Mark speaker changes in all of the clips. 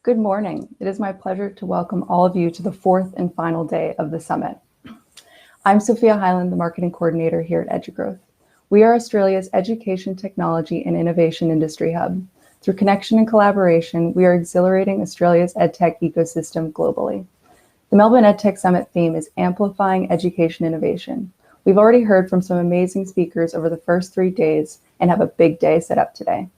Speaker 1: Good morning. It is my pleasure to welcome all of you to the fourth and final day of the summit. I'm Sophia Hyland, the Marketing Coordinator here at EduGrowth. We are Australia's education, technology, and innovation industry hub. Through connection and collaboration, we are exhilarating Australia's EdTech ecosystem globally. The Melbourne EdTech Summit theme is amplifying education innovation. We've already heard from some amazing speakers over the first 3 days and have a big day set up today.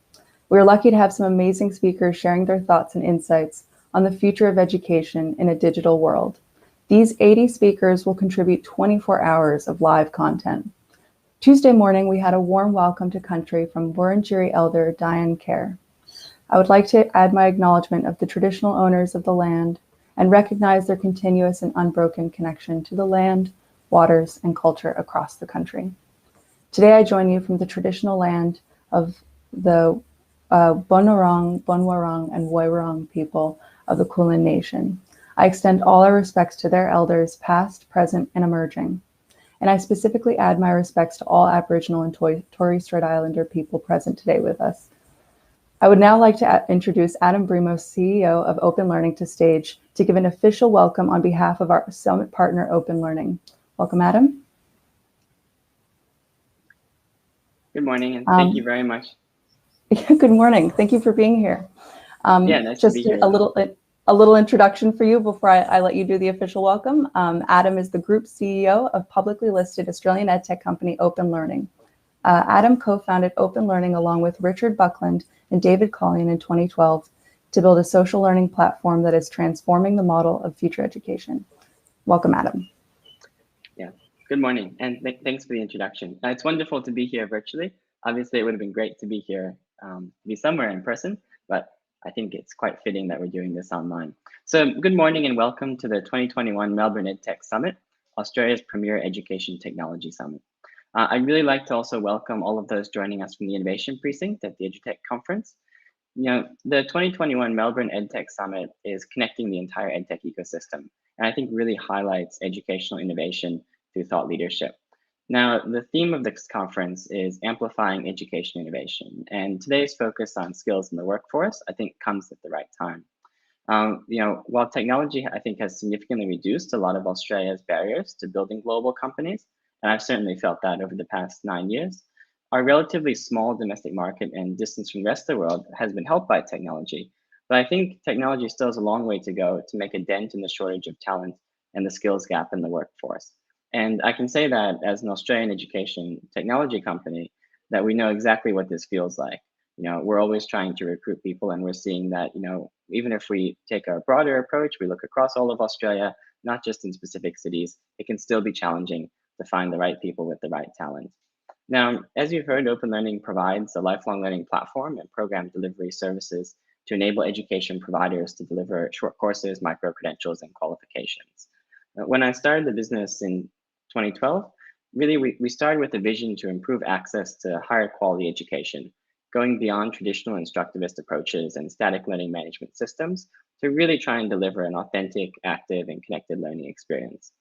Speaker 1: We're lucky to have some amazing speakers sharing their thoughts and insights on the future of education in a digital world. These 80 speakers will contribute 24 hours of live content. Tuesday morning, we had a warm welcome to country from Wurundjeri Elder Diane Kerr. I would like to add my acknowledgement of the traditional owners of the land and recognize their continuous and unbroken connection to the land, waters, and culture across the country. Today, I join you from the traditional land of the Bunurong, Bunwarong, and Woiwurrung people of the Kulin Nation. I extend all our respects to their elders, past, present, and emerging. And I specifically add my respects to all Aboriginal and Torres Strait Islander people present today with us. I would now like to introduce Adam Brimos, CEO of Open Learning, to stage to give an official welcome on behalf of our summit partner, Open Learning. Welcome, Adam.
Speaker 2: Good morning, and thank you very much.
Speaker 1: Good morning. Thank you for being here.
Speaker 2: Nice to be here.
Speaker 1: Just a little introduction for you before I let you do the official welcome. Adam is the Group CEO of publicly listed Australian EdTech company Open Learning. Adam co-founded Open Learning along with Richard Buckland and David Collian in 2012 to build a social learning platform that is transforming the model of future education. Welcome, Adam.
Speaker 2: Yeah, good morning, and thanks for the introduction. It's wonderful to be here virtually. Obviously, it would have been great to be here, be somewhere in person, but I think it's quite fitting that we're doing this online. So good morning and welcome to the 2021 Melbourne EdTech Summit, Australia's premier education technology summit. I'd really like to also welcome all of those joining us from the Innovation Precinct at the EdTech Conference. You know, the 2021 Melbourne EdTech Summit is connecting the entire EdTech ecosystem, and I think really highlights educational innovation through thought leadership. Now, the theme of this conference is amplifying education innovation, and today's focus on skills in the workforce, I think, comes at the right time. While technology, I think, has significantly reduced a lot of Australia's barriers to building global companies, and I've certainly felt that over the past 9 years, our relatively small domestic market and distance from the rest of the world has been helped by technology. But I think technology still has a long way to go to make a dent in the shortage of talent and the skills gap in the workforce. And I can say that as an Australian education technology company, that we know exactly what this feels like. You know, we're always trying to recruit people, and we're seeing that, you know, even if we take a broader approach, we look across all of Australia, not just in specific cities, it can still be challenging to find the right people with the right talent. Now, as you've heard, Open Learning provides a lifelong learning platform and program delivery services to enable education providers to deliver short courses, micro-credentials, and qualifications. When I started the business in 2012, really we started with a vision to improve access to higher quality education, going beyond traditional instructivist approaches and static learning management systems to really try and deliver an authentic, active, and connected learning experience.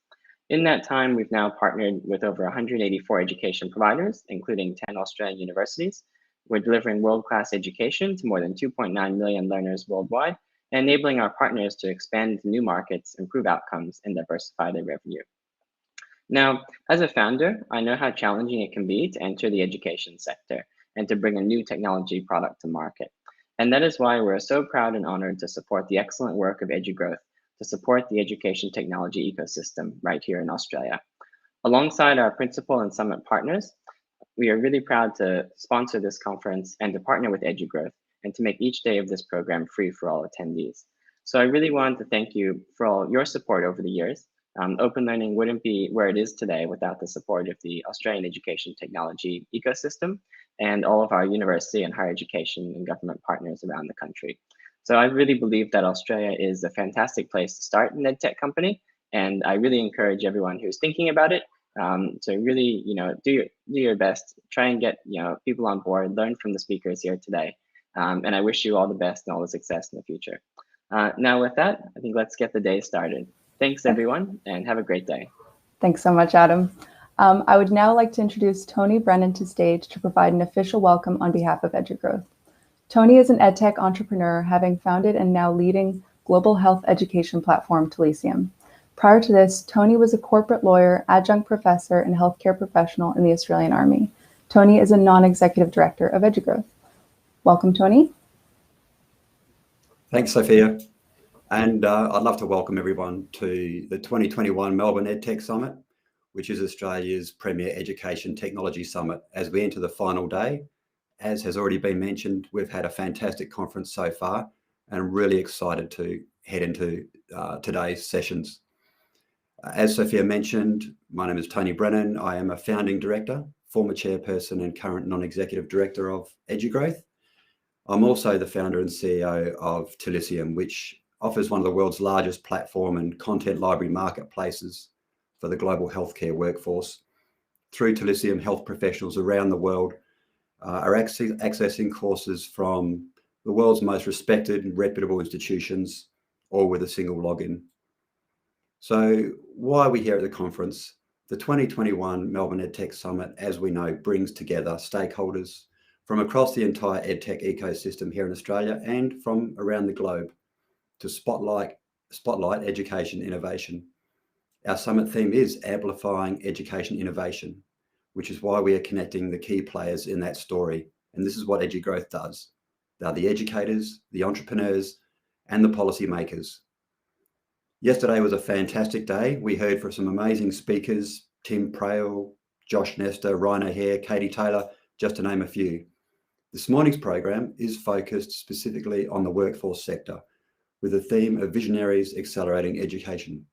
Speaker 2: In that time, we've now partnered with over 184 education providers, including 10 Australian universities. We're delivering world-class education to more than 2.9 million learners worldwide, and enabling our partners to expand into new markets, improve outcomes, and diversify their revenue. Now, as a founder, I know how challenging it can be to enter the education sector and to bring a new technology product to market. And that is why we're so proud and honored to support the excellent work of EduGrowth to support the education technology ecosystem right here in Australia. Alongside our principal and summit partners, we are really proud to sponsor this conference and to partner with EduGrowth and to make each day of this program free for all attendees. So I really wanted to thank you for all your support over the years. Open Learning wouldn't be where it is today without the support of the Australian education technology ecosystem and all of our university and higher education and government partners around the country. So I really believe that Australia is a fantastic place to start an EdTech company, and I really encourage everyone who's thinking about it to really, do your best, try and get, people on board, learn from the speakers here today, and I wish you all the best and all the success in the future. Now, with that, I think let's get the day started. Thanks, everyone, and have a great day.
Speaker 1: Thanks so much, Adam. I would now like to introduce Tony Brennan to stage to provide an official welcome on behalf of EduGrowth. Tony is an EdTech entrepreneur, having founded and now leading global health education platform Telesium. Prior to this, Tony was a corporate lawyer, adjunct professor, and healthcare professional in the Australian Army. Tony is a non-executive director of EduGrowth. Welcome, Tony.
Speaker 3: Thanks, Sophia. And I'd love to welcome everyone to the 2021 Melbourne EdTech Summit, which is Australia's premier education technology summit. As we enter the final day, as has already been mentioned, we've had a fantastic conference so far, and I'm really excited to head into today's sessions. As Sophia mentioned, my name is Tony Brennan. I am a founding director, former chairperson and current non-executive director of EduGrowth. I'm also the founder and CEO of Telesium, which offers one of the world's largest platform and content library marketplaces for the global healthcare workforce. Through Telesium, health professionals around the world are accessing courses from the world's most respected and reputable institutions, all with a single login. So why are we here at the conference? The 2021 Melbourne EdTech Summit, as we know, brings together stakeholders from across the entire EdTech ecosystem here in Australia and from around the globe to spotlight education innovation. Our summit theme is amplifying education innovation, which is why we are connecting the key players in that story. And this is what EduGrowth does. They're the educators, the entrepreneurs, and the policymakers. Yesterday was a fantastic day. We heard from some amazing speakers, Tim Prail, Josh Nestor, Ryan O'Hare, Katie Taylor, just to name a few. This morning's program is focused specifically on the workforce sector with the theme of Visionaries Accelerating Education.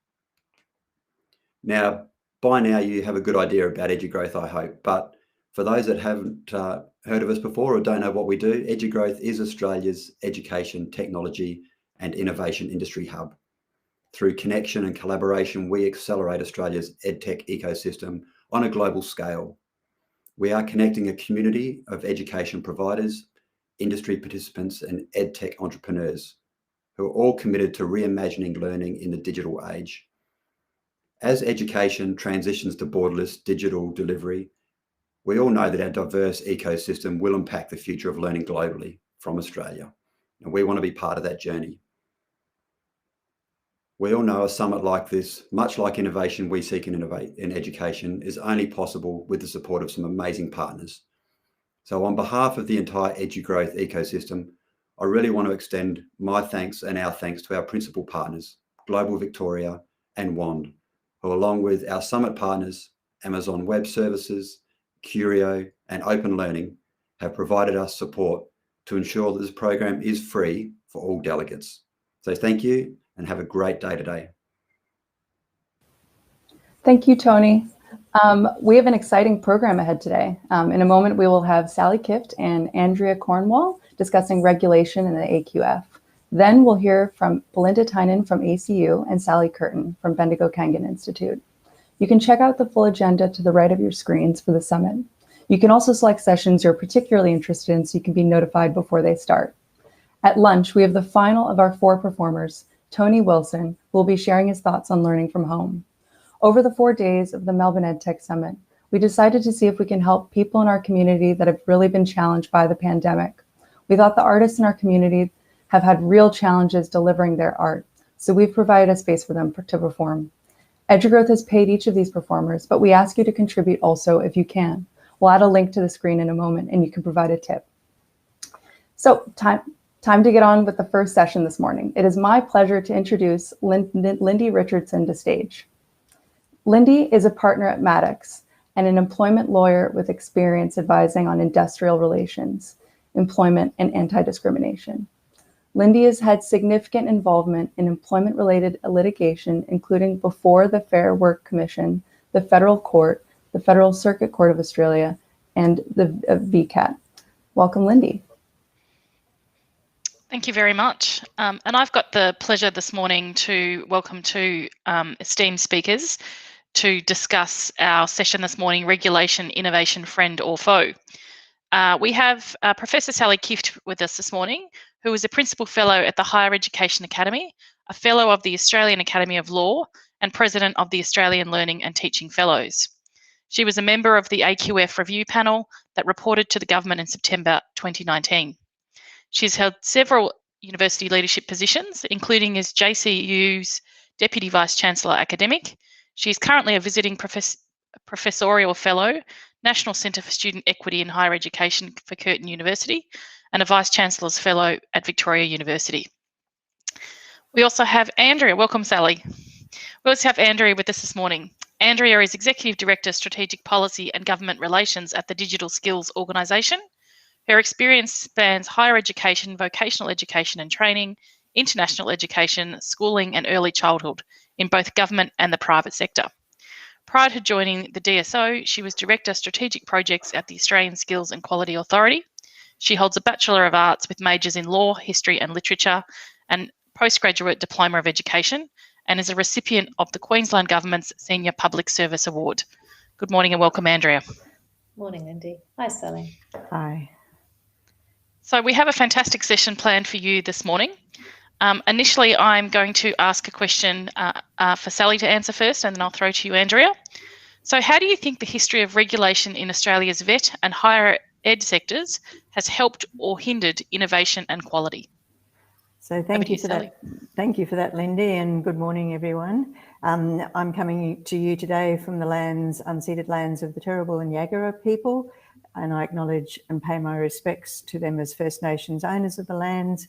Speaker 3: Now, by now you have a good idea about EduGrowth, I hope, but for those that haven't heard of us before or don't know what we do, EduGrowth is Australia's education, technology and innovation industry hub. Through connection and collaboration, we accelerate Australia's EdTech ecosystem on a global scale. We are connecting a community of education providers, industry participants, and EdTech entrepreneurs who are all committed to reimagining learning in the digital age. As education transitions to borderless digital delivery, we all know that our diverse ecosystem will impact the future of learning globally from Australia, and we want to be part of that journey. We all know a summit like this, much like innovation we seek and innovate in education, is only possible with the support of some amazing partners. So on behalf of the entire EduGrowth ecosystem, I really want to extend my thanks and our thanks to our principal partners, Global Victoria and WAND, who along with our summit partners, Amazon Web Services, Curio and Open Learning, have provided us support to ensure that this program is free for all delegates. So thank you and have a great day today.
Speaker 1: Thank you, Tony. We have an exciting program ahead today. In a moment, we will have Sally Kift and Andrea Cornwall discussing regulation in the AQF. Then we'll hear from Belinda Tynan from ACU and Sally Curtin from Bendigo Kangan Institute. You can check out the full agenda to the right of your screens for the summit. You can also select sessions you're particularly interested in so you can be notified before they start. At lunch, we have the final of our 4 performers, Tony Wilson, who will be sharing his thoughts on learning from home. Over the 4 days of the Melbourne EdTech Summit, we decided to see if we can help people in our community that have really been challenged by the pandemic. We thought the artists in our community have had real challenges delivering their art, so we've provided a space for them to perform. EduGrowth has paid each of these performers, but we ask you to contribute also if you can. We'll add a link to the screen in a moment and you can provide a tip. So time to get on with the first session this morning. It is my pleasure to introduce Lindy Richardson to stage. Lindy is a partner at Maddox and an employment lawyer with experience advising on industrial relations, employment, and anti-discrimination. Lindy has had significant involvement in employment-related litigation, including before the Fair Work Commission, the Federal Court, the Federal Circuit Court of Australia, and the VCAT. Welcome, Lindy.
Speaker 4: Thank you very much. And I've got the pleasure this morning to welcome 2 esteemed speakers to discuss our session this morning, Regulation, Innovation, Friend or Foe. We have Professor Sally Kift with us this morning, who is a Principal Fellow at the Higher Education Academy, a Fellow of the Australian Academy of Law, and President of the Australian Learning and Teaching Fellows. She was a member of the AQF review panel that reported to the government in September 2019. She's held several university leadership positions, including as JCU's Deputy Vice-Chancellor Academic. She is currently a visiting professorial fellow, National Centre for Student Equity in Higher Education for Curtin University, and a Vice-Chancellor's Fellow at Victoria University. We also have Andrea. Welcome, Sally. We also have Andrea with us this morning. Andrea is Executive Director, Strategic Policy and Government Relations at the Digital Skills Organisation. Her experience spans higher education, vocational education and training, international education, schooling and early childhood in both government and the private sector. Prior to joining the DSO, she was Director Strategic Projects at the Australian Skills and Quality Authority. She holds a Bachelor of Arts with majors in Law, History and Literature and Postgraduate Diploma of Education, and is a recipient of the Queensland Government's Senior Public Service Award. Good morning and welcome, Andrea.
Speaker 5: Morning, Lindy. Hi, Sally.
Speaker 1: Hi.
Speaker 4: So we have a fantastic session planned for you this morning. Initially, I'm going to ask a question for Sally to answer first, and then I'll throw to you, Andrea. So how do you think the history of regulation in Australia's vet and higher ed sectors has helped or hindered innovation and quality?
Speaker 6: So thank you for that. Thank you for that, Lindy, and good morning, everyone. I'm coming to you today from the unceded lands of the Turrbal and Yagara people, and I acknowledge and pay my respects to them as First Nations owners of the lands,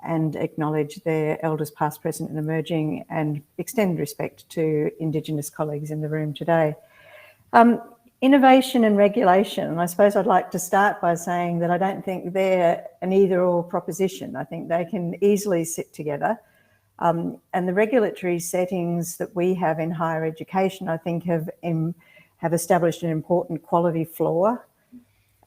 Speaker 6: and acknowledge their elders past, present and emerging, and extend respect to Indigenous colleagues in the room today. Innovation and regulation, and I suppose I'd like to start by saying that I don't think they're an either-or proposition. I think they can easily sit together. And the regulatory settings that we have in higher education, I think, have established an important quality floor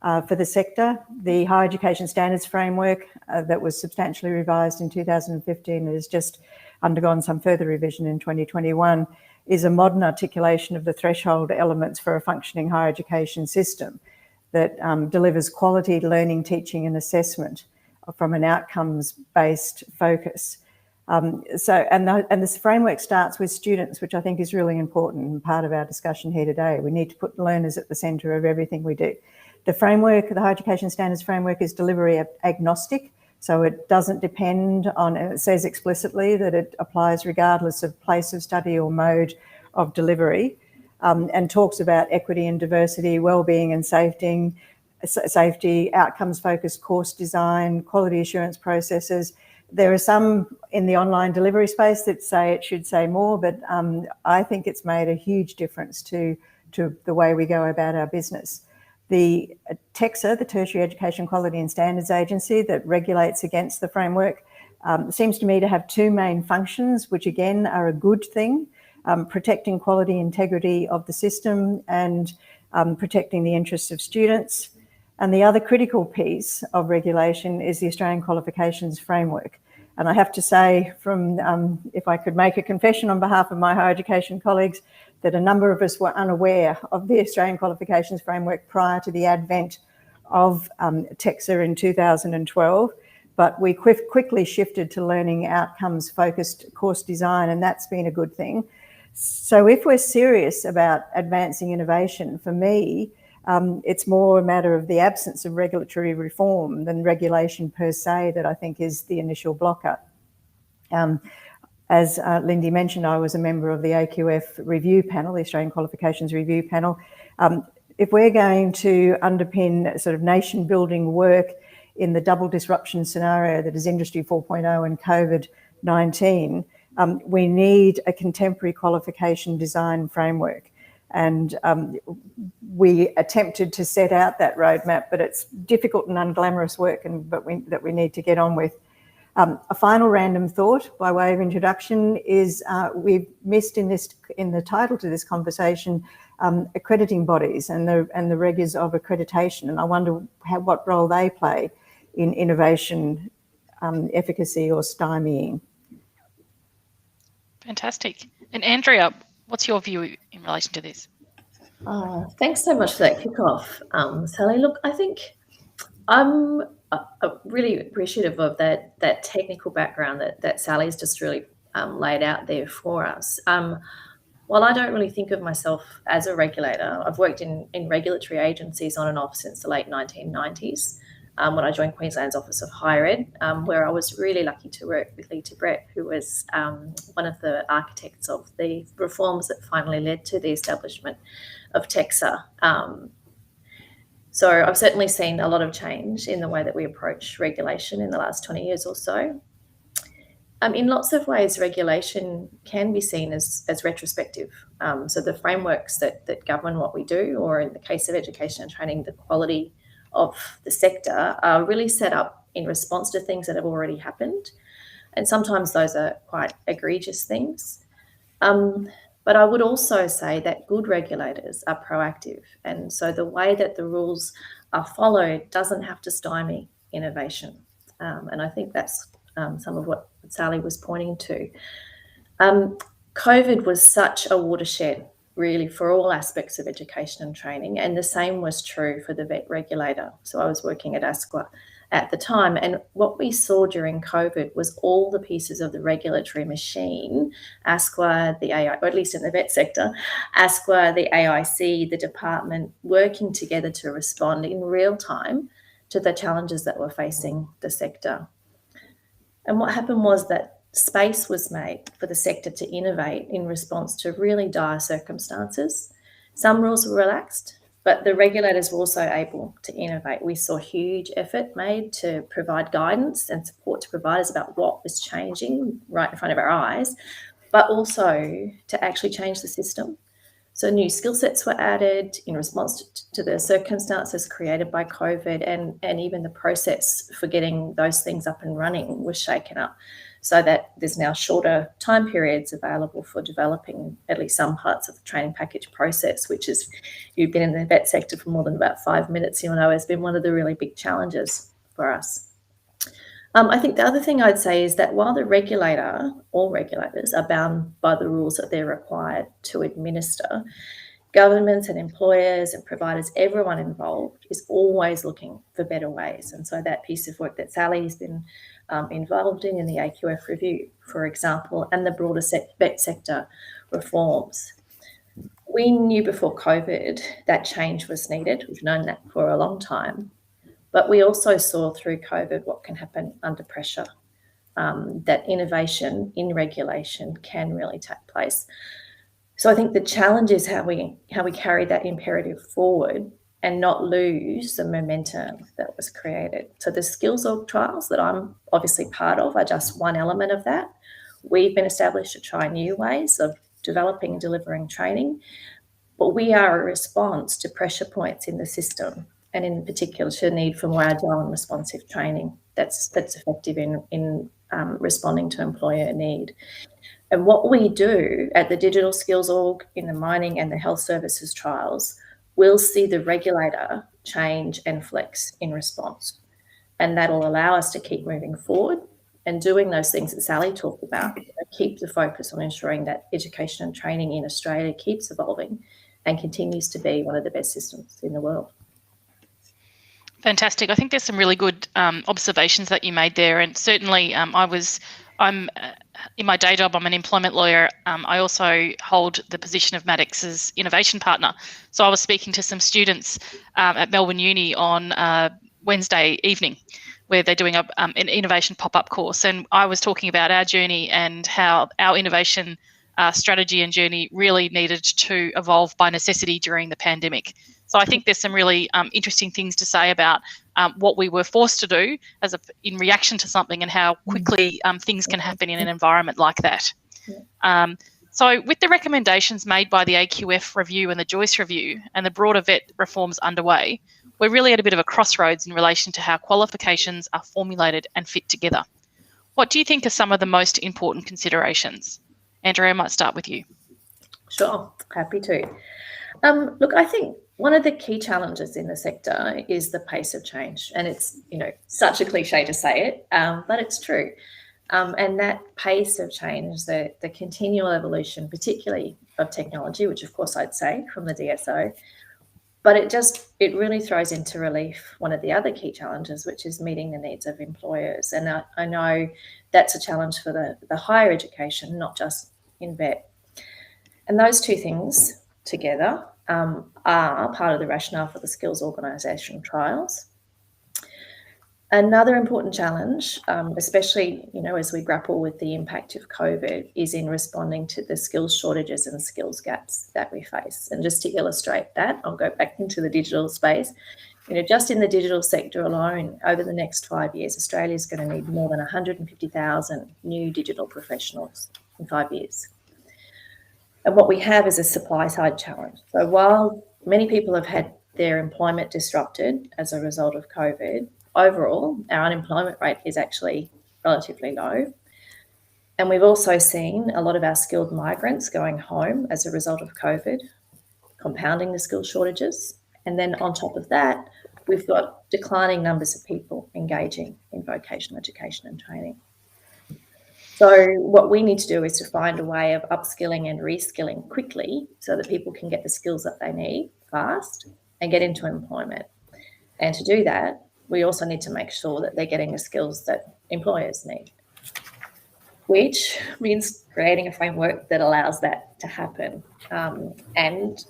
Speaker 6: for the sector. The Higher Education Standards Framework that was substantially revised in 2015 and has just undergone some further revision in 2021 is a modern articulation of the threshold elements for a functioning higher education system that delivers quality learning, teaching and assessment from an outcomes-based focus. This framework starts with students, which I think is really important and part of our discussion here today. We need to put learners at the centre of everything we do. The framework, the Higher Education Standards Framework, is delivery agnostic, so it doesn't depend on, and it says explicitly that it applies regardless of place of study or mode of delivery, and talks about equity and diversity, wellbeing and safety, outcomes-focused course design, quality assurance processes. There are some in the online delivery space that say it should say more, but I think it's made a huge difference to the way we go about our business. The TEQSA, the Tertiary Education Quality and Standards Agency that regulates against the framework, seems to me to have two main functions, which again are a good thing, protecting quality integrity of the system and protecting the interests of students. And the other critical piece of regulation is the Australian Qualifications Framework. And I have to say, if I could make a confession on behalf of my higher education colleagues, that a number of us were unaware of the Australian Qualifications Framework prior to the advent of TEQSA in 2012, but we quickly shifted to learning outcomes-focused course design, and that's been a good thing. So if we're serious about advancing innovation, for me, it's more a matter of the absence of regulatory reform than regulation per se that I think is the initial blocker. As Lindy mentioned, I was a member of the AQF review panel, the Australian Qualifications Review Panel. If we're going to underpin sort of nation-building work in the double disruption scenario that is Industry 4.0 and COVID-19, we need a contemporary qualification design framework. And we attempted to set out that roadmap, but it's difficult and unglamorous work that we need to get on with. A final random thought by way of introduction is we've missed in the title to this conversation accrediting bodies and the rigours of accreditation, and I wonder what role they play in innovation, efficacy or stymieing.
Speaker 4: Fantastic. And Andrea, what's your view in relation to this?
Speaker 5: Thanks so much for that kickoff, Sally. Look, I think I'm really appreciative of that technical background that Sally's just really laid out there for us. While I don't really think of myself as a regulator, I've worked in regulatory agencies on and off since the late 1990s. when I joined Queensland's Office of Higher Ed, where I was really lucky to work with Lee Brett, who was one of the architects of the reforms that finally led to the establishment of TEXA. So I've certainly seen a lot of change in the way that we approach regulation in the last 20 years or so. In lots of ways, regulation can be seen as retrospective. So the frameworks that govern what we do, or in the case of education and training, the quality of the sector, are really set up in response to things that have already happened. And sometimes those are quite egregious things. But I would also say that good regulators are proactive. And so the way that the rules are followed doesn't have to stymie innovation. And I think that's some of what Sally was pointing to. COVID was such a watershed, really, for all aspects of education and training, and the same was true for the vet regulator. So I was working at ASQA at the time, and what we saw during COVID was all the pieces of the regulatory machine, ASQA, the AI, or at least in the vet sector, ASQA, the AIC, the department, working together to respond in real time to the challenges that were facing the sector. And what happened was that space was made for the sector to innovate in response to really dire circumstances. Some rules were relaxed, but the regulators were also able to innovate. We saw huge effort made to provide guidance and support to providers about what was changing right in front of our eyes, but also to actually change the system. So new skill sets were added in response to the circumstances created by COVID, and even the process for getting those things up and running was shaken up, so that there's now shorter time periods available for developing at least some parts of the training package process, which is, if you've been in the vet sector for more than about 5 minutes, you'll know has been one of the really big challenges for us. I think the other thing I'd say is that while the regulator, all regulators, are bound by the rules that they're required to administer, governments and employers and providers, everyone involved, is always looking for better ways. And so that piece of work that Sally's been involved in the AQF review, for example, and the broader vet sector reforms. We knew before COVID that change was needed. We've known that for a long time. But we also saw through COVID what can happen under pressure, that innovation in regulation can really take place. So I think the challenge is how we carry that imperative forward and not lose the momentum that was created. So the skills org trials that I'm obviously part of are just one element of that. We've been established to try new ways of developing and delivering training, but we are a response to pressure points in the system, and in particular to the need for more agile and responsive training that's effective in responding to employer need. And what we do at the Digital Skills Org, in the mining and the health services trials, will see the regulator change and flex in response. And that'll allow us to keep moving forward and doing those things that Sally talked about, keep the focus on ensuring that education and training in Australia keeps evolving and continues to be one of the best systems in the world.
Speaker 4: Fantastic. I think there's some really good observations that you made there, and certainly I'm in my day job, I'm an employment lawyer. I also hold the position of Maddox's innovation partner. So I was speaking to some students at Melbourne Uni on Wednesday evening, where they're doing an innovation pop-up course, and I was talking about our journey and how our innovation strategy and journey really needed to evolve by necessity during the pandemic. So I think there's some really interesting things to say about what we were forced to do in reaction to something, and how quickly things can happen in an environment like that. So with the recommendations made by the AQF review and the Joyce review and the broader vet reforms underway, we're really at a bit of a crossroads in relation to how qualifications are formulated and fit together. What do you think are some of the most important considerations? Andrea, I might start with you.
Speaker 5: Sure, happy to. Look, I think one of the key challenges in the sector is the pace of change, and it's such a cliche to say it, but it's true. And that pace of change, the continual evolution, particularly of technology, which of course I'd say from the DSO, but it really throws into relief one of the other key challenges, which is meeting the needs of employers. And I know that's a challenge for the higher education, not just in vet. And those two things together are part of the rationale for the skills organisation trials. Another important challenge, especially, as we grapple with the impact of COVID, is in responding to the skills shortages and skills gaps that we face. And just to illustrate that, I'll go back into the digital space. Just in the digital sector alone, over the next 5 years, Australia is going to need more than 150,000 new digital professionals in 5 years. And what we have is a supply side challenge. So while many people have had their employment disrupted as a result of COVID, overall, our unemployment rate is actually relatively low. And we've also seen a lot of our skilled migrants going home as a result of COVID, compounding the skill shortages. And then on top of that, we've got declining numbers of people engaging in vocational education and training. So what we need to do is to find a way of upskilling and reskilling quickly so that people can get the skills that they need fast and get into employment. And to do that, we also need to make sure that they're getting the skills that employers need, which means creating a framework that allows that to happen. And,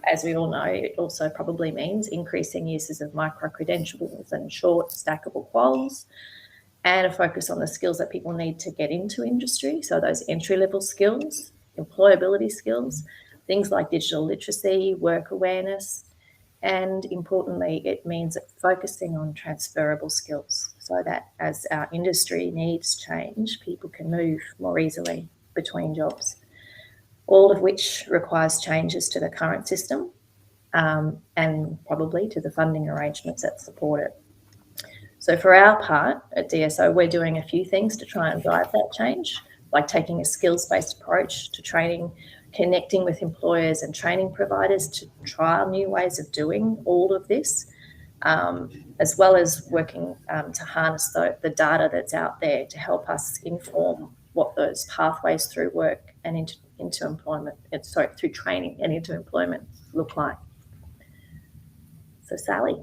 Speaker 5: as we all know, it also probably means increasing uses of micro-credentials and short stackable quals, and a focus on the skills that people need to get into industry. So those entry-level skills, employability skills, things like digital literacy, work awareness, and importantly, it means focusing on transferable skills so that as our industry needs change, people can move more easily between jobs, all of which requires changes to the current system and probably to the funding arrangements that support it. So for our part at DSO, we're doing a few things to try and drive that change, like taking a skills-based approach to training, connecting with employers and training providers to trial new ways of doing all of this, as well as working to harness the data that's out there to help us inform what those pathways through work and into employment, through training and into employment look like. So Sally.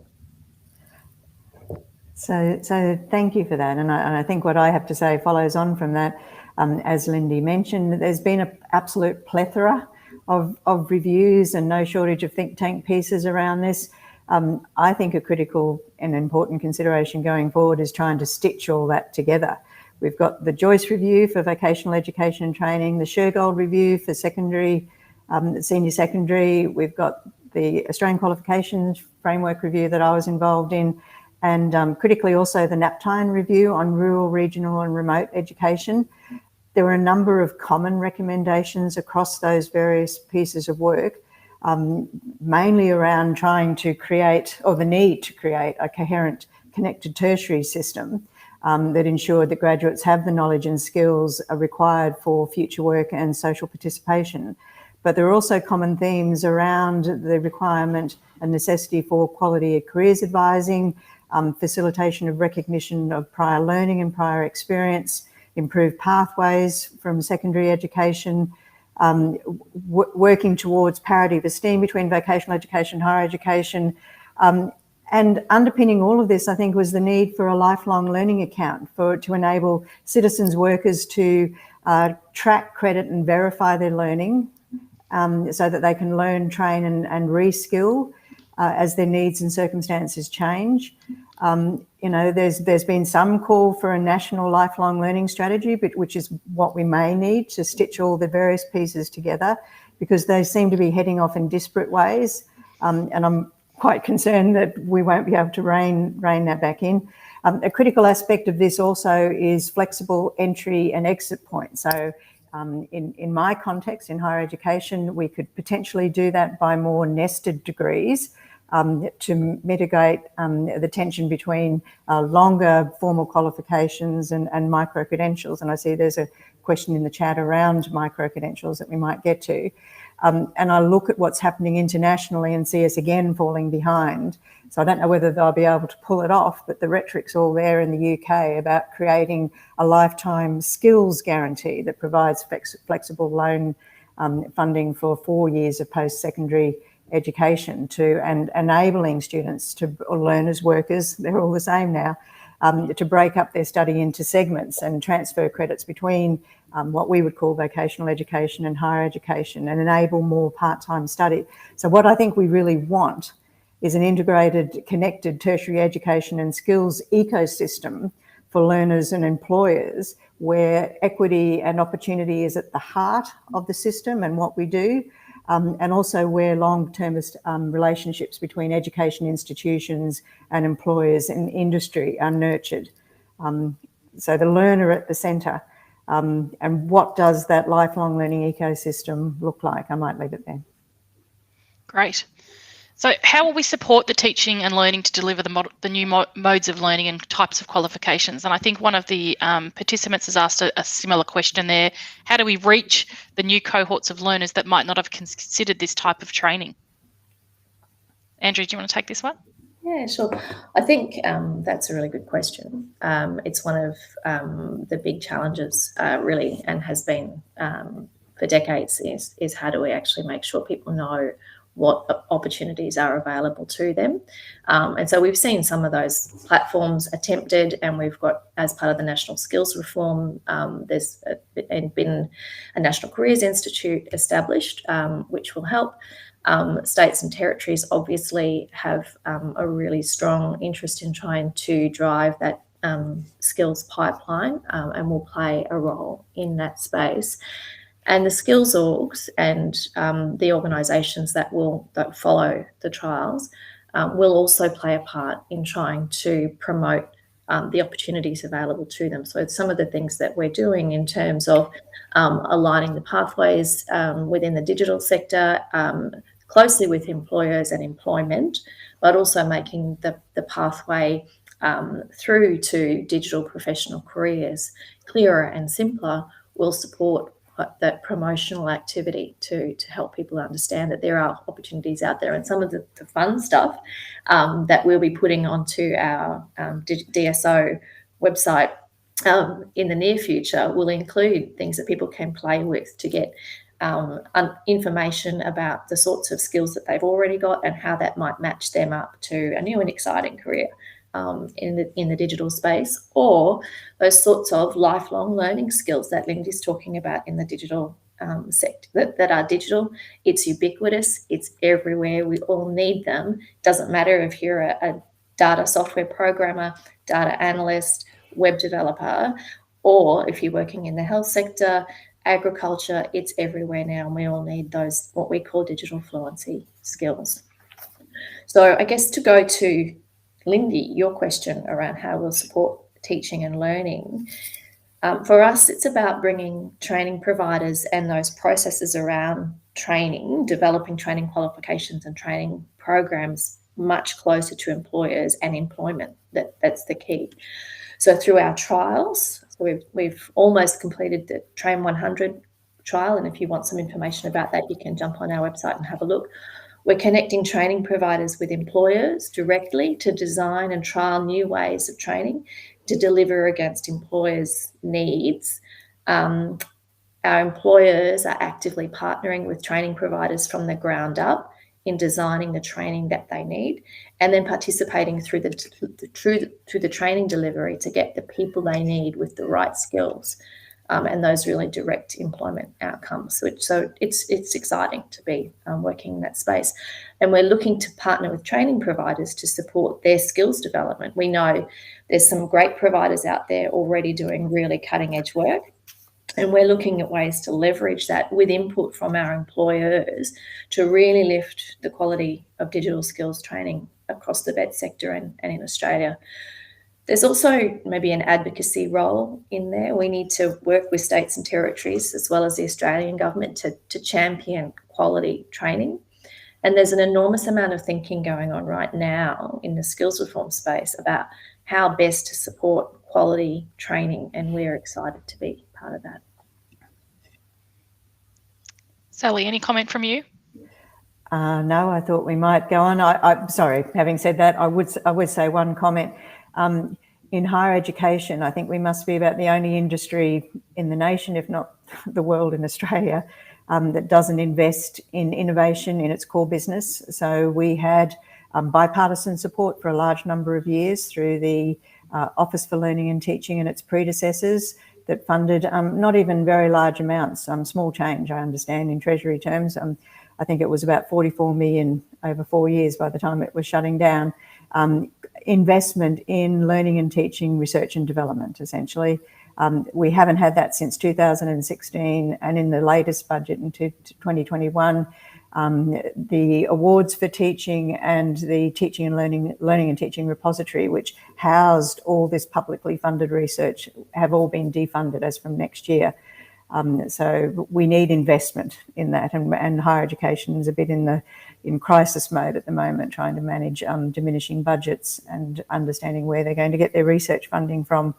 Speaker 6: So thank you for that. And I think what I have to say follows on from that. As Lindy mentioned, there's been an absolute plethora of reviews and no shortage of think tank pieces around this. I think a critical and important consideration going forward is trying to stitch all that together. We've got the Joyce Review for vocational education and training, the Shergold Review for secondary, senior secondary. We've got the Australian Qualifications Framework Review that I was involved in, and critically also the NAPTINE Review on rural, regional and remote education. There were a number of common recommendations across those various pieces of work, mainly around trying to create, or the need to create, a coherent connected tertiary system that ensured that graduates have the knowledge and skills required for future work and social participation. But there are also common themes around the requirement and necessity for quality careers advising, facilitation of recognition of prior learning and prior experience, improved pathways from secondary education, working towards parity of esteem between vocational education and higher education. And underpinning all of this, I think, was the need for a lifelong learning account to enable citizens workers to track, credit and verify their learning so that they can learn, train and reskill as their needs and circumstances change. There's been some call for a national lifelong learning strategy, but which is what we may need to stitch all the various pieces together, because they seem to be heading off in disparate ways. And I'm quite concerned that we won't be able to rein that back in. A critical aspect of this also is flexible entry and exit points. So in my context, in higher education, we could potentially do that by more nested degrees to mitigate the tension between longer formal qualifications and micro-credentials. And I see there's a question in the chat around micro-credentials that we might get to. And I look at what's happening internationally and see us again falling behind. So I don't know whether they'll be able to pull it off, but the rhetoric's all there in the UK about creating a lifetime skills guarantee that provides flexible loan funding for 4 years of post-secondary education and enabling students to, or learners, workers, they're all the same now, to break up their study into segments and transfer credits between what we would call vocational education and higher education and enable more part-time study. So what I think we really want is an integrated, connected tertiary education and skills ecosystem for learners and employers, where equity and opportunity is at the heart of the system and what we do, and also where long-term relationships between education institutions and employers and industry are nurtured. So the learner at the centre. And what does that lifelong learning ecosystem look like? I might leave it there.
Speaker 4: Great. So how will we support the teaching and learning to deliver the new modes of learning and types of qualifications? And I think one of the participants has asked a similar question there. How do we reach the new cohorts of learners that might not have considered this type of training? Andrew, do you want to take this one?
Speaker 5: Yeah, sure. I think that's a really good question. It's one of the big challenges, really, and has been for decades, is how do we actually make sure people know what opportunities are available to them. And so we've seen some of those platforms attempted, and we've got, as part of the National Skills Reform, there's been a National Careers Institute established, which will help. States and territories obviously have a really strong interest in trying to drive that skills pipeline, and will play a role in that space. And the skills orgs and the organisations that follow the trials will also play a part in trying to promote the opportunities available to them. So it's some of the things that we're doing in terms of aligning the pathways within the digital sector closely with employers and employment, but also making the pathway through to digital professional careers clearer and simpler will support that promotional activity to help people understand that there are opportunities out there. And some of the fun stuff that we'll be putting onto our DSO website in the near future will include things that people can play with to get information about the sorts of skills that they've already got and how that might match them up to a new and exciting career in the digital space, or those sorts of lifelong learning skills that Lindy's talking about in the digital sector that are digital. It's ubiquitous, it's everywhere, we all need them. Doesn't matter if you're a data software programmer, data analyst, web developer, or if you're working in the health sector, agriculture, it's everywhere now, and we all need those, what we call digital fluency skills. So I guess to go to Lindy, your question around how we'll support teaching and learning. For us, it's about bringing training providers and those processes around training, developing training qualifications and training programs much closer to employers and employment. That's the key. So through our trials, we've almost completed the Train 100 trial, and if you want some information about that, you can jump on our website and have a look. We're connecting training providers with employers directly to design and trial new ways of training to deliver against employers' needs. Our employers are actively partnering with training providers from the ground up in designing the training that they need, and then participating through the training delivery to get the people they need with the right skills. And those really direct employment outcomes. So it's exciting to be working in that space. And we're looking to partner with training providers to support their skills development. We know there's some great providers out there already doing really cutting edge work. And we're looking at ways to leverage that with input from our employers to really lift the quality of digital skills training across the vet sector and in Australia. There's also maybe an advocacy role in there. We need to work with states and territories as well as the Australian government to champion quality training. And there's an enormous amount of thinking going on right now in the skills reform space about how best to support quality training, and we're excited to be part of that.
Speaker 4: Sally, any comment from you?
Speaker 6: No, I thought we might go on. I'm sorry, having said that, I would say one comment. In higher education, I think we must be about the only industry in the nation, if not the world in Australia, that doesn't invest in innovation in its core business. So we had bipartisan support for a large number of years through the Office for Learning and Teaching and its predecessors that funded not even very large amounts, small change, I understand, in Treasury terms, I think it was about 44 million over 4 years by the time it was shutting down, investment in learning and teaching, research and development, essentially. We haven't had that since 2016, and in the latest budget in 2021, the awards for teaching and the teaching and learning and teaching repository, which housed all this publicly funded research, have all been defunded as from next year. So we need investment in that, and higher education is a bit in crisis mode at the moment, trying to manage diminishing budgets and understanding where they're going to get their research funding from.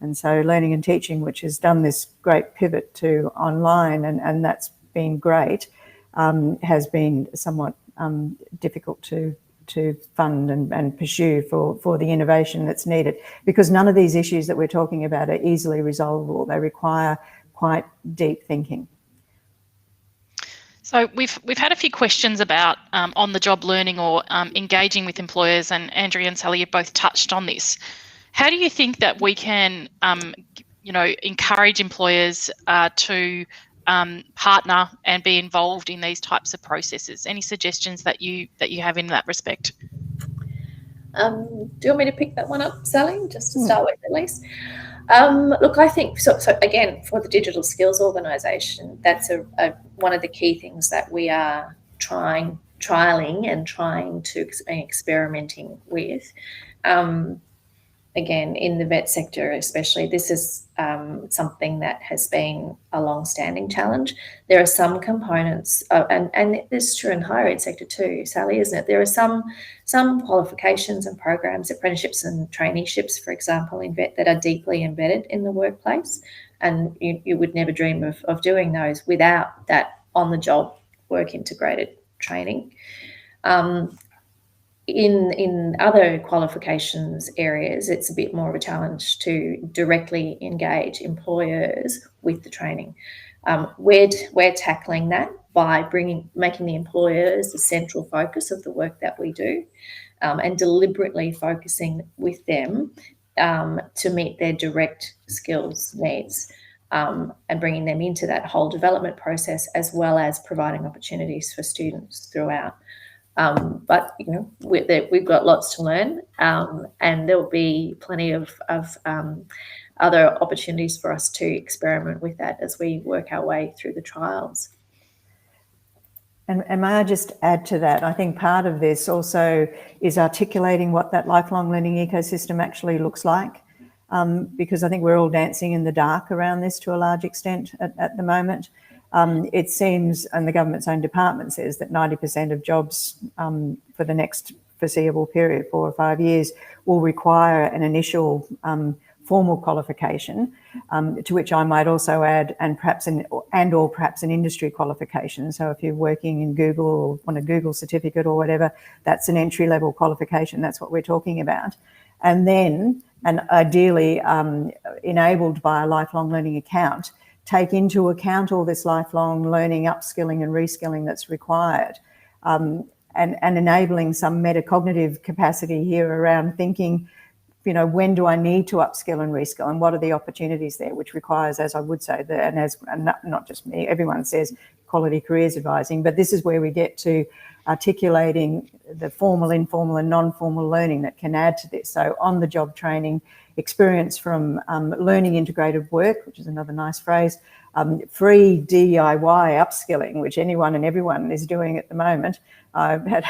Speaker 6: And so learning and teaching, which has done this great pivot to online, and that's been great, has been somewhat difficult to fund and pursue for the innovation that's needed, because none of these issues that we're talking about are easily resolvable. They require quite deep thinking.
Speaker 4: So we've had a few questions about on-the-job learning or engaging with employers, and Andrea and Sally, you've both touched on this. How do you think that we can, encourage employers to partner and be involved in these types of processes? Any suggestions that you have in that respect?
Speaker 5: Do you want me to pick that one up, Sally, just to start with at least? Look, I think, so again, for the Digital Skills Organisation, that's one of the key things that we are trialling and trying to experimenting with. Again, in the vet sector especially, this is something that has been a long-standing challenge. There are some components, and this is true in higher ed sector too, Sally, isn't it? There are some qualifications and programs, apprenticeships and traineeships, for example, in vet, that are deeply embedded in the workplace, and you would never dream of doing those without that on-the-job work integrated training. In other qualifications areas, it's a bit more of a challenge to directly engage employers with the training. We're tackling that by making the employers the central focus of the work that we do, and deliberately focusing with them to meet their direct skills needs, and bringing them into that whole development process, as well as providing opportunities for students throughout. But we've got lots to learn, and there will be plenty of other opportunities for us to experiment with that as we work our way through the trials.
Speaker 6: And may I just add to that? I think part of this also is articulating what that lifelong learning ecosystem actually looks like, because I think we're all dancing in the dark around this to a large extent at the moment. It seems, and the government's own department says, that 90% of jobs for the next foreseeable period, 4 or 5 years, will require an initial formal qualification, to which I might also add, and perhaps an industry qualification. So if you're working in Google or want a Google certificate or whatever, that's an entry-level qualification. That's what we're talking about. And then, and ideally enabled by a lifelong learning account, take into account all this lifelong learning, upskilling and reskilling that's required, and enabling some metacognitive capacity here around thinking, when do I need to upskill and reskill, and what are the opportunities there, which requires, as I would say, and not just me, everyone says quality careers advising, but this is where we get to articulating the formal, informal and non-formal learning that can add to this. So on-the-job training, experience from learning integrated work, which is another nice phrase, free DIY upskilling, which anyone and everyone is doing at the moment. I've had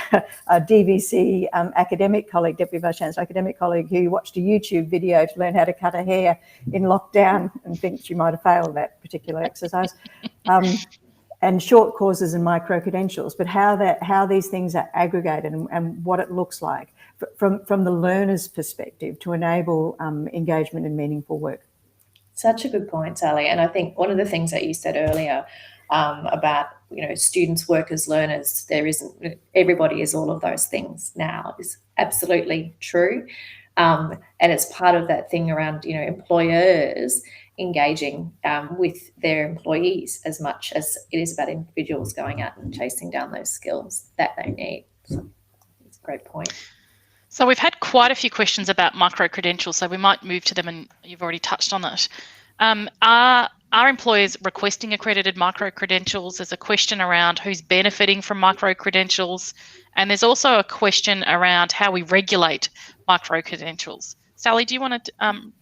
Speaker 6: a DVC academic colleague, Deputy Vice-Chancellor academic colleague, who watched a YouTube video to learn how to cut her hair in lockdown and thinks she might have failed that particular exercise. And short courses and micro-credentials, but how these things are aggregated and what it looks like from the learner's perspective to enable engagement in meaningful work.
Speaker 5: Such a good point, Sally. And I think one of the things that you said earlier about students, workers, learners, everybody is all of those things now is absolutely true, and it's part of that thing around employers engaging with their employees as much as it is about individuals going out and chasing down those skills that they need. So it's a great point.
Speaker 4: So we've had quite a few questions about micro-credentials, so we might move to them, and you've already touched on that. Are Are employers requesting accredited micro-credentials? There's a question around who's benefiting from micro-credentials. And there's also a question around how we regulate micro-credentials. Sally, do you want to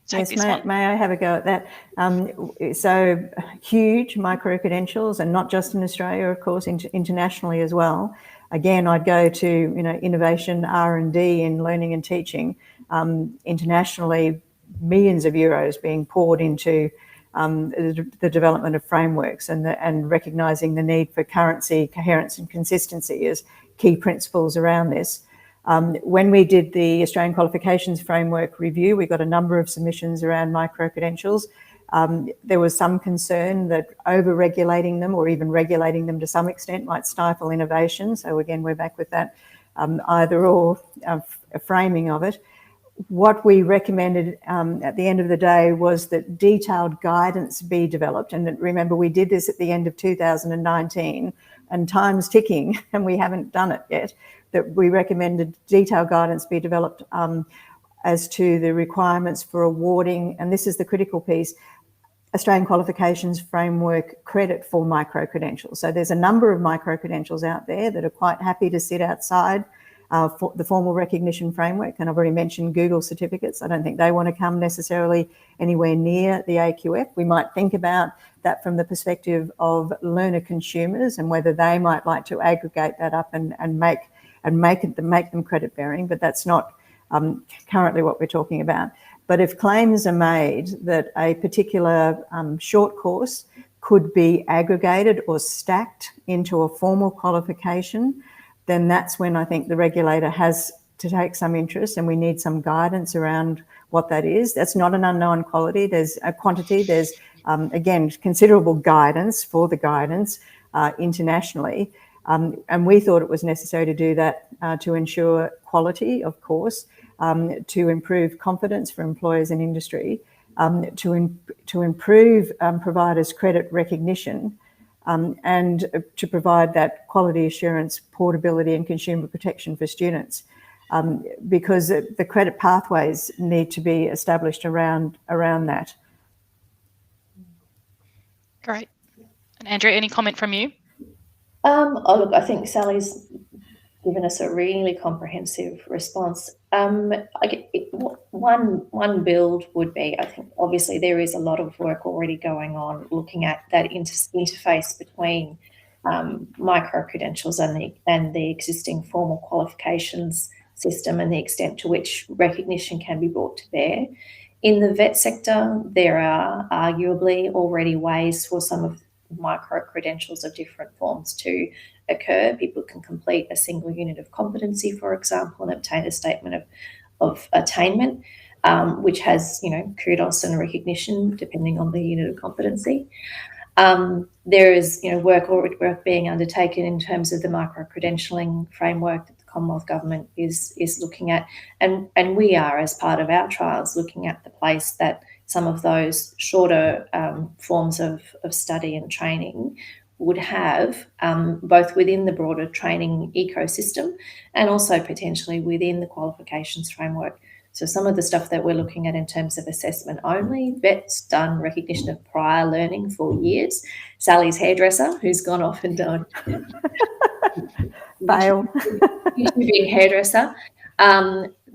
Speaker 4: take this one?
Speaker 6: May I have a go at that? So huge micro-credentials, and not just in Australia, of course, internationally as well. Again, I'd go to innovation, R&D in learning and teaching. Internationally, millions of euros being poured into the development of frameworks and recognising the need for currency, coherence and consistency as key principles around this. When we did the Australian Qualifications Framework review, we got a number of submissions around micro-credentials. There was some concern that over-regulating them, or even regulating them to some extent, might stifle innovation. So again, we're back with that either or framing of it. What we recommended at the end of the day was that detailed guidance be developed. And remember, we did this at the end of 2019, and time's ticking, and we haven't done it yet. That we recommended detailed guidance be developed as to the requirements for awarding, and this is the critical piece, Australian Qualifications Framework credit for micro-credentials. So there's a number of micro-credentials out there that are quite happy to sit outside for the formal recognition framework, and I've already mentioned Google certificates. I don't think they want to come necessarily anywhere near the AQF. We might think about that from the perspective of learner consumers and whether they might like to aggregate that up and make them credit bearing, but that's not currently what we're talking about. But if claims are made that a particular short course could be aggregated or stacked into a formal qualification, then that's when I think the regulator has to take some interest, and we need some guidance around what that is. That's not an unknown quality. There's a quantity. There's, again, considerable guidance for the guidance internationally. And we thought it was necessary to do that to ensure quality, of course, to improve confidence for employers and industry, to improve providers' credit recognition, and to provide that quality assurance, portability and consumer protection for students, because the credit pathways need to be established around that.
Speaker 4: Great. And Andrea, any comment from you?
Speaker 5: Oh, look, I think Sally's given us a really comprehensive response. One build would be, I think, obviously there is a lot of work already going on looking at that interface between micro-credentials and the existing formal qualifications system, and the extent to which recognition can be brought to bear. In the vet sector, there are arguably already ways for some of micro-credentials of different forms to occur. People can complete a single unit of competency, for example, and obtain a statement of attainment, which has, kudos and recognition depending on the unit of competency. There is, work being undertaken in terms of the micro-credentialing framework that the Commonwealth Government is looking at, and we are, as part of our trials, looking at the place that some of those shorter forms of study and training would have, both within the broader training ecosystem and also potentially within the qualifications framework. So some of the stuff that we're looking at in terms of assessment only, vet's done recognition of prior learning for years. Sally's hairdresser, who's gone off and done
Speaker 6: Fail.
Speaker 5: being hairdresser.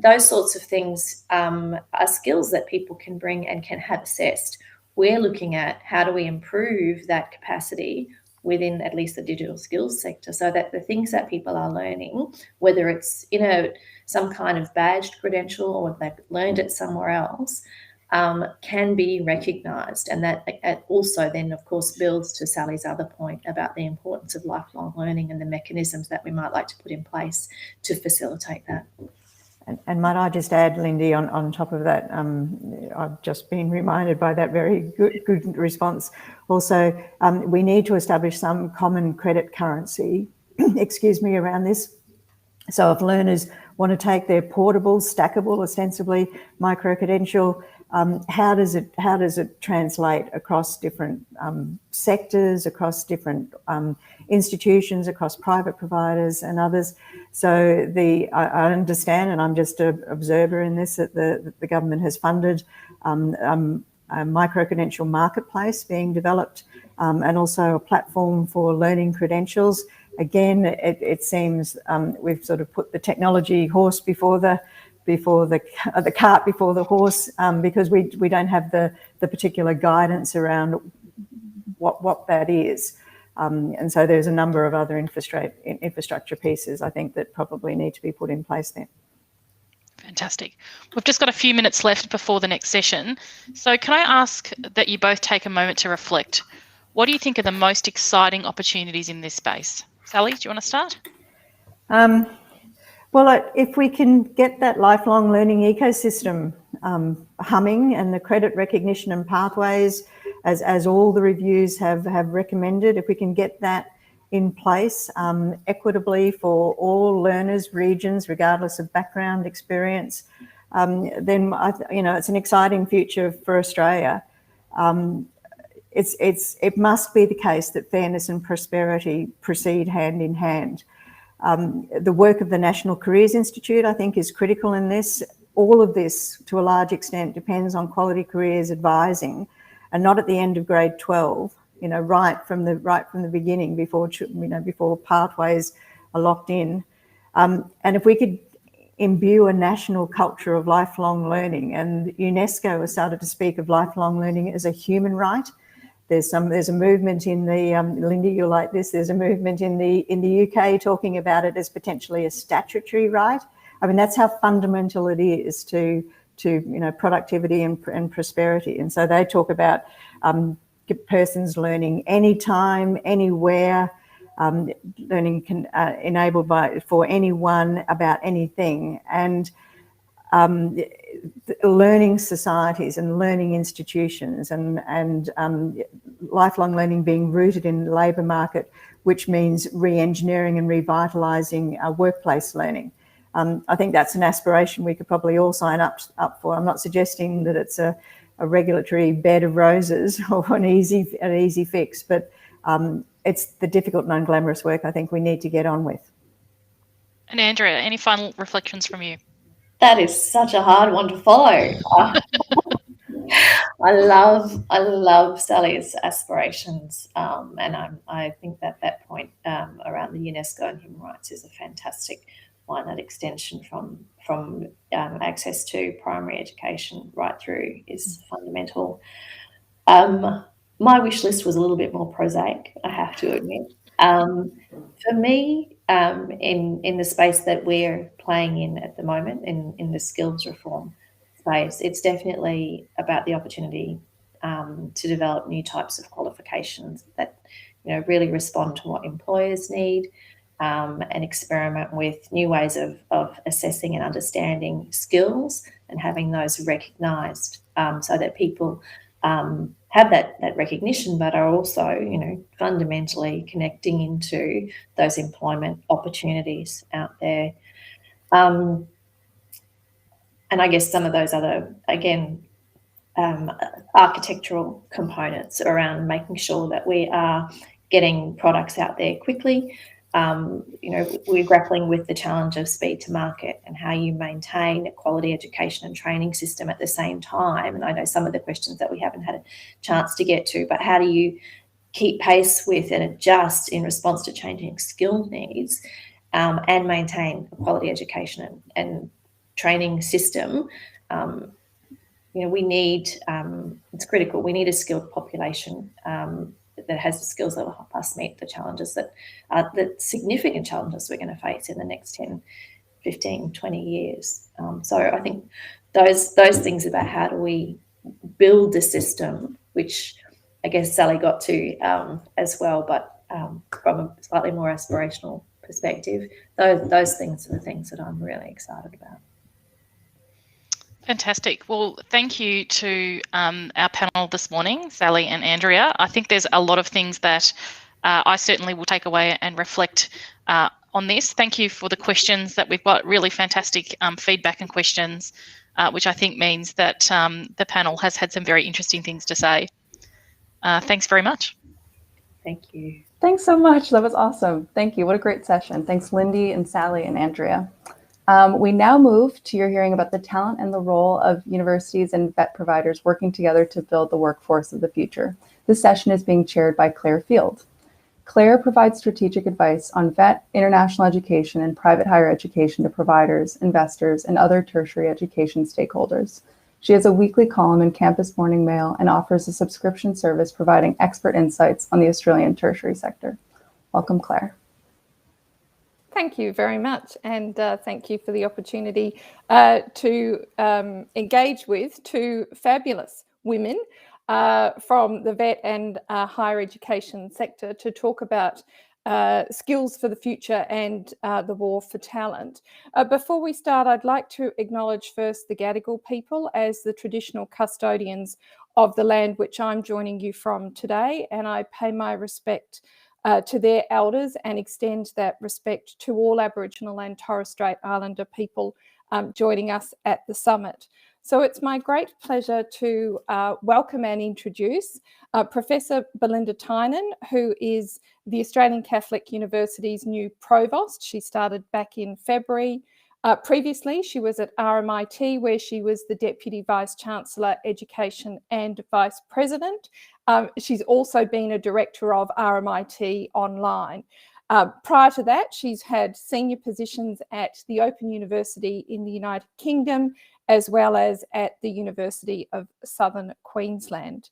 Speaker 5: Those sorts of things are skills that people can bring and can have assessed. We're looking at how do we improve that capacity within at least the digital skills sector, so that the things that people are learning, whether it's in some kind of badged credential or they've learned it somewhere else, can be recognised. And that also then, of course, builds to Sally's other point about the importance of lifelong learning and the mechanisms that we might like to put in place to facilitate that.
Speaker 6: And might I just add, Lindy, on top of that, I've just been reminded by that very good response. Also, we need to establish some common credit currency, around this. So if learners want to take their portable, stackable, ostensibly micro-credential, how does it translate across different sectors, across different institutions, across private providers and others? So I understand, and I'm just an observer in this, that the government has funded micro-credential marketplace being developed, and also a platform for learning credentials. Again, it seems we've sort of put the technology horse before the cart before the horse, because we don't have the particular guidance around what that is. And so there's a number of other infrastructure pieces, I think, that probably need to be put in place there.
Speaker 4: Fantastic. We've just got a few minutes left before the next session. So can I ask that you both take a moment to reflect? What do you think are the most exciting opportunities in this space? Sally, do you want to start?
Speaker 6: Well, if we can get that lifelong learning ecosystem humming, and the credit recognition and pathways, as all the reviews have recommended, if we can get that in place equitably for all learners, regions, regardless of background, experience, then it's an exciting future for Australia. It must be the case that fairness and prosperity proceed hand in hand. The work of the National Careers Institute, I think, is critical in this. All of this, to a large extent, depends on Quality Careers advising, and not at the end of grade 12. Right from the beginning, before pathways are locked in. And if we could imbue a national culture of lifelong learning, and UNESCO has started to speak of lifelong learning as a human right. There's a movement in the Linda, you'll like this. There's a movement in the UK talking about it as potentially a statutory right. I mean, that's how fundamental it is to productivity and prosperity. And so they talk about persons learning anytime, anywhere, learning enabled for anyone about anything, and learning societies and learning institutions, and lifelong learning being rooted in the labour market, which means re-engineering and revitalising workplace learning. I think that's an aspiration we could probably all sign up for. I'm not suggesting that it's a regulatory bed of roses or an easy fix, but it's the difficult and unglamorous work I think we need to get on with.
Speaker 4: And Andrea, any final reflections from you?
Speaker 5: That is such a hard one to follow. I love Sally's aspirations, and I think that point around the UNESCO and human rights is a fantastic one. That extension from access to primary education right through is fundamental. My wish list was a little bit more prosaic, I have to admit. For me, in the space that we're playing in at the moment, in the skills reform space, it's definitely about the opportunity to develop new types of qualifications that really respond to what employers need, and experiment with new ways of assessing and understanding skills and having those recognised, so that people have that recognition, but are also, fundamentally connecting into those employment opportunities out there. And I guess some of those other, again, architectural components around making sure that we are getting products out there quickly. We're grappling with the challenge of speed to market and how you maintain a quality education and training system at the same time. And I know some of the questions that we haven't had a chance to get to, but how do you keep pace with and adjust in response to changing skill needs, and maintain a quality education and training system? We need, it's critical, we need a skilled population that has the skills that will help us meet the challenges the significant challenges we're going to face in the next 10, 15, 20 years. So I think those things about how do we build the system, which I guess Sally got to as well, but from a slightly more aspirational perspective, those things are the things that I'm really excited about.
Speaker 4: Fantastic. Well, thank you to our panel this morning, Sally and Andrea. I think there's a lot of things that I certainly will take away and reflect on this. Thank you for the questions that we've got, really fantastic feedback and questions, which I think means that the panel has had some very interesting things to say. Thanks very much.
Speaker 5: Thank you.
Speaker 1: Thanks so much. That was awesome. Thank you. What a great session. Thanks, Lindy and Sally and Andrea. We now move to your hearing about the talent and the role of universities and vet providers working together to build the workforce of the future. This session is being chaired by Claire Field. Claire provides strategic advice on vet, international education, and private higher education to providers, investors, and other tertiary education stakeholders. She has a weekly column in Campus Morning Mail and offers a subscription service providing expert insights on the Australian tertiary sector. Welcome, Claire.
Speaker 7: Thank you very much, and thank you for the opportunity to engage with two fabulous women from the vet and higher education sector to talk about skills for the future and the war for talent. Before we start, I'd like to acknowledge first the Gadigal people as the traditional custodians of the land which I'm joining you from today, and I pay my respect to their elders and extend that respect to all Aboriginal and Torres Strait Islander people joining us at the summit. So it's my great pleasure to welcome and introduce Professor Belinda Tynan, who is the Australian Catholic University's new provost. She started back in February. Previously, she was at RMIT, where she was the Deputy Vice-Chancellor, Education and Vice President. She's also been a director of RMIT Online. Prior to that, she's had senior positions at the Open University in the United Kingdom, as well as at the University of Southern Queensland.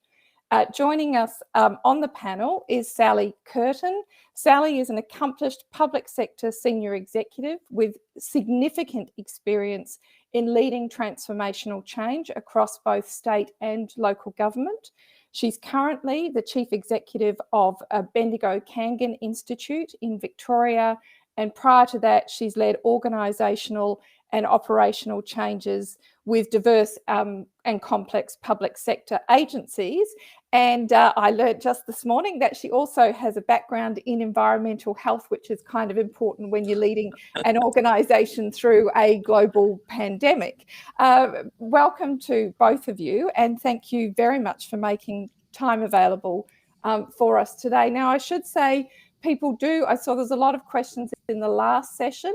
Speaker 7: Joining us on the panel is Sally Curtin. Sally is an accomplished public sector senior executive with significant experience in leading transformational change across both state and local government. She's currently the Chief Executive of Bendigo Kangan Institute in Victoria, and prior to that, she's led organisational and operational changes with diverse and complex public sector agencies. And I learned just this morning that she also has a background in environmental health, which is kind of important when you're leading an organisation through a global pandemic. Welcome to both of you, and thank you very much for making time available for us today. Now, I should say, I saw there's a lot of questions in the last session.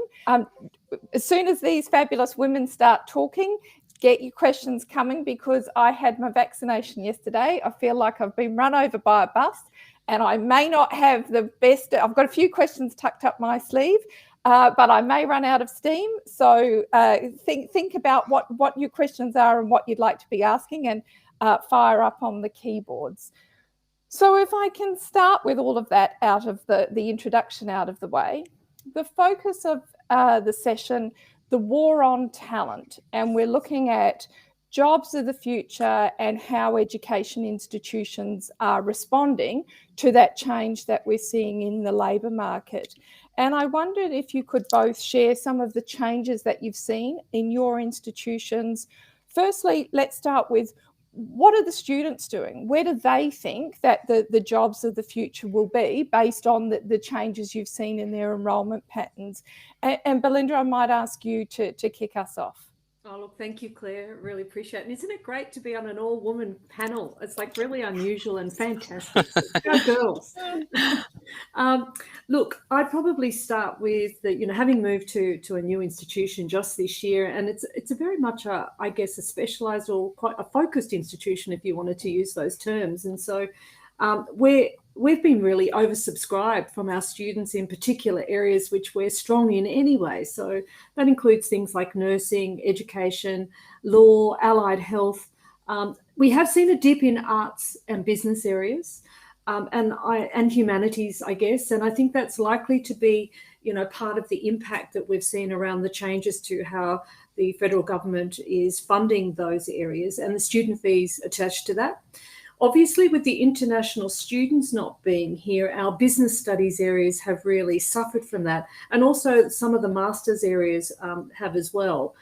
Speaker 7: As soon as these fabulous women start talking, get your questions coming, because I had my vaccination yesterday. I feel like I've been run over by a bus, and I may not have the best. I've got a few questions tucked up my sleeve, but I may run out of steam. So think about what your questions are and what you'd like to be asking, and fire up on the keyboards. So if I can start with all of that out of the introduction out of the way, the focus of the session, the war on talent, and we're looking at jobs of the future and how education institutions are responding to that change that we're seeing in the labour market. And I wondered if you could both share some of the changes that you've seen in your institutions. Firstly, let's start with, what are the students doing? Where do they think that the jobs of the future will be based on the changes you've seen in their enrolment patterns? And Belinda, I might ask you to kick us off.
Speaker 8: Oh, look, thank you, Claire. Really appreciate it. And isn't it great to be on an all-woman panel? It's like really unusual and fantastic. Go girls. Look, I'd probably start with having moved to a new institution just this year, and it's a very much I guess a specialised or quite a focused institution, if you wanted to use those terms. And so we've been really oversubscribed from our students in particular areas which we're strong in anyway. So that includes things like nursing, education, law, allied health. We have seen a dip in arts and business areas and humanities, I guess. And I think that's likely to be, part of the impact that we've seen around the changes to how the federal government is funding those areas and the student fees attached to that. Obviously, with the international students not being here, our business studies areas have really suffered from that. And also some of the master's areas have as well.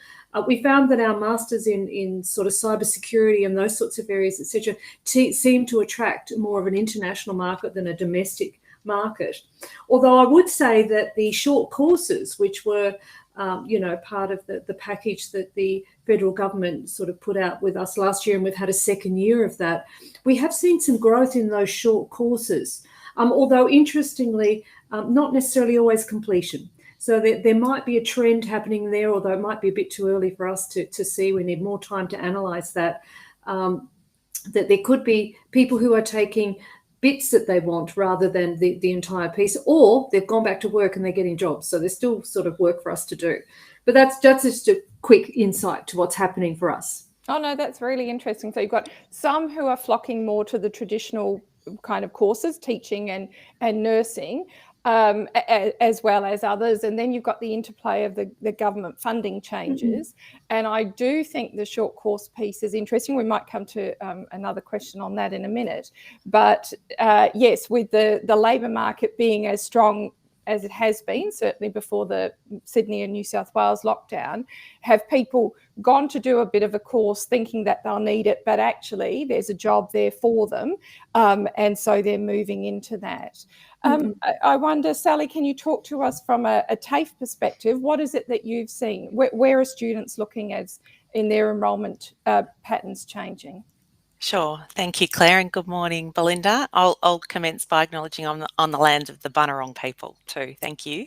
Speaker 8: We found that our masters in sort of cybersecurity and those sorts of areas, etc., seem to attract more of an international market than a domestic market. Although I would say that the short courses, which were part of the package that the federal government sort of put out with us last year, and we've had a second year of that, we have seen some growth in those short courses, although interestingly, not necessarily always completion. So there might be a trend happening there, although it might be a bit too early for us to see. We need more time to analyse that. That there could be people who are taking bits that they want rather than the entire piece, or they've gone back to work and they're getting jobs. So there's still sort of work for us to do. But that's just a quick insight to what's happening for us.
Speaker 7: Oh, no, that's really interesting. So you've got some who are flocking more to the traditional kind of courses, teaching and nursing, as well as others. And then you've got the interplay of the government funding changes. And I do think the short course piece is interesting. We might come to another question on that in a minute. But yes, with the labour market being as strong as it has been, certainly before the Sydney and New South Wales lockdown, have people gone to do a bit of a course thinking that they'll need it, but actually there's a job there for them, and so they're moving into that. I wonder, Sally, can you talk to us from a TAFE perspective? What is it that you've seen? Where are students looking as in their enrolment patterns changing?
Speaker 9: Sure. Thank you, Claire, and good morning, Belinda. I'll commence by acknowledging on the land of the Bunurong people too. Thank you.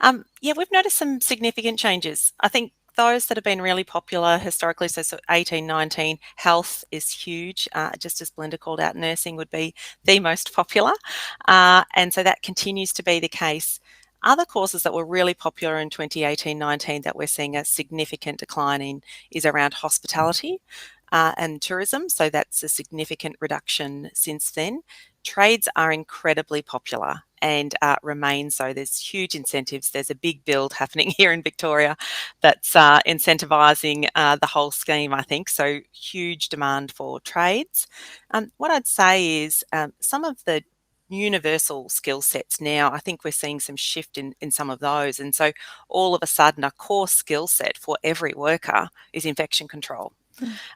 Speaker 9: Yeah, we've noticed some significant changes. I think those that have been really popular historically, so 18, 19, health is huge. Just as Belinda called out, nursing would be the most popular. And so that continues to be the case. Other courses that were really popular in 2018-19 that we're seeing a significant decline in is around hospitality and tourism. So that's a significant reduction since then. Trades are incredibly popular and remain so. There's huge incentives. There's a big build happening here in Victoria that's incentivising the whole scheme, I think. So huge demand for trades. What I'd say is some of the universal skill sets now, I think we're seeing some shift in some of those. And so all of a sudden a core skill set for every worker is infection control.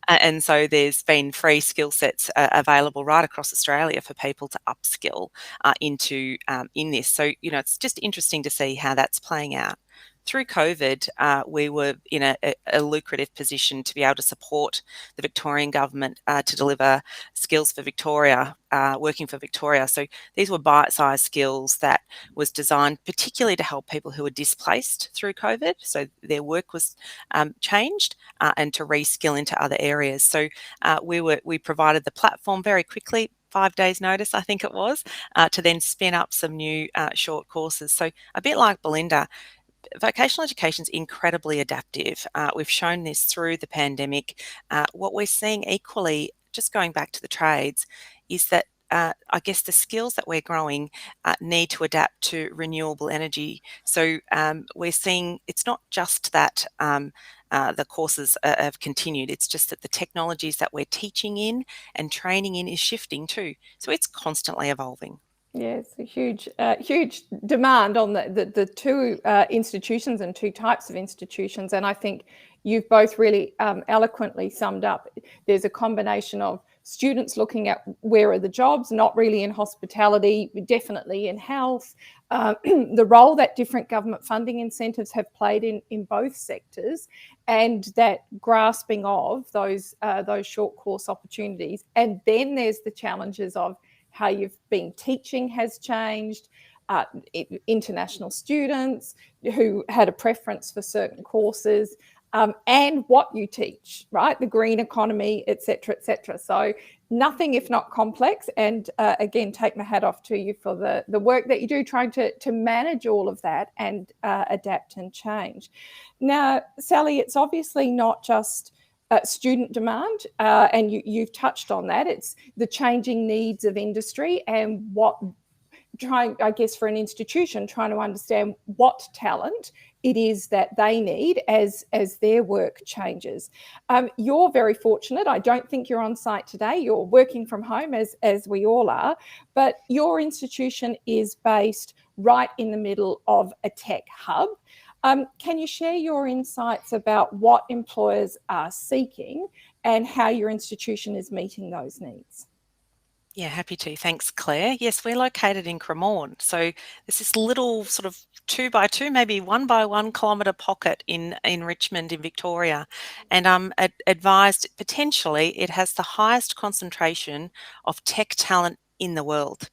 Speaker 9: And so there's been free skill sets available right across Australia for people to upskill into in this. So, you know, it's just interesting to see how that's playing out. Through COVID, we were in a lucrative position to be able to support the Victorian government to deliver skills for Victoria, working for Victoria. So these were bite-sized skills that was designed particularly to help people who were displaced through COVID. So their work was changed and to reskill into other areas. So we provided the platform very quickly, 5 days notice, I think it was, to then spin up some new short courses. So a bit like Belinda, vocational education is incredibly adaptive. We've shown this through the pandemic. What we're seeing equally, just going back to the trades, is that I guess the skills that we're growing need to adapt to renewable energy. So we're seeing it's not just that the courses have continued, it's just that the technologies that we're teaching in and training in is shifting too. So it's constantly evolving.
Speaker 7: Yes, a huge demand on the two institutions and two types of institutions. And I think you've both really eloquently summed up. There's a combination of students looking at where are the jobs, not really in hospitality, definitely in health, the role that different government funding incentives have played in both sectors, and that grasping of those short course opportunities. And then there's the challenges of how you've been teaching has changed, international students who had a preference for certain courses, and what you teach, right? The green economy, et cetera, et cetera. So nothing if not complex. And again, take my hat off to you for the work that you do trying to manage all of that and adapt and change. Now, Sally, it's obviously not just student demand, and you've touched on that. It's the changing needs of industry and I guess for an institution, trying to understand what talent it is that they need as their work changes. You're very fortunate. I don't think you're on site today. You're working from home as we all are, but your institution is based right in the middle of a tech hub. Can you share your insights about what employers are seeking and how your institution is meeting those needs?
Speaker 9: Yeah, happy to. Thanks, Claire. Yes, we're located in Cremorne. So there's this little sort of 2 by 2, maybe 1 by 1 kilometre pocket in Richmond in Victoria. And I'm advised potentially it has the highest concentration of tech talent in the world.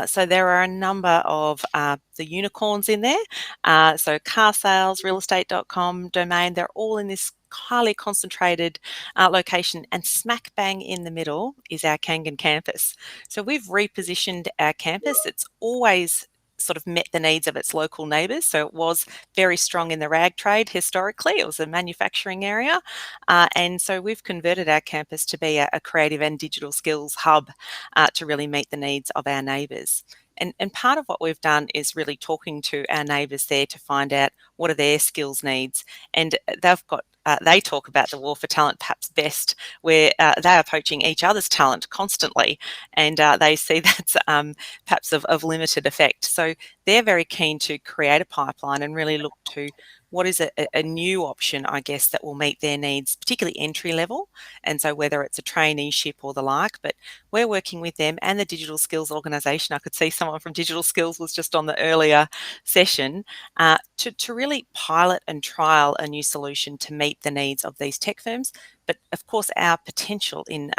Speaker 9: So there are a number of the unicorns in there. So car sales, realestate.com, Domain, they're all in this highly concentrated location, and smack bang in the middle is our Kangan campus. So we've repositioned our campus. It's always sort of met the needs of its local neighbours. So it was very strong in the rag trade historically. It was a manufacturing area. And so we've converted our campus to be a creative and digital skills hub to really meet the needs of our neighbours. And part of what we've done is really talking to our neighbours there to find out what are their skills needs. And they've got they talk about the war for talent perhaps best, where they are poaching each other's talent constantly, and they see that's perhaps of limited effect. So they're very keen to create a pipeline and really look to what is a new option, I guess, that will meet their needs, particularly entry level. And so whether it's a traineeship or the like, but we're working with them and the Digital Skills Organisation. I could see someone from Digital Skills was just on the earlier session to really pilot and trial a new solution to meet the needs of these tech firms. But of course, our potential in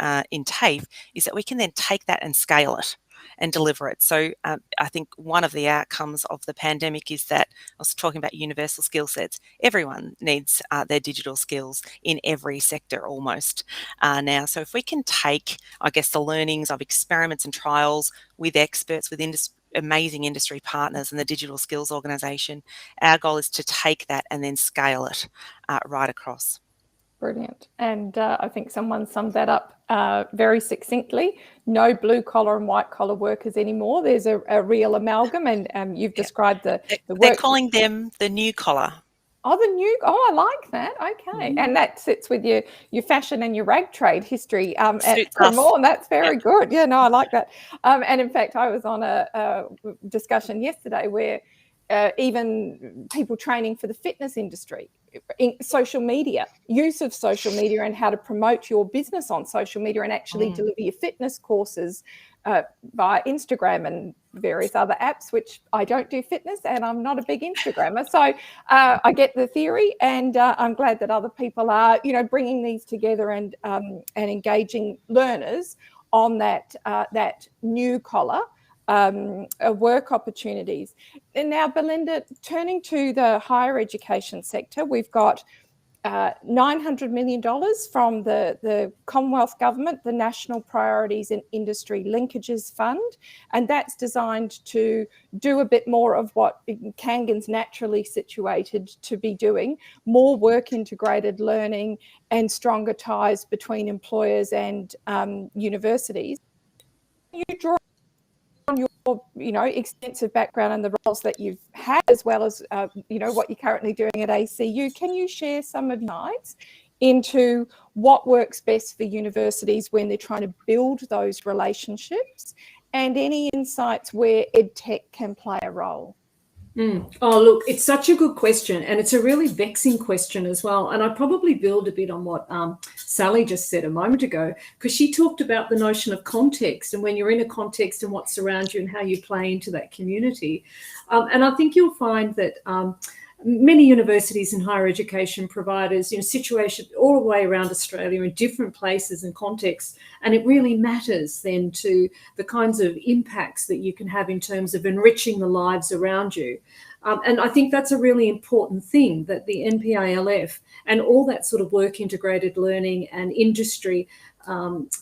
Speaker 9: TAFE is that we can then take that and scale it and deliver it. So I think one of the outcomes of the pandemic is that, I was talking about universal skill sets, everyone needs their digital skills in every sector almost now. So if we can take, I guess, the learnings of experiments and trials with experts, with amazing industry partners and the Digital Skills Organisation, our goal is to take that and then scale it right across.
Speaker 7: Brilliant. And I think someone summed that up very succinctly. No blue collar and white collar workers anymore. There's a real amalgam, and you've described the work.
Speaker 9: They're calling them the new collar.
Speaker 7: Oh, I like that. Okay. And that sits with your fashion and your rag trade history at Cremorne. That's very good. Yeah, no, I like that. And in fact, I was on a discussion yesterday where even people training for the fitness industry, in social media, use of social media and how to promote your business on social media and actually deliver your fitness courses via Instagram and various other apps, which I don't do fitness and I'm not a big Instagrammer. So I get the theory, and I'm glad that other people are, bringing these together and engaging learners on that new collar work opportunities. And now, Belinda, turning to the higher education sector, we've got $900 million from the Commonwealth Government, the National Priorities and Industry Linkages Fund, and that's designed to do a bit more of what Kangan's naturally situated to be doing, more work integrated learning and stronger ties between employers and universities. You draw on your extensive background and the roles that you've had, as well as what you're currently doing at ACU. Can you share some of your insights into what works best for universities when they're trying to build those relationships, and any insights where EdTech can play a role?
Speaker 8: Oh, look, it's such a good question, and it's a really vexing question as well. And I probably build a bit on what Sally just said a moment ago, because she talked about the notion of context, and when you're in a context and what surrounds you and how you play into that community. And I think you'll find that many universities and higher education providers, situated all the way around Australia in different places and contexts, and it really matters then to the kinds of impacts that you can have in terms of enriching the lives around you. And I think that's a really important thing, that the NPILF and all that sort of work integrated learning and industry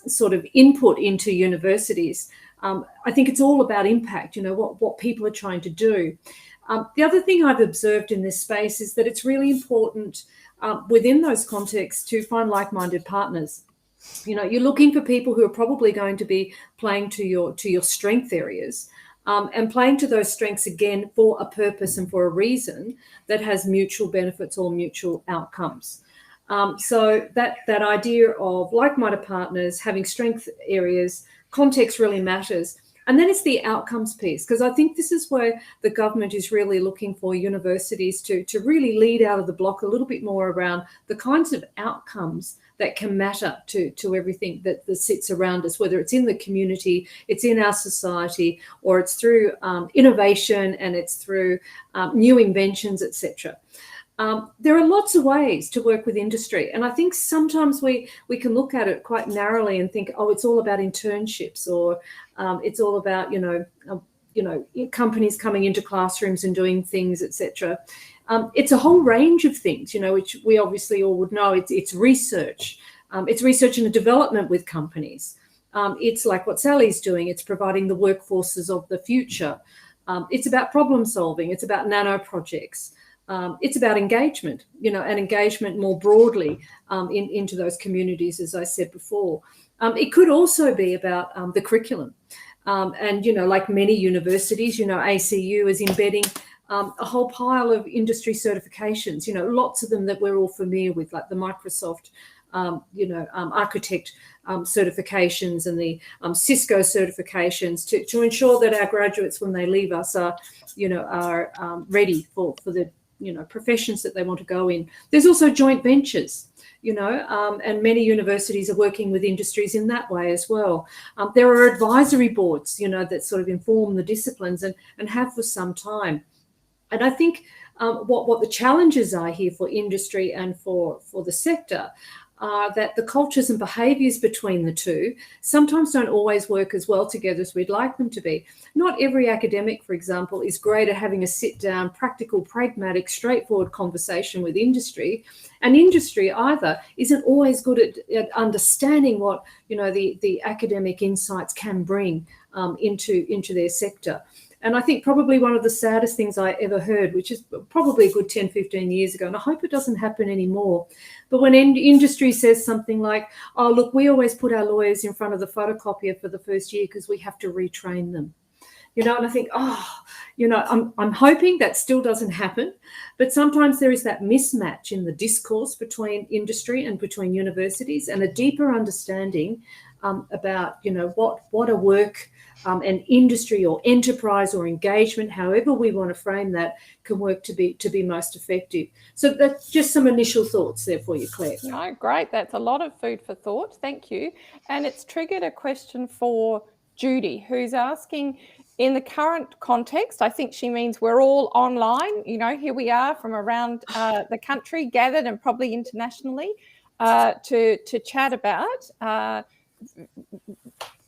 Speaker 8: sort of input into universities, I think it's all about impact, what people are trying to do. The other thing I've observed in this space is that it's really important within those contexts to find like-minded partners. You're looking for people who are probably going to be playing to your strength areas, and playing to those strengths again for a purpose and for a reason that has mutual benefits or mutual outcomes. So that idea of like-minded partners, having strength areas, context really matters. And then it's the outcomes piece, because I think this is where the government is really looking for universities to really lead out of the block a little bit more around the kinds of outcomes that can matter to everything that sits around us, whether it's in the community, it's in our society, or it's through innovation and it's through new inventions, etc. there are lots of ways to work with industry. And I think sometimes we can look at it quite narrowly and think, oh, it's all about internships, or it's all about, companies coming into classrooms and doing things, etc. It's a whole range of things, which we obviously all would know. It's research. It's research and development with companies. It's like what Sally's doing. It's providing the workforces of the future. It's about problem solving. It's about nano projects. It's about engagement, and engagement more broadly into those communities, as I said before. It could also be about the curriculum. And, like many universities, ACU is embedding a whole pile of industry certifications, lots of them that we're all familiar with, like the Microsoft, architect certifications and the Cisco certifications to ensure that our graduates, when they leave us, are ready for the professions that they want to go in. There's also joint ventures, and many universities are working with industries in that way as well. There are advisory boards, that sort of inform the disciplines and have for some time. And I think what the challenges are here for industry and for the sector are that the cultures and behaviours between the two sometimes don't always work as well together as we'd like them to be. Not every academic, for example, is great at having a sit-down, practical, pragmatic, straightforward conversation with industry. And industry either isn't always good at understanding what the academic insights can bring into their sector. And I think probably one of the saddest things I ever heard, which is probably a good 10, 15 years ago, and I hope it doesn't happen anymore, but when industry says something like, oh, look, we always put our lawyers in front of the photocopier for the first year because we have to retrain them. And I think, I'm hoping that still doesn't happen, but sometimes there is that mismatch in the discourse between industry and between universities, and a deeper understanding about, what a work and industry or enterprise or engagement, however we want to frame that, can work to be most effective. So that's just some initial thoughts there for you, Claire.
Speaker 7: No, great. That's a lot of food for thought. Thank you. And it's triggered a question for Judy, who's asking, in the current context, I think she means we're all online, here we are from around the country, gathered, and probably internationally, to chat about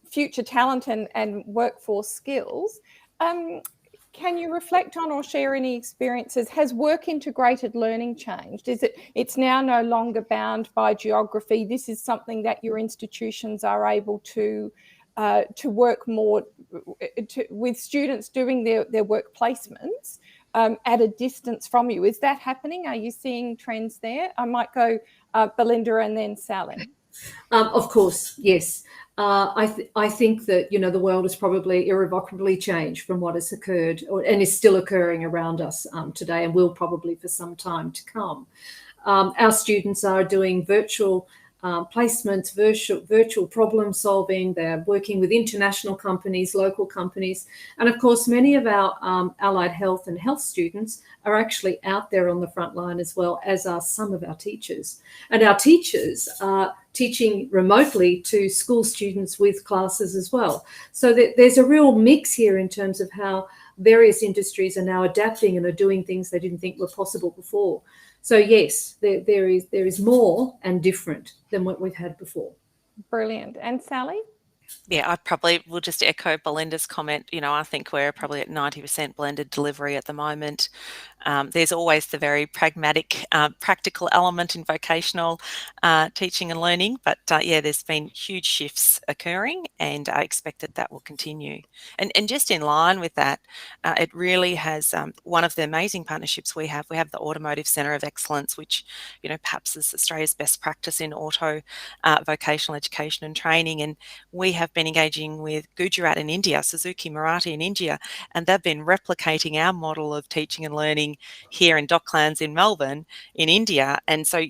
Speaker 7: future talent and workforce skills. Can you reflect on or share any experiences? Has work integrated learning changed? It's now no longer bound by geography? This is something that your institutions are able to work more with students doing their work placements at a distance from you. Is that happening? Are you seeing trends there? I might go Belinda and then Sally.
Speaker 8: Of course, yes. I think that, the world has probably irrevocably changed from what has occurred and is still occurring around us today, and will probably for some time to come. Our students are doing virtual placements, virtual problem solving. They're working with international companies, local companies. And of course, many of our allied health and health students are actually out there on the front line, as well as are some of our teachers. And our teachers are teaching remotely to school students with classes as well. So there's a real mix here in terms of how various industries are now adapting and are doing things they didn't think were possible before. So yes, there is more and different than what we've had before.
Speaker 7: Brilliant. And Sally?
Speaker 9: Yeah, I probably will just echo Belinda's comment. I think we're probably at 90% blended delivery at the moment. There's always the very pragmatic, practical element in vocational teaching and learning, but there's been huge shifts occurring, and I expect that will continue. And just in line with that, it really has one of the amazing partnerships we have the Automotive Centre of Excellence, which perhaps is Australia's best practice in auto vocational education and training, and we have been engaging with Gujarat in India, Suzuki Marathi in India, and they've been replicating our model of teaching and learning here in Docklands in Melbourne in India. And so,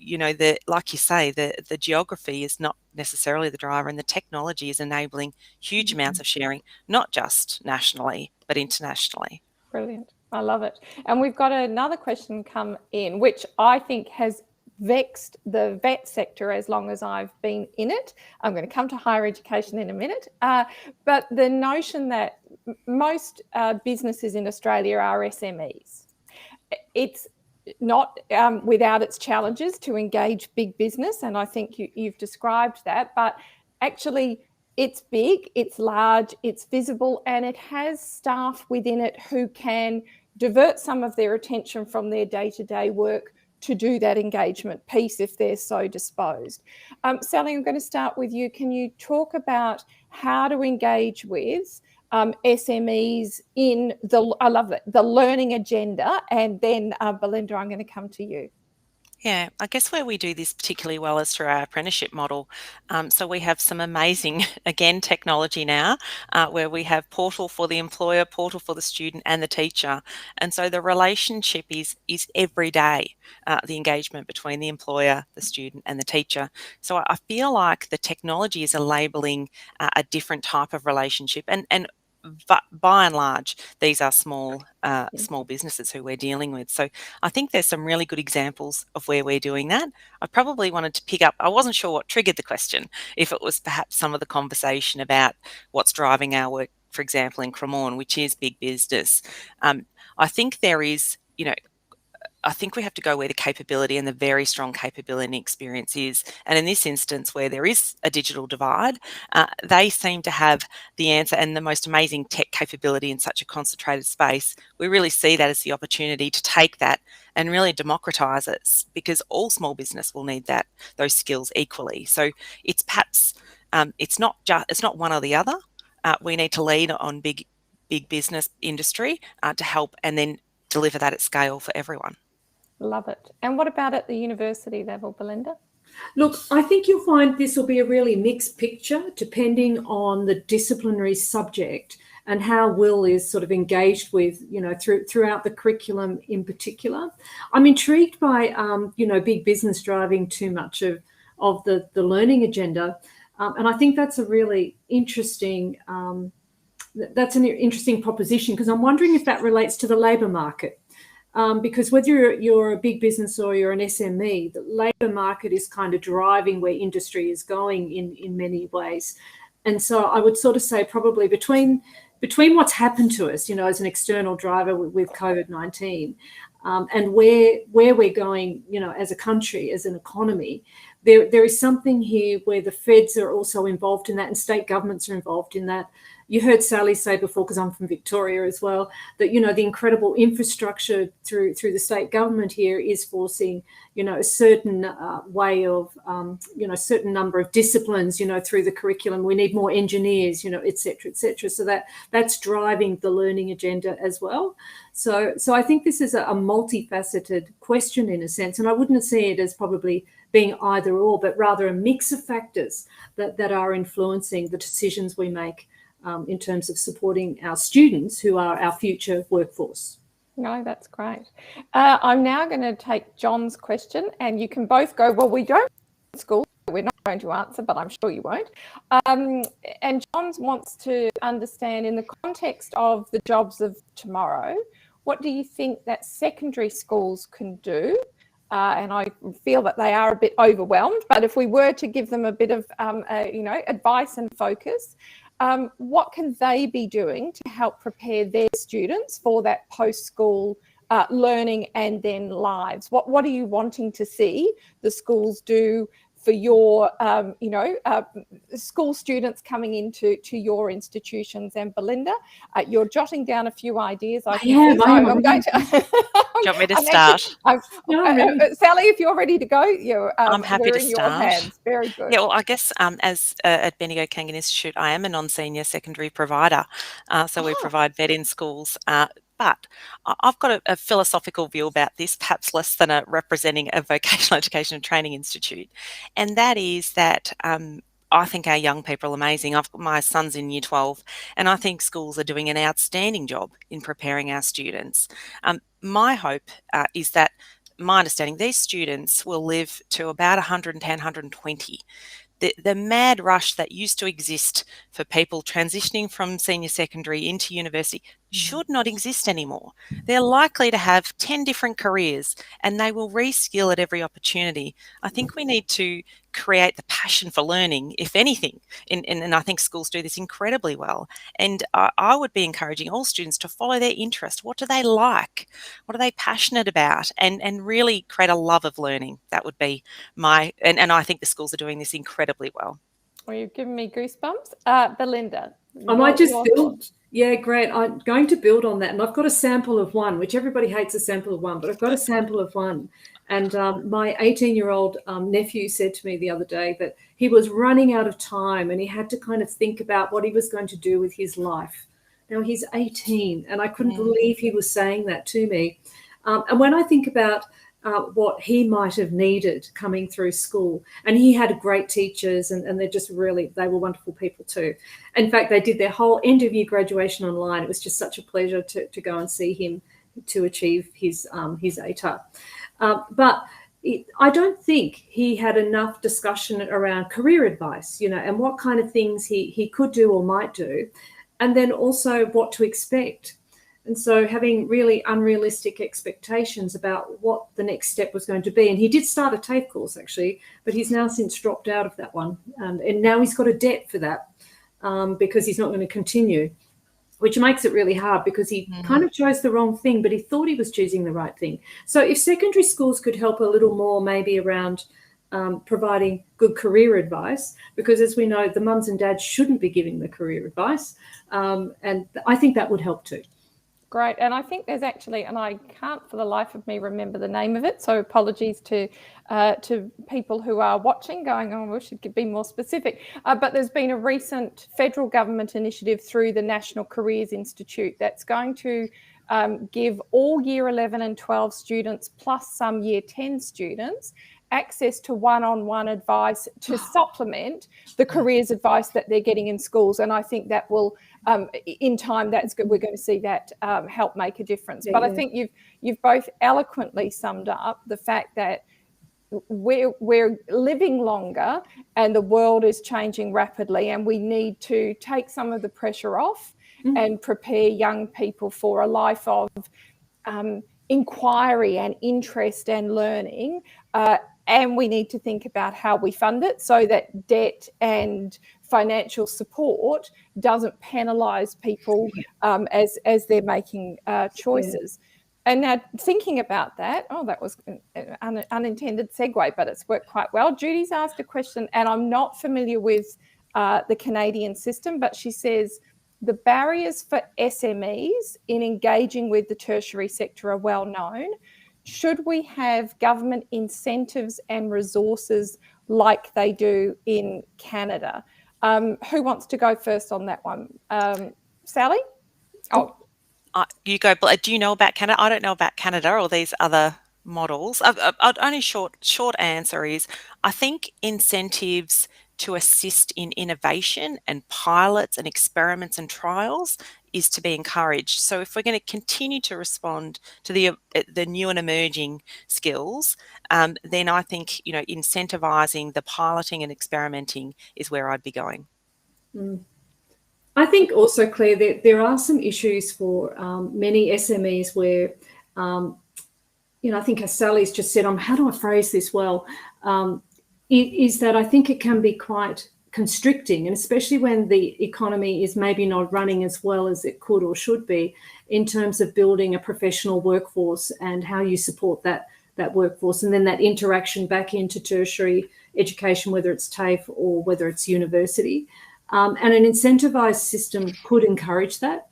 Speaker 9: like you say, the geography is not necessarily the driver, and the technology is enabling huge amounts of sharing, not just nationally, but internationally.
Speaker 7: Brilliant. I love it. And we've got another question come in, which I think has vexed the vet sector as long as I've been in it. I'm going to come to higher education in a minute. But the notion that most businesses in Australia are SMEs. It's not without its challenges to engage big business, and I think you've described that, but actually it's big, it's large, it's visible, and it has staff within it who can divert some of their attention from their day-to-day work to do that engagement piece if they're so disposed. Sally, I'm going to start with you. Can you talk about how to engage with SMEs in I love it, the learning agenda, and then Belinda, I'm going to come to you.
Speaker 9: Yeah, I guess where we do this particularly well is through our apprenticeship model. So we have some amazing, again, technology now, where we have portal for the employer, portal for the student and the teacher. And so the relationship is every day, the engagement between the employer, the student and the teacher. So I feel like the technology is enabling a different type of relationship. But by and large, these are small businesses who we're dealing with. So I think there's some really good examples of where we're doing that. I probably wanted to pick up, I wasn't sure what triggered the question, if it was perhaps some of the conversation about what's driving our work, for example, in Cremorne, which is big business. I think there is, I think we have to go where the capability and the very strong capability and experience is. And in this instance, where there is a digital divide, they seem to have the answer and the most amazing tech capability in such a concentrated space. We really see that as the opportunity to take that and really democratise it, because all small business will need those skills equally. So it's perhaps it's not one or the other. We need to lead on big business industry to help and then deliver that at scale for everyone.
Speaker 7: Love it. And what about at the university level, Belinda?
Speaker 8: Look, I think you'll find this will be a really mixed picture depending on the disciplinary subject and how Will is sort of engaged with, throughout the curriculum in particular. I'm intrigued by, big business driving too much of the learning agenda. And I think that's a really interesting, that's an interesting proposition, because I'm wondering if that relates to the labour market. Because whether you're a big business or you're an SME, the labour market is kind of driving where industry is going in many ways. And so I would sort of say probably between what's happened to us, as an external driver with COVID-19, and where we're going, as a country, as an economy, there is something here where the feds are also involved in that and state governments are involved in that. You heard Sally say before, because I'm from Victoria as well, that, the incredible infrastructure through the state government here is forcing, a certain way of, certain number of disciplines, through the curriculum. We need more engineers, et cetera, et cetera. So that's driving the learning agenda as well. So I think this is a multifaceted question in a sense, and I wouldn't see it as probably being either or, but rather a mix of factors that are influencing the decisions we make in terms of supporting our students who are our future workforce.
Speaker 7: No, that's great. I'm now going to take John's question, and you can both go, well, we don't in school, we're not going to answer, but I'm sure you won't. And John wants to understand, in the context of the jobs of tomorrow, what do you think that secondary schools can do? And I feel that they are a bit overwhelmed, but if we were to give them a bit of, advice and focus, what can they be doing to help prepare their students for that post-school learning and then lives? What are you wanting to see the schools do for your, school students coming into your institutions? And Belinda, you're jotting down a few ideas.
Speaker 8: I am.
Speaker 7: I'm going to.
Speaker 9: Do you want me to start?
Speaker 7: Sally, if you're ready to go,
Speaker 9: I'm happy to
Speaker 7: in
Speaker 9: start.
Speaker 7: Your hands. Very good.
Speaker 9: Yeah, well, I guess as at Bendigo Kangan Institute, I am a non-senior secondary provider. So we provide vet in schools. But I've got a philosophical view about this, perhaps less than representing a vocational education and training institute. And that is that I think our young people are amazing. My son's in year 12, and I think schools are doing an outstanding job in preparing our students. My hope is that, my understanding, these students will live to about 110, 120. The mad rush that used to exist for people transitioning from senior secondary into university should not exist anymore. They're likely to have 10 different careers and they will reskill at every opportunity. I think we need to create the passion for learning, if anything. And I think schools do this incredibly well. And I would be encouraging all students to follow their interest. What do they like? What are they passionate about? And really create a love of learning. That would be and I think the schools are doing this incredibly well.
Speaker 7: Well, you've given me goosebumps. Belinda.
Speaker 8: I might just build. Yeah, great. I'm going to build on that. And I've got a sample of one, which everybody hates a sample of one, but I've got a sample of one. And my 18-year-old nephew said to me the other day that he was running out of time and he had to kind of think about what he was going to do with his life. Now, he's 18, and I couldn't believe he was saying that to me. And when I think about what he might have needed coming through school. And he had great teachers, and they're just really, they were wonderful people too. In fact, they did their whole end of year graduation online. It was just such a pleasure to go and see him to achieve his ATAR. But I don't think he had enough discussion around career advice, and what kind of things he could do or might do, and then also what to expect. And so having really unrealistic expectations about what the next step was going to be. And he did start a TAFE course, actually, but he's now since dropped out of that one. And now he's got a debt for that because he's not going to continue, which makes it really hard because he kind of chose the wrong thing, but he thought he was choosing the right thing. So if secondary schools could help a little more maybe around providing good career advice, because as we know, the mums and dads shouldn't be giving the career advice. And I think that would help too.
Speaker 7: Great. And I think there's actually, and I can't for the life of me remember the name of it, so apologies to people who are watching going, oh, we should be more specific. But there's been a recent federal government initiative through the National Careers Institute that's going to give all year 11 and 12 students plus some year 10 students access to one-on-one advice to supplement the careers advice that they're getting in schools. And I think that will, in time, that's good. We're going to see that help make a difference. But I think you've both eloquently summed up the fact that we're living longer and the world is changing rapidly, and we need to take some of the pressure off and prepare young people for a life of inquiry and interest and learning. And we need to think about how we fund it so that debt and financial support doesn't penalise people as they're making choices. And now thinking about that, that was an unintended segue, but it's worked quite well. Judy's asked a question, and I'm not familiar with the Canadian system, but she says, the barriers for SMEs in engaging with the tertiary sector are well known. Should we have government incentives and resources like they do in Canada? Who wants to go first on that one? Sally?
Speaker 9: You go. Do you know about Canada? I don't know about Canada or these other models. Only short answer is I think incentives to assist in innovation and pilots and experiments and trials is to be encouraged. So if we're going to continue to respond to the new and emerging skills, then I think incentivising the piloting and experimenting is where I'd be going.
Speaker 8: I think also, Claire, that there are some issues for many SMEs where, I think as Sally's just said, how do I phrase this well, is that I think it can be quite constricting, and especially when the economy is maybe not running as well as it could or should be in terms of building a professional workforce and how you support that workforce, and then that interaction back into tertiary education, whether it's TAFE or whether it's university. And an incentivised system could encourage that.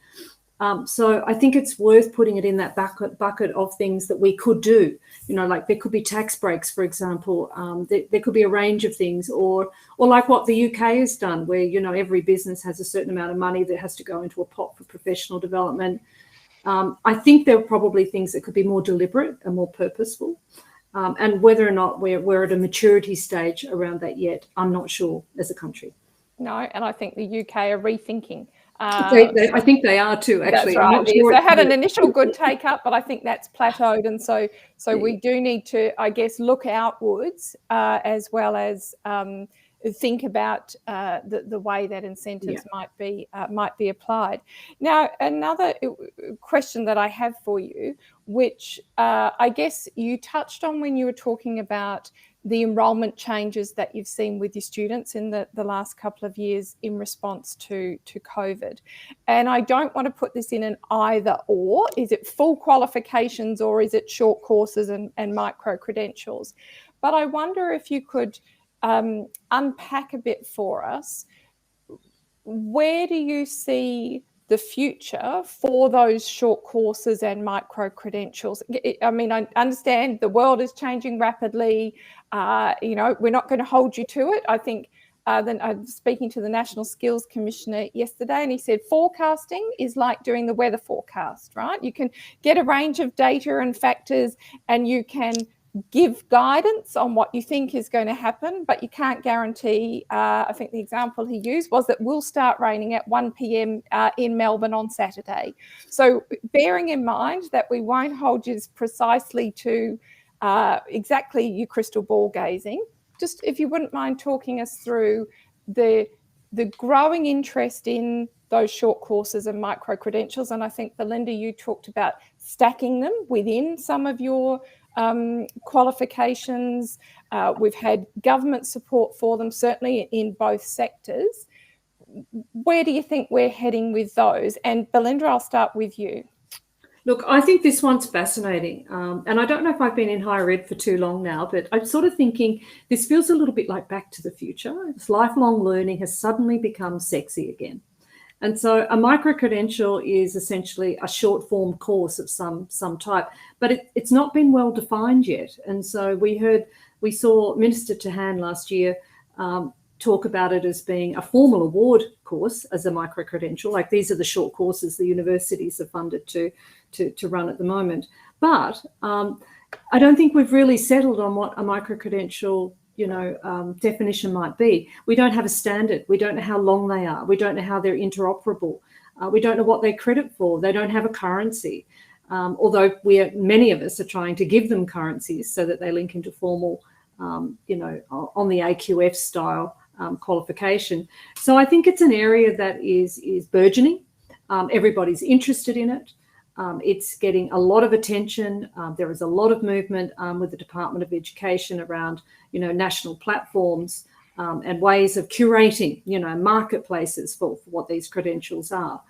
Speaker 8: So I think it's worth putting it in that bucket of things that we could do. Like there could be tax breaks, for example. There could be a range of things, or like what the UK has done, where every business has a certain amount of money that has to go into a pot for professional development. I think there are probably things that could be more deliberate and more purposeful. And whether or not we're at a maturity stage around that yet, I'm not sure as a country.
Speaker 7: No, and I think the UK are rethinking.
Speaker 8: I think they are too, actually.
Speaker 7: That's right. Sure they had an initial good take up, but I think that's plateaued. And so we do need to, I guess, look outwards as well as think about the way that incentives might be applied. Now, another question that I have for you, which I guess you touched on when you were talking about the enrolment changes that you've seen with your students in the last couple of years in response to COVID. And I don't want to put this in an either or. Is it full qualifications or is it short courses and micro credentials? But I wonder if you could unpack a bit for us. Where do you see the future for those short courses and micro credentials? I mean, I understand the world is changing rapidly. You know, we're not going to hold you to it. I think then I was speaking to the National Skills Commissioner yesterday, and he said forecasting is like doing the weather forecast, right? You can get a range of data and factors, and you can give guidance on what you think is going to happen, but you can't guarantee. I think the example he used was that will start raining at 1 p.m. In Melbourne on Saturday. So bearing in mind that we won't hold you precisely to exactly your crystal ball gazing, just if you wouldn't mind talking us through the growing interest in those short courses and micro credentials. And I think, Belinda, you talked about stacking them within some of your qualifications. We've had government support for them, certainly in both sectors. Where do you think we're heading with those? And Belinda, I'll start with you.
Speaker 8: Look, I think this one's fascinating. And I don't know if I've been in higher ed for too long now, but I'm sort of thinking this feels a little bit like Back to the Future. This lifelong learning has suddenly become sexy again. And so a micro-credential is essentially a short-form course of some type, but it's not been well defined yet. And so we saw Minister Tahan last year talk about it as being a formal award course as a micro-credential. Like, these are the short courses the universities are funded to run at the moment. But I don't think we've really settled on what a micro-credential definition might be. We don't have a standard. We don't know how long they are. We don't know how they're interoperable. We don't know what they're credit for. They don't have a currency. Although many of us are trying to give them currencies so that they link into formal, on the AQF style qualification. So I think it's an area that is burgeoning. Everybody's interested in it. It's getting a lot of attention. There is a lot of movement with the Department of Education around, national platforms and ways of curating, marketplaces for what these credentials are.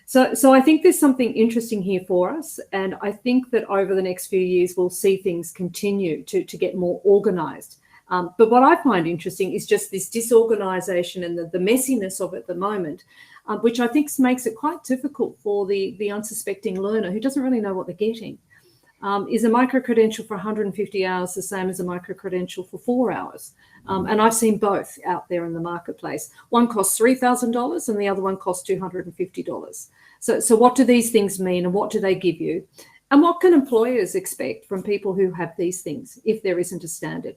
Speaker 8: So I think there's something interesting here for us. And I think that over the next few years, we'll see things continue to get more organised. But what I find interesting is just this disorganisation and the messiness of it at the moment, which I think makes it quite difficult for the unsuspecting learner who doesn't really know what they're getting. Is a micro-credential for 150 hours the same as a micro-credential for 4 hours? And I've seen both out there in the marketplace. One costs $3,000 and the other one costs $250. So what do these things mean, and what do they give you? And what can employers expect from people who have these things if there isn't a standard?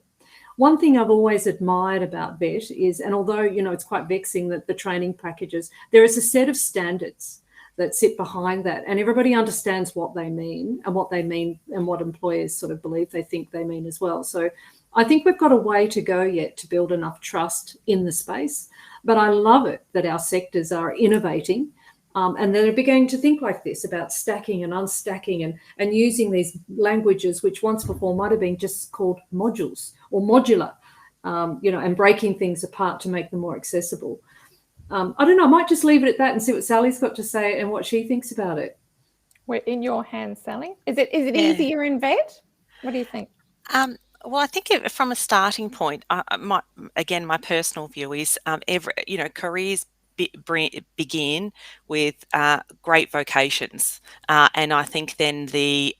Speaker 8: One thing I've always admired about VET is, and although, it's quite vexing that the training packages, there is a set of standards that sit behind that, and everybody understands what they mean and what employers sort of believe they think they mean as well. So I think we've got a way to go yet to build enough trust in the space, but I love it that our sectors are innovating and they're beginning to think like this about stacking and unstacking and using these languages which once before might have been just called modules or modular, and breaking things apart to make them more accessible. I don't know, I might just leave it at that and see what Sally's got to say and what she thinks about it.
Speaker 7: We're in your hands, Sally. Is it easier in VET? What do you think?
Speaker 9: Well, I think from a starting point, my personal view is careers begin with great vocations, and I think then the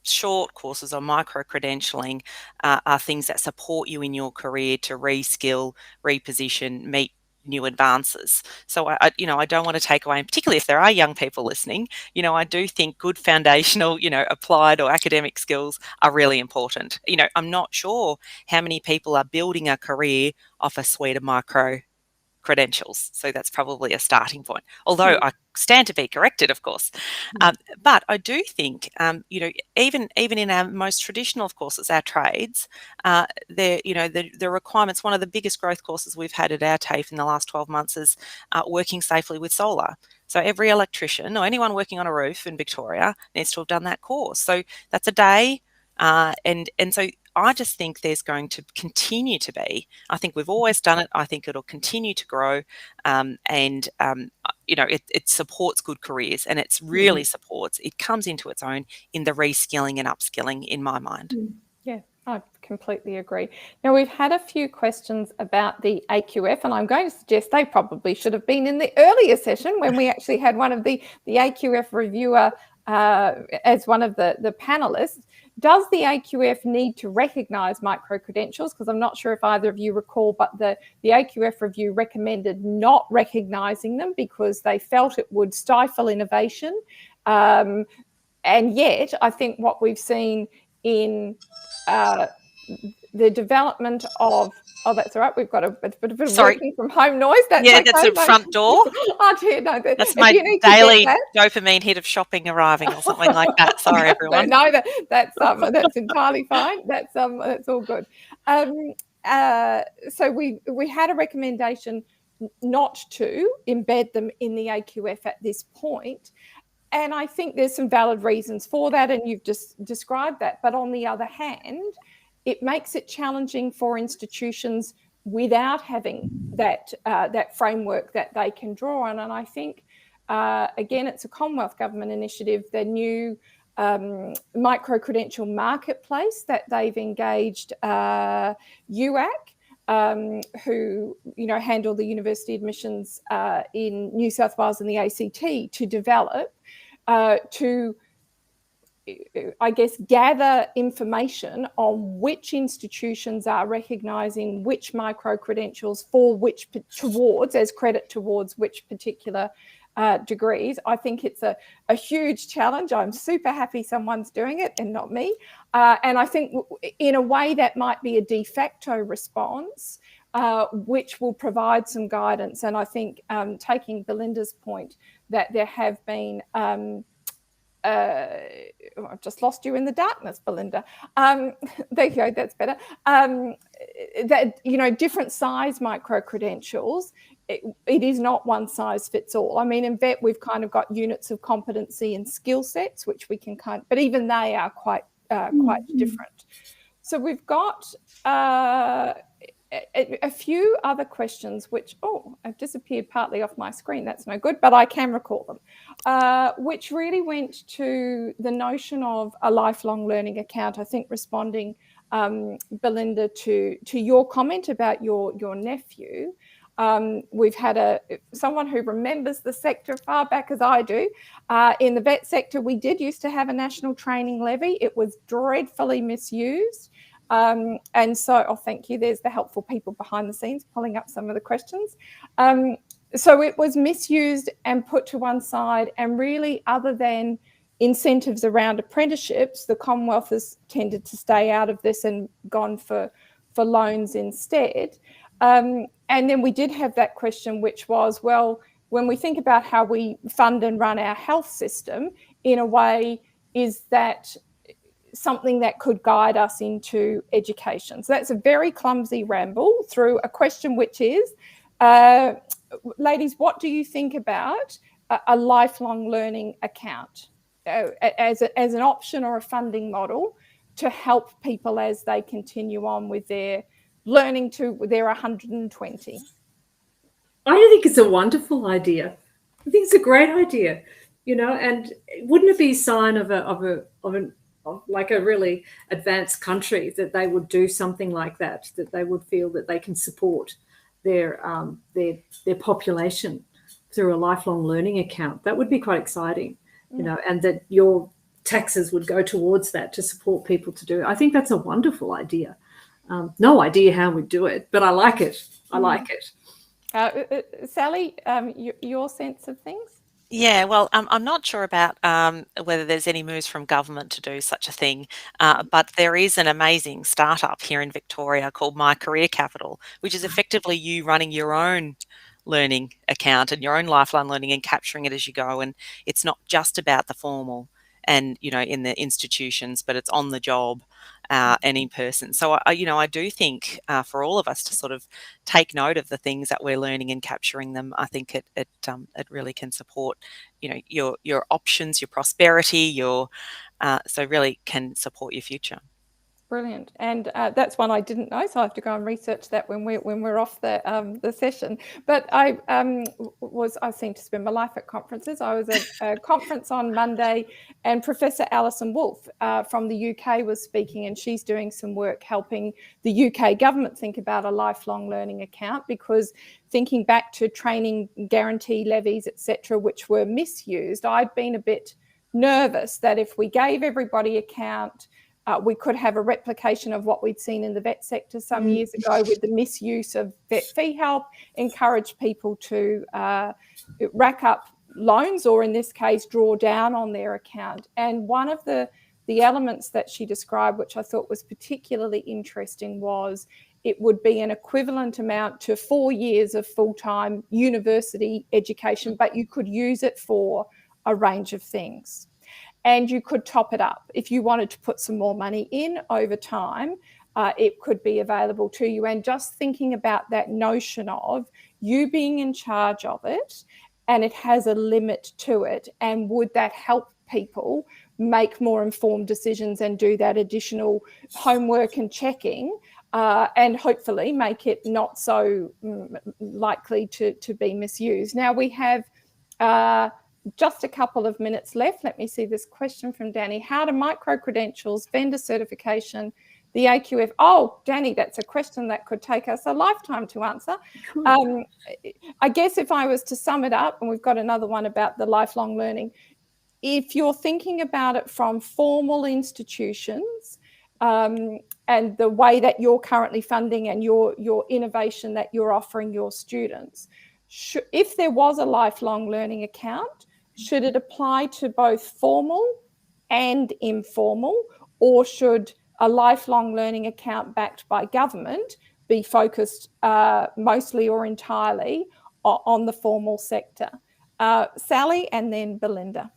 Speaker 9: short courses or micro-credentialing are things that support you in your career to reskill, reposition, meet new advances. So I don't want to take away, and particularly if there are young people listening, I do think good foundational, applied or academic skills are really important. I'm not sure how many people are building a career off a suite of micro credentials. So that's probably a starting point. Although I stand to be corrected, of course. But I do think, even in our most traditional of courses, our trades, the requirements, one of the biggest growth courses we've had at our TAFE in the last 12 months is working safely with solar. So every electrician or anyone working on a roof in Victoria needs to have done that course. So that's a day And so I just think there's going to continue to be. I think we've always done it. I think it'll continue to grow, and it supports good careers, and it's really supports. It comes into its own in the reskilling and upskilling, in my mind.
Speaker 7: Yeah, I completely agree. Now, we've had a few questions about the AQF, and I'm going to suggest they probably should have been in the earlier session when we actually had one of the AQF reviewer as one of the panelists. Does the AQF need to recognise micro-credentials? Because I'm not sure if either of you recall, but the AQF review recommended not recognising them because they felt it would stifle innovation. And yet, I think what we've seen in the development of, oh, that's all right, we've got a bit of working from home noise. That's
Speaker 9: yeah,
Speaker 7: okay.
Speaker 9: that's a front door.
Speaker 7: Oh dear, no,
Speaker 9: that's my daily dopamine hit of shopping arriving or something like that. Sorry, everyone.
Speaker 7: No, that's entirely fine. That's all good. So we had a recommendation not to embed them in the AQF at this point. And I think there's some valid reasons for that, and you've just described that. But on the other hand, it makes it challenging for institutions without having that framework that they can draw on. And I think, again, it's a Commonwealth Government initiative, the new micro-credential marketplace that they've engaged UAC, who handle the university admissions in New South Wales and the ACT to develop, to, I guess, gather information on which institutions are recognising which micro-credentials for which towards as credit towards which particular degrees. I think it's a huge challenge. I'm super happy someone's doing it and not me. And I think in a way that might be a de facto response, which will provide some guidance. And I think taking Belinda's point that there have been, I've just lost you in the darkness, Belinda. There you go, that's better. That, different size micro-credentials, it is not one size fits all. I mean, in VET, we've kind of got units of competency and skill sets, which we can but even they are quite different. So we've got a few other questions which, have disappeared partly off my screen. That's no good, but I can recall them, which really went to the notion of a lifelong learning account. I think responding, Belinda, to your comment about your nephew. We've had someone who remembers the sector far back as I do. In the VET sector, we did used to have a national training levy. It was dreadfully misused. And so, thank you. There's the helpful people behind the scenes pulling up some of the questions. So it was misused and put to one side, and really, other than incentives around apprenticeships, the Commonwealth has tended to stay out of this and gone for loans instead. And then we did have that question, which was, well, when we think about how we fund and run our health system, in a way, is that something that could guide us into education? So that's a very clumsy ramble through a question which is, ladies, what do you think about a lifelong learning account as an option or a funding model to help people as they continue on with their learning to their 120?
Speaker 8: I think it's a wonderful idea. I think it's a great idea, and wouldn't it be a sign of like a really advanced country that they would do something like that they would feel that they can support their population through a lifelong learning account? That would be quite exciting, and that your taxes would go towards that to support people to do it. I think that's a wonderful idea. No idea how we'd do it, but I like it. I like it.
Speaker 7: Sally, your sense of things?
Speaker 9: Yeah, well, I'm not sure about whether there's any moves from government to do such a thing, but there is an amazing startup here in Victoria called My Career Capital, which is effectively you running your own learning account and your own lifelong learning and capturing it as you go. And it's not just about the formal and, in the institutions, but it's on the job. and in person. So I do think for all of us to sort of take note of the things that we're learning and capturing them, I think it really can support, your options, your prosperity, so really can support your future.
Speaker 7: Brilliant, and that's one I didn't know, so I have to go and research that when we're off the session. But I seem to spend my life at conferences. I was at a conference on Monday, and Professor Alison Wolfe from the UK was speaking, and she's doing some work helping the UK government think about a lifelong learning account, because thinking back to training guarantee levies, etc., which were misused, I'd been a bit nervous that if we gave everybody account, we could have a replication of what we'd seen in the vet sector some years ago with the misuse of vet fee help, encourage people to rack up loans, or in this case, draw down on their account. And one of the elements that she described, which I thought was particularly interesting, was it would be an equivalent amount to 4 years of full-time university education, but you could use it for a range of things. And you could top it up. If you wanted to put some more money in over time, it could be available to you. And just thinking about that notion of you being in charge of it, and it has a limit to it, and would that help people make more informed decisions and do that additional homework and checking, and hopefully make it not so likely to be misused. Now we have just a couple of minutes left. Let me see this question from Danny. How do micro-credentials, vendor certification, the AQF... Oh, Danny, that's a question that could take us a lifetime to answer. I guess if I was to sum it up, and we've got another one about the lifelong learning, if you're thinking about it from formal institutions, and the way that you're currently funding and your innovation that you're offering your students, if there was a lifelong learning account, should it apply to both formal and informal, or should a lifelong learning account backed by government be focused mostly or entirely on the formal sector? Sally, and then Belinda.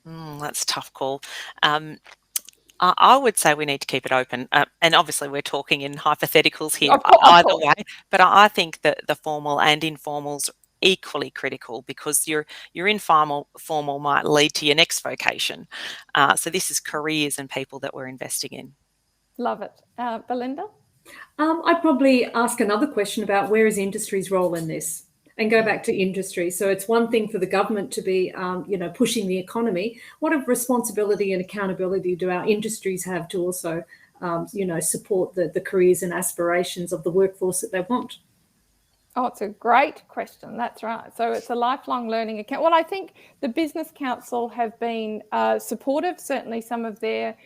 Speaker 9: That's a tough call. I would say we need to keep it open. And obviously we're talking in hypotheticals here either way, but I think that the formal and informals equally critical, because your informal might lead to your next vocation. So this is careers and people that we're investing in.
Speaker 7: Love it. Belinda?
Speaker 8: I'd probably ask another question about where is industry's role in this, and go back to industry. So it's one thing for the government to be, pushing the economy. What responsibility and accountability do our industries have to also, support the careers and aspirations of the workforce that they want?
Speaker 7: Oh, it's a great question. That's right. So it's a lifelong learning account. Well, I think the Business Council have been supportive. Certainly some of their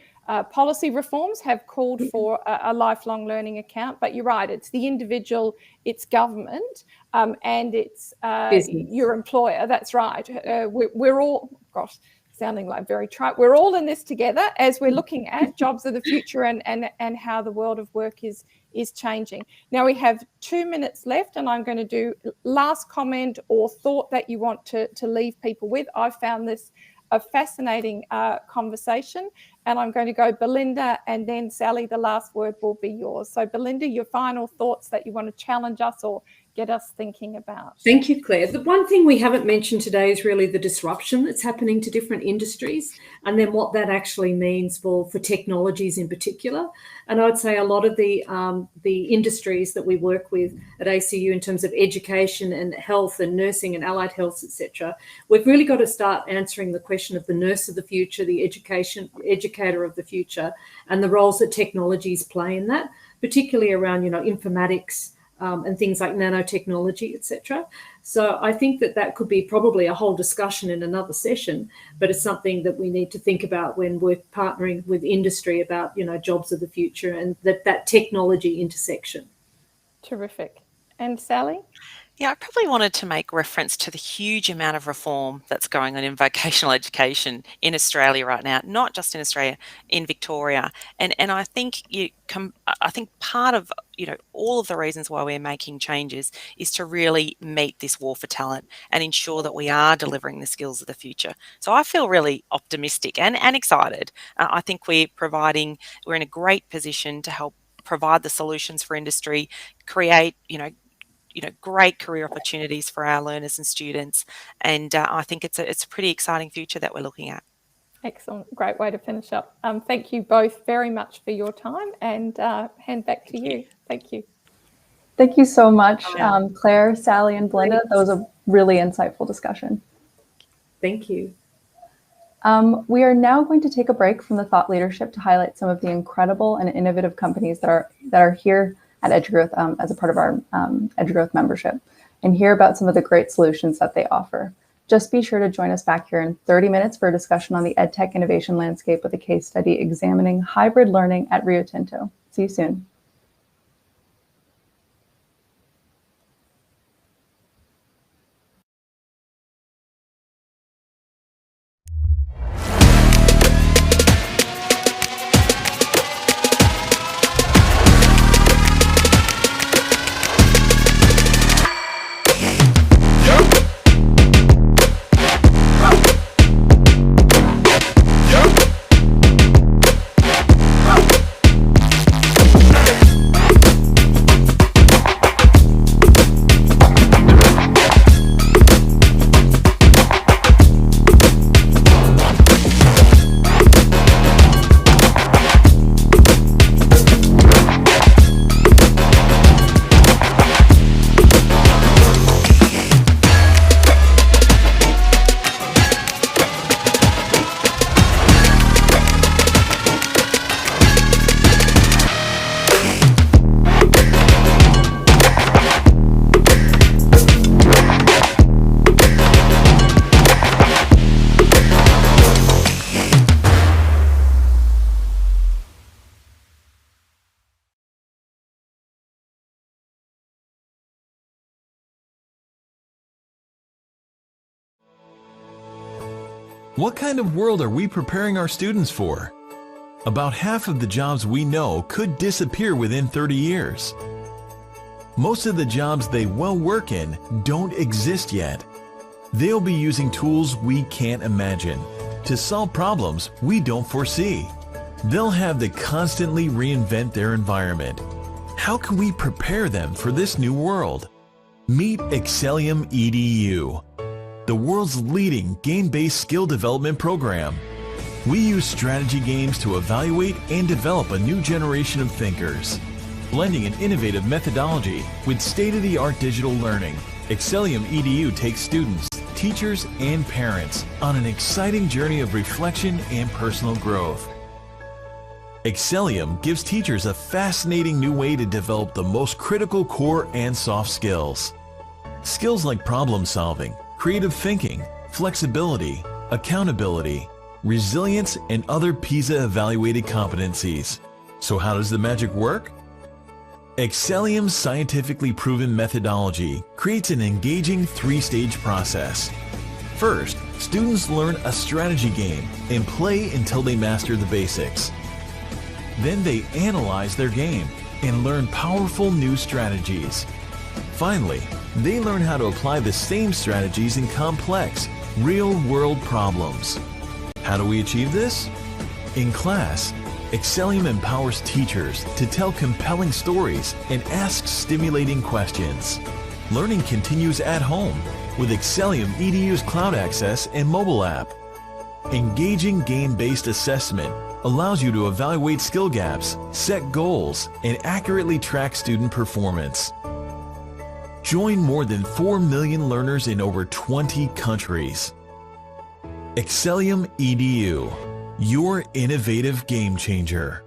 Speaker 7: policy reforms have called for a lifelong learning account. But you're right, it's the individual, it's government, and it's your employer. That's right. We're all, gosh, sounding like very trite. We're all in this together as we're looking at jobs of the future and how the world of work is changing. Now we have 2 minutes left, and I'm going to do last comment or thought that you want to leave people with. I found this a fascinating conversation, and I'm going to go Belinda, and then Sally, the last word will be yours. So Belinda, your final thoughts that you want to challenge us or get us thinking about.
Speaker 8: Thank you, Claire. The one thing we haven't mentioned today is really the disruption that's happening to different industries, and then what that actually means for technologies in particular. And I'd say a lot of the industries that we work with at ACU in terms of education and health and nursing and allied health, etc., we've really got to start answering the question of the nurse of the future, the educator of the future, and the roles that technologies play in that, particularly around, informatics, and things like nanotechnology, etc. So I think that could be probably a whole discussion in another session, but it's something that we need to think about when we're partnering with industry about, jobs of the future and that technology intersection.
Speaker 7: Terrific. And Sally?
Speaker 9: Yeah, I probably wanted to make reference to the huge amount of reform that's going on in vocational education in Australia right now, not just in Australia, in Victoria. And I think I think part of all of the reasons why we're making changes is to really meet this war for talent and ensure that we are delivering the skills of the future. So I feel really optimistic and excited. I think we're in a great position to help provide the solutions for industry, create, great career opportunities for our learners and students. And I think it's a pretty exciting future that we're looking at.
Speaker 7: Excellent. Great way to finish up. Thank you both very much for your time, and hand back to you. Thank you.
Speaker 1: Thank you so much, Claire, Sally, and Belinda. That was a really insightful discussion.
Speaker 8: Thank you.
Speaker 1: We are now going to take a break from the thought leadership to highlight some of the incredible and innovative companies that are here at EduGrowth as a part of our EduGrowth membership, and hear about some of the great solutions that they offer. Just be sure to join us back here in 30 minutes for a discussion on the EdTech innovation landscape with a case study examining hybrid learning at Rio Tinto. See you soon.
Speaker 10: What kind of world are we preparing our students for? About half of the jobs we know could disappear within 30 years. Most of the jobs they will work in don't exist yet. They'll be using tools we can't imagine to solve problems we don't foresee. They'll have to constantly reinvent their environment. How can we prepare them for this new world? Meet Excellium EDU, the world's leading game-based skill development program. We use strategy games to evaluate and develop a new generation of thinkers. Blending an innovative methodology with state-of-the-art digital learning, Excellium EDU takes students, teachers, and parents on an exciting journey of reflection and personal growth. Excellium gives teachers a fascinating new way to develop the most critical core and soft skills. Skills like problem solving, creative thinking, flexibility, accountability, resilience, and other PISA-evaluated competencies. So how does the magic work? Excellium's scientifically proven methodology creates an engaging three-stage process. First, students learn a strategy game and play until they master the basics. Then they analyze their game and learn powerful new strategies. Finally, they learn how to apply the same strategies in complex, real-world problems. How do we achieve this? In class, Excellium empowers teachers to tell compelling stories and ask stimulating questions. Learning continues at home with Excellium EDU's cloud access and mobile app. Engaging game-based assessment allows you to evaluate skill gaps, set goals, and accurately track student performance. Join more than 4 million learners in over 20 countries. Excellium EDU, your innovative game changer.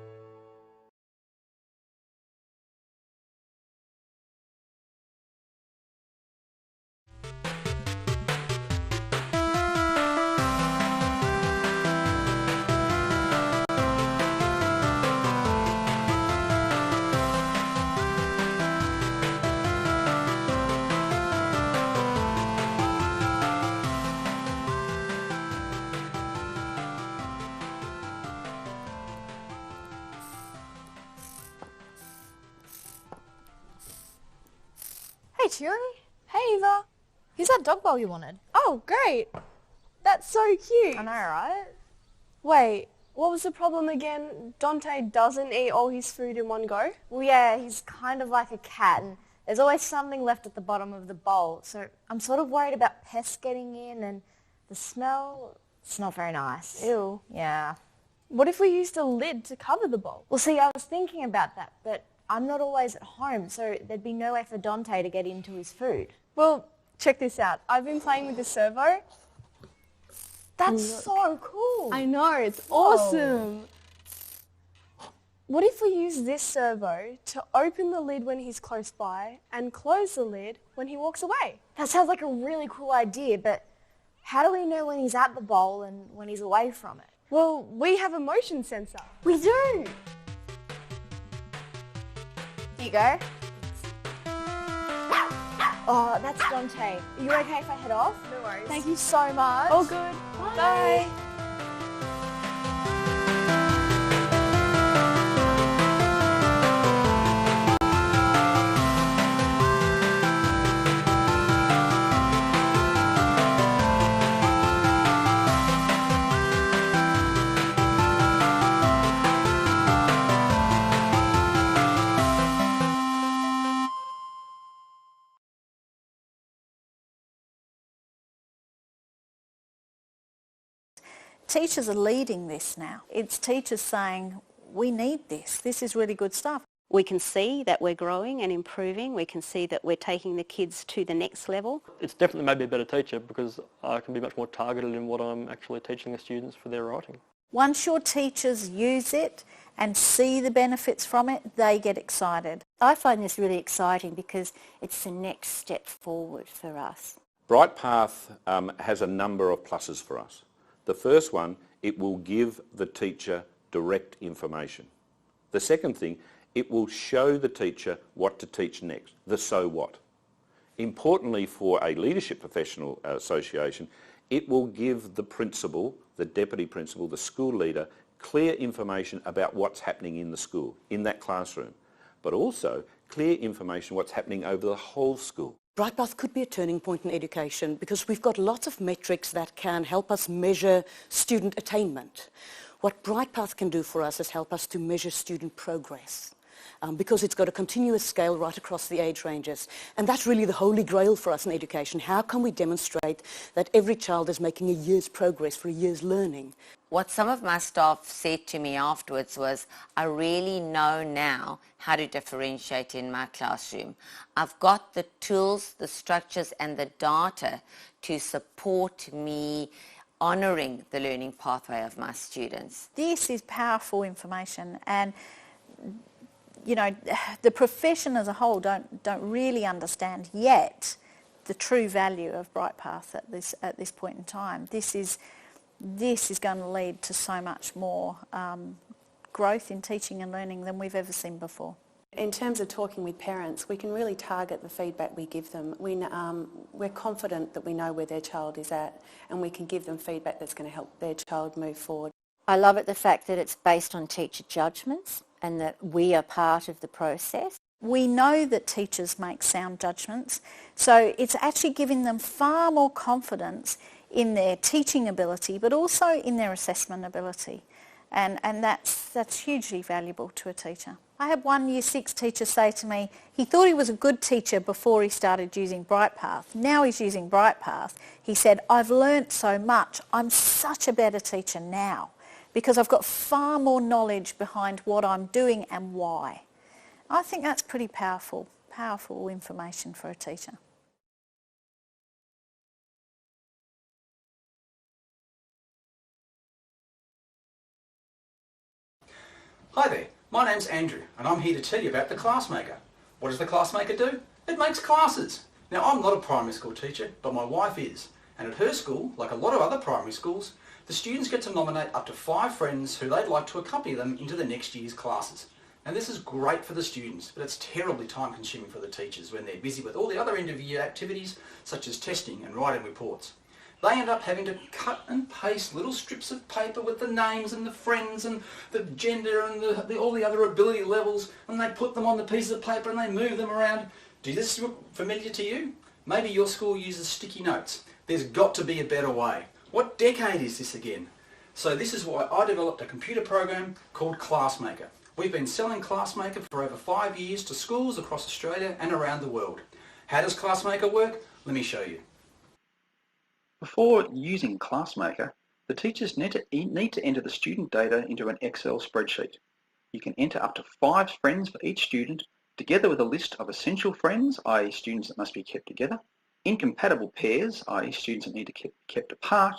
Speaker 11: Cheery. Hey, Eva. Here's that dog bowl you wanted. Oh, great. That's so cute. I know, right? Wait, what was the problem again? Dante doesn't eat all his food in one go?
Speaker 12: Well, yeah, he's kind of like a cat, and there's always something left at the bottom of the bowl. So I'm sort of worried about pests getting in, and the smell, it's not very nice.
Speaker 11: Ew.
Speaker 12: Yeah.
Speaker 11: What if we used a lid to cover the bowl?
Speaker 12: Well, see, I was thinking about that, but I'm not always at home, so there'd be no way for Dante to get into his food.
Speaker 11: Well, check this out. I've been playing with the servo.
Speaker 12: That's so cool.
Speaker 11: I know, it's awesome. What if we use this servo to open the lid when he's close by and close the lid when he walks away?
Speaker 12: That sounds like a really cool idea, but how do we know when he's at the bowl and when he's away from it?
Speaker 11: Well, we have a motion sensor.
Speaker 12: We do. Here you go. Oh, that's Dante. Are you okay if I head off?
Speaker 11: No worries.
Speaker 12: Thank you so much.
Speaker 11: All good.
Speaker 12: Bye.
Speaker 11: Bye.
Speaker 13: Teachers are leading this now. It's teachers saying, we need this. This is really good stuff.
Speaker 14: We can see that we're growing and improving. We can see that we're taking the kids to the next level.
Speaker 15: It's definitely made me a better teacher because I can be much more targeted in what I'm actually teaching the students for their writing.
Speaker 13: Once your teachers use it and see the benefits from it, they get excited.
Speaker 14: I find this really exciting because it's the next step forward for us.
Speaker 16: Brightpath has a number of pluses for us. The first one, it will give the teacher direct information. The second thing, it will show the teacher what to teach next, the so what. Importantly for a leadership professional association, it will give the principal, the deputy principal, the school leader, clear information about what's happening in the school, in that classroom, but also clear information what's happening over the whole school.
Speaker 17: Brightpath could be a turning point in education because we've got lots of metrics that can help us measure student attainment. What Brightpath can do for us is help us to measure student progress. Because it's got a continuous scale right across the age ranges. And that's really the holy grail for us in education. How can we demonstrate that every child is making a year's progress for a year's learning?
Speaker 18: What some of my staff said to me afterwards was, I really know now how to differentiate in my classroom. I've got the tools, the structures and the data to support me honouring the learning pathway of my students.
Speaker 13: This is powerful information, and you know, the profession as a whole don't really understand yet the true value of Brightpath at this point in time. This is going to lead to so much more growth in teaching and learning than we've ever seen before.
Speaker 19: In terms of talking with parents, we can really target the feedback we give them. We're confident that we know where their child is at, and we can give them feedback that's going to help their child move forward.
Speaker 14: I love it, the fact that it's based on teacher judgments and that we are part of the process.
Speaker 13: We know that teachers make sound judgments, so it's actually giving them far more confidence in their teaching ability, but also in their assessment ability. And that's hugely valuable to a teacher. I had one Year 6 teacher say to me, he thought he was a good teacher before he started using Brightpath. Now he's using Brightpath. He said, I've learnt so much. I'm such a better teacher now because I've got far more knowledge behind what I'm doing and why. I think that's pretty powerful information for a teacher.
Speaker 20: Hi there, my name's Andrew and I'm here to tell you about the Classmaker. What does the Classmaker do? It makes classes. Now I'm not a primary school teacher, but my wife is. And at her school, like a lot of other primary schools, the students get to nominate up to 5 friends who they'd like to accompany them into the next year's classes. Now this is great for the students, but it's terribly time consuming for the teachers when they're busy with all the other end of year activities such as testing and writing reports. They end up having to cut and paste little strips of paper with the names and the friends and the gender and all the other ability levels, and they put them on the pieces of paper and they move them around. Does this look familiar to you? Maybe your school uses sticky notes. There's got to be a better way. What decade is this again? So this is why I developed a computer program called Classmaker. We've been selling Classmaker for over 5 years to schools across Australia and around the world. How does Classmaker work? Let me show you. Before using Classmaker, the teachers need to enter the student data into an Excel spreadsheet. You can enter up to 5 friends for each student, together with a list of essential friends, i.e. students that must be kept together, incompatible pairs, i.e. students that need to be kept apart,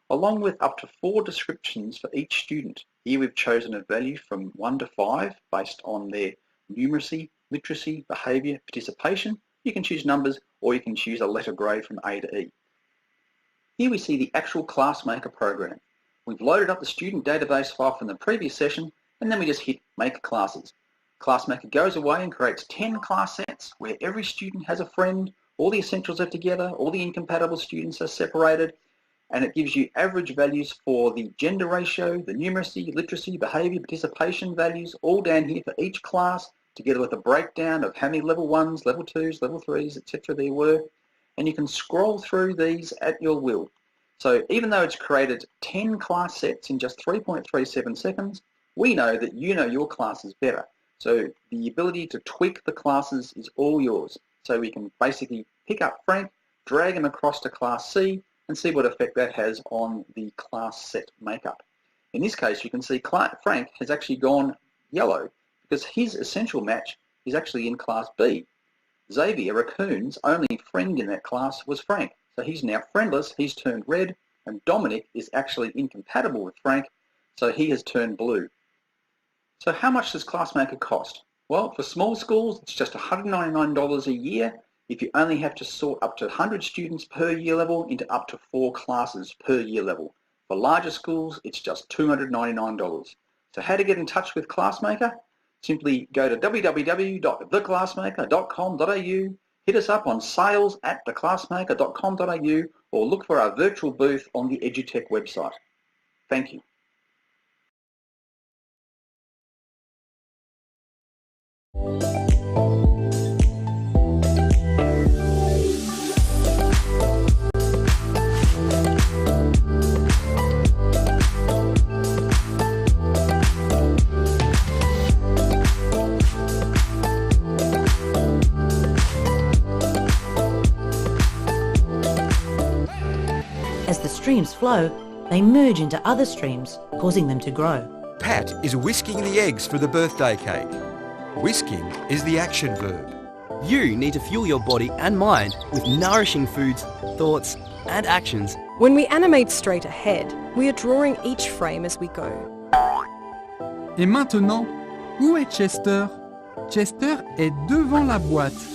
Speaker 20: along with up to 4 descriptions for each student. Here we've chosen a value from 1 to 5 based on their numeracy, literacy, behaviour, participation. You can choose numbers or you can choose a letter grade from A to E. Here we see the actual Classmaker program. We've loaded up the student database file from the previous session and then we just hit Make Classes. Classmaker goes away and creates 10 class sets where every student has a friend, all the essentials are together, all the incompatible students are separated, and it gives you average values for the gender ratio, the numeracy, literacy, behaviour, participation values, all down here for each class, together with a breakdown of how many level 1s, level 2s, level 3s, etc. there were. And you can scroll through these at your will. So even though it's created 10 class sets in just 3.37 seconds, we know that you know your classes better. So the ability to tweak the classes is all yours. So we can basically pick up Frank, drag him across to class C, and see what effect that has on the class set makeup. In this case, you can see Frank has actually gone yellow because his essential match is actually in class B. Xavier Raccoon's only friend in that class was Frank, so he's now friendless, he's turned red, and Dominic is actually incompatible with Frank, so he has turned blue. So how much does Classmaker cost? Well, for small schools, it's just $199 a year if you only have to sort up to 100 students per year level into up to 4 classes per year level. For larger schools, it's just $299. So how to get in touch with Classmaker? Simply go to www.theclassmaker.com.au, hit us up on sales@theclassmaker.com.au, or look for our virtual booth on the EdTech website. Thank you.
Speaker 21: As the streams flow, they merge into other streams, causing them to grow.
Speaker 22: Pat is whisking the eggs for the birthday cake. Whisking is the action verb.
Speaker 23: You need to fuel your body and mind with nourishing foods, thoughts, and actions.
Speaker 24: When we animate straight ahead, we are drawing each frame as we go.
Speaker 25: Et maintenant, où est Chester? Chester est devant la boîte.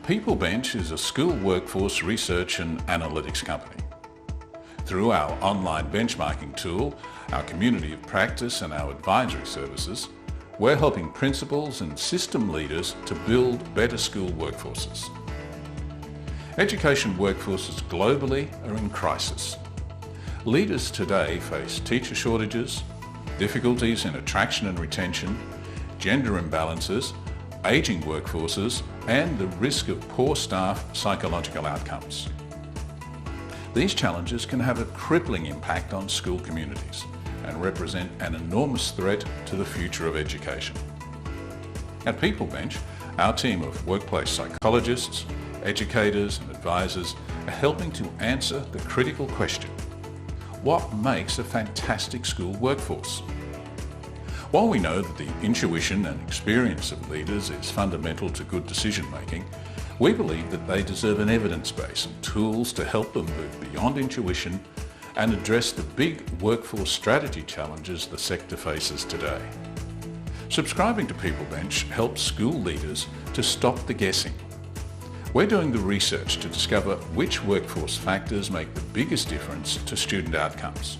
Speaker 26: PeopleBench is a school workforce research and analytics company. Through our online benchmarking tool, our community of practice and our advisory services, we're helping principals and system leaders to build better school workforces. Education workforces globally are in crisis. Leaders today face teacher shortages, difficulties in attraction and retention, gender imbalances, ageing workforces, and the risk of poor staff psychological outcomes. These challenges can have a crippling impact on school communities and represent an enormous threat to the future of education. At PeopleBench, our team of workplace psychologists, educators and advisors are helping to answer the critical question: what makes a fantastic school workforce? While we know that the intuition and experience of leaders is fundamental to good decision making, we believe that they deserve an evidence base and tools to help them move beyond intuition and address the big workforce strategy challenges the sector faces today. Subscribing to PeopleBench helps school leaders to stop the guessing. We're doing the research to discover which workforce factors make the biggest difference to student outcomes.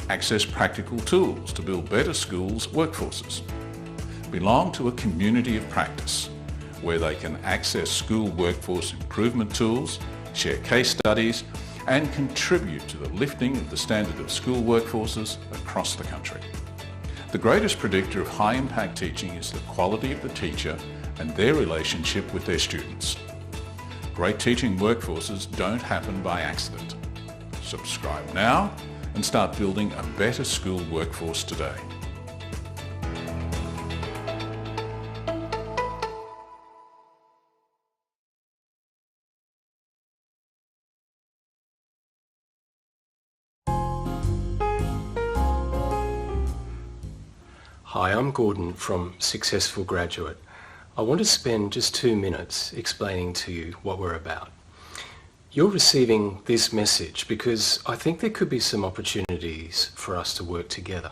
Speaker 26: Access practical tools to build better schools' workforces. Belong to a community of practice where they can access school workforce improvement tools, share case studies, and contribute to the lifting of the standard of school workforces across the country. The greatest predictor of high impact teaching is the quality of the teacher and their relationship with their students. Great teaching workforces don't happen by accident. Subscribe now and start building a better school workforce today.
Speaker 2: Hi, I'm Gordon from Successful Graduate. I want to spend just 2 minutes explaining to you what we're about. You're receiving this message because I think there could be some opportunities for us to work together.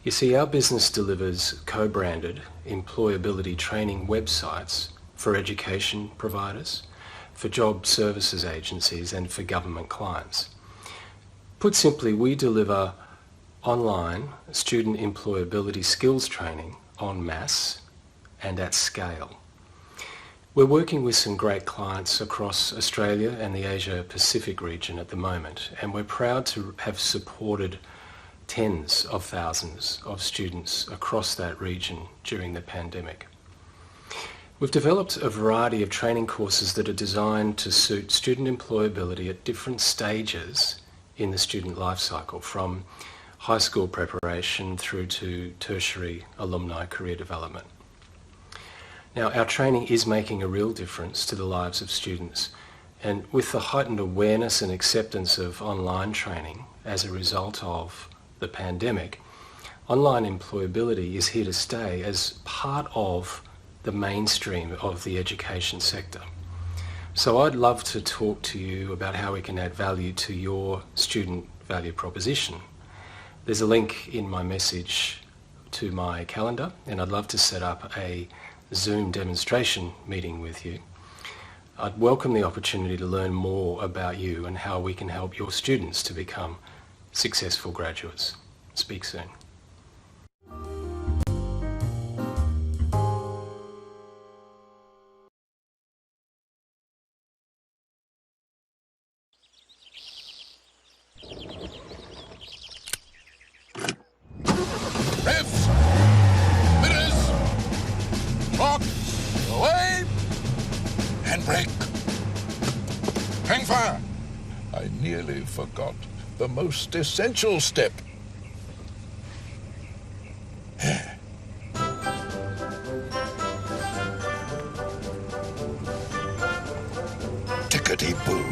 Speaker 2: You see, our business delivers co-branded employability training websites for education providers, for job services agencies and for government clients. Put simply, we deliver online student employability skills training en masse and at scale. We're working with some great clients across Australia and the Asia Pacific region at the moment, and we're proud to have supported tens of thousands of students across that region during the pandemic. We've developed a variety of training courses that are designed to suit student employability at different stages in the student life cycle, from high school preparation through to tertiary alumni career development. Now, our training is making a real difference to the lives of students, and with the heightened awareness and acceptance of online training as a result of the pandemic, online employability is here to stay as part of the mainstream of the education sector. So I'd love to talk to you about how we can add value to your student value proposition. There's a link in my message to my calendar, and I'd love to set up a Zoom demonstration meeting with you. I'd welcome the opportunity to learn more about you and how we can help your students to become successful graduates. Speak soon.
Speaker 3: Revs! Mirrors! Clock! Away! Handbrake! Hang fire! I nearly forgot the most essential step. Tickety-boo.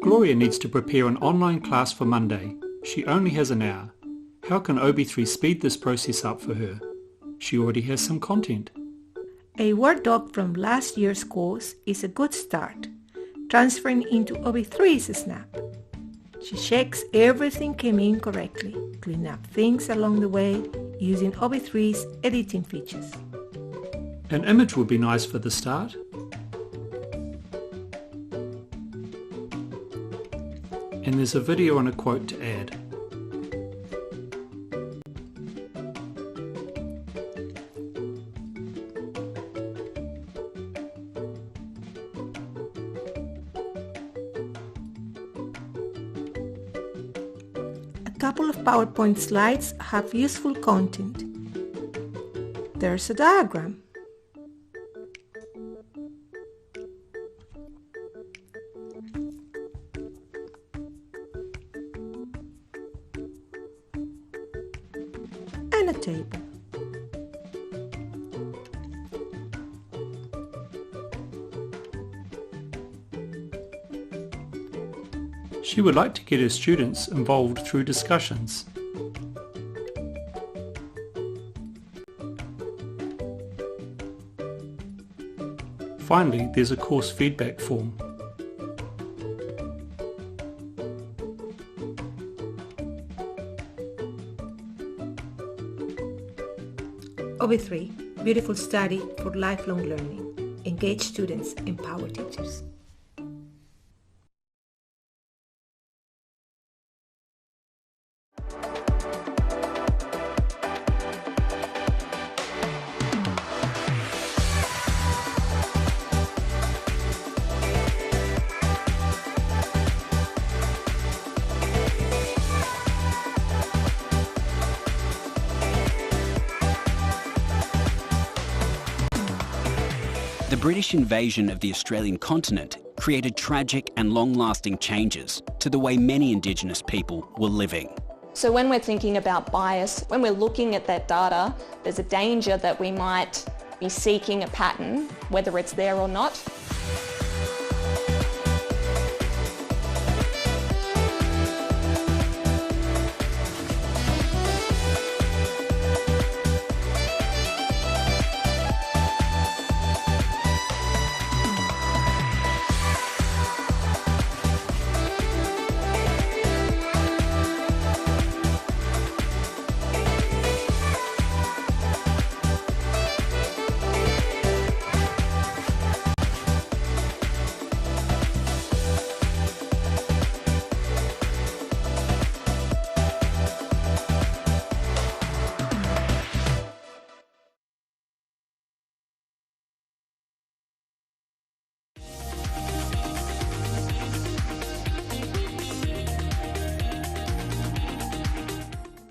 Speaker 4: Gloria needs to prepare an online class for Monday. She only has an hour. How can OB3 speed this process up for her? She already has some content.
Speaker 5: A Word doc from last year's course is a good start. Transferring into OB3 is a snap. She checks everything came in correctly, clean up things along the way using OB3's editing features.
Speaker 4: An image would be nice for the start. And there's a video and a quote to add.
Speaker 5: couple of PowerPoint slides have useful content. There's a diagram. And a table.
Speaker 4: She would like to get her students involved through discussions. Finally, there's a course feedback form.
Speaker 5: OB3, beautiful study for lifelong learning. Engage students, empower teachers.
Speaker 1: The British invasion of the Australian continent created tragic and long-lasting changes to the way many Indigenous people were living.
Speaker 6: So when we're thinking about bias, when we're looking at that data, there's a danger that we might be seeking a pattern, whether it's there or not.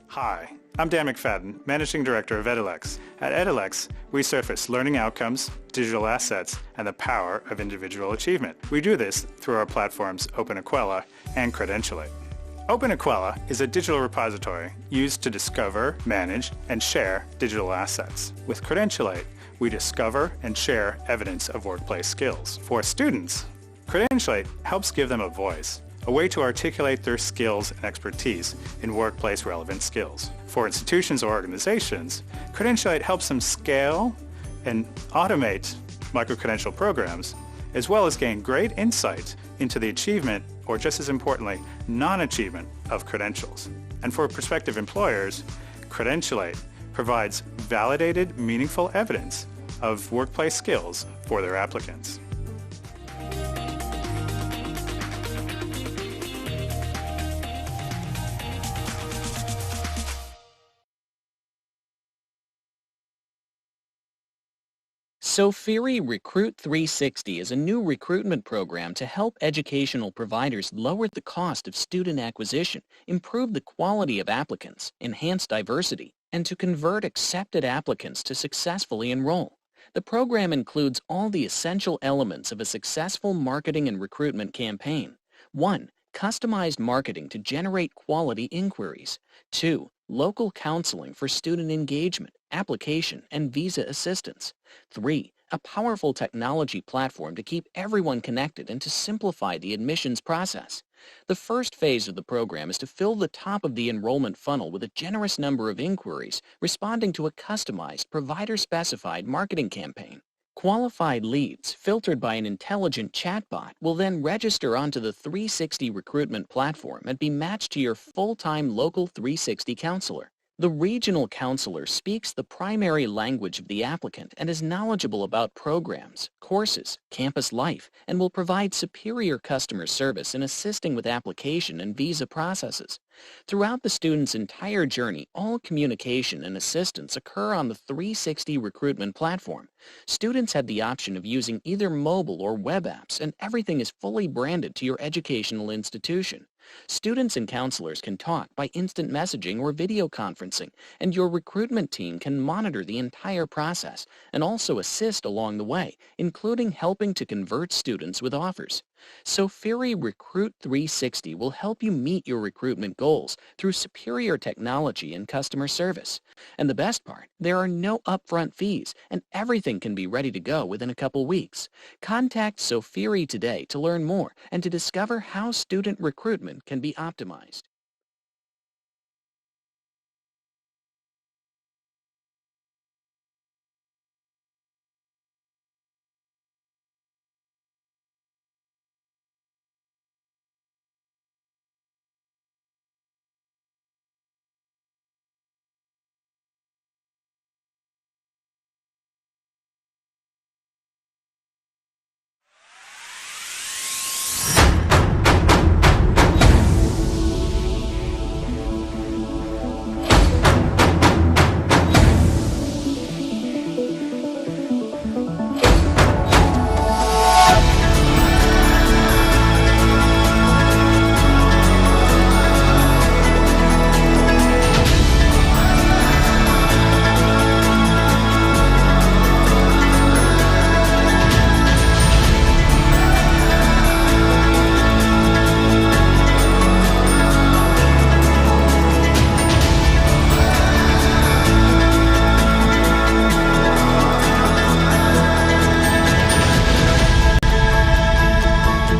Speaker 4: Hi, I'm Dan McFadden, Managing Director of EdTech. At EdTech, we surface learning outcomes, digital assets, and the power of individual achievement. We do this through our platforms OpenEquella and Credentialate. OpenEquella is a digital repository used to discover, manage, and share digital assets. With Credentialate, we discover and share evidence of workplace skills. For students, Credentialate helps give them a voice, a way to articulate their skills and expertise in workplace relevant skills. For institutions or organizations, Credentialate helps them scale and automate micro-credential programs, as well as gain great insight into the achievement, or just as importantly, non-achievement of credentials. And for prospective employers, Credentialate provides validated, meaningful evidence of workplace skills for their applicants.
Speaker 7: Sofiri Recruit 360 is a new recruitment program to help educational providers lower the cost of student acquisition, improve the quality of applicants, enhance diversity, and to convert accepted applicants to successfully enroll. The program includes all the essential elements of a successful marketing and recruitment campaign. 1. Customized marketing to generate quality inquiries. 2. Local counseling for student engagement, application, and visa assistance. 3. A powerful technology platform to keep everyone connected and to simplify the admissions process. The first phase of the program is to fill the top of the enrollment funnel with a generous number of inquiries responding to a customized, provider-specified marketing campaign. Qualified leads, filtered by an intelligent chatbot, will then register onto the 360 recruitment platform and be matched to your full-time local 360 counselor. The regional counselor speaks the primary language of the applicant and is knowledgeable about programs, courses, campus life, and will provide superior customer service in assisting with application and visa processes. Throughout the student's entire journey, all communication and assistance occur on the 360 recruitment platform. Students had the option of using either mobile or web apps, and everything is fully branded to your educational institution. Students and counselors can talk by instant messaging or video conferencing, and your recruitment team can monitor the entire process and also assist along the way, including helping to convert students with offers. Sofiri Recruit 360 will help you meet your recruitment goals through superior technology and customer service. And the best part, there are no upfront fees, and everything can be ready to go within a couple weeks. Contact Sofiri today to learn more and to discover how student recruitment can be optimized.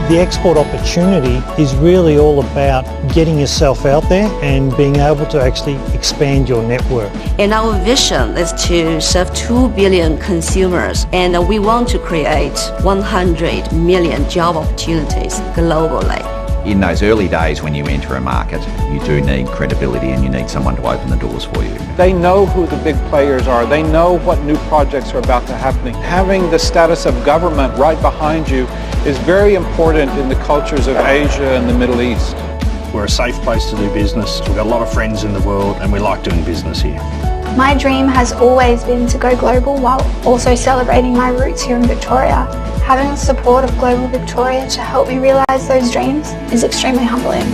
Speaker 8: The export opportunity is really all about getting yourself out there and being able to actually expand your network.
Speaker 9: And our vision is to serve 2 billion consumers, and we want to create 100 million job opportunities globally.
Speaker 10: In those early days when you enter a market, you do need credibility and you need someone to open the doors for you.
Speaker 11: They know who the big players are. They know what new projects are about to happen. Having the status of government right behind you is very important in the cultures of Asia and the Middle East.
Speaker 12: We're a safe place to do business. We've got a lot of friends in the world and we like doing business here.
Speaker 15: My dream has always been to go global while also celebrating my roots here in Victoria. Having the support of Global Victoria to help me realise those dreams is extremely humbling.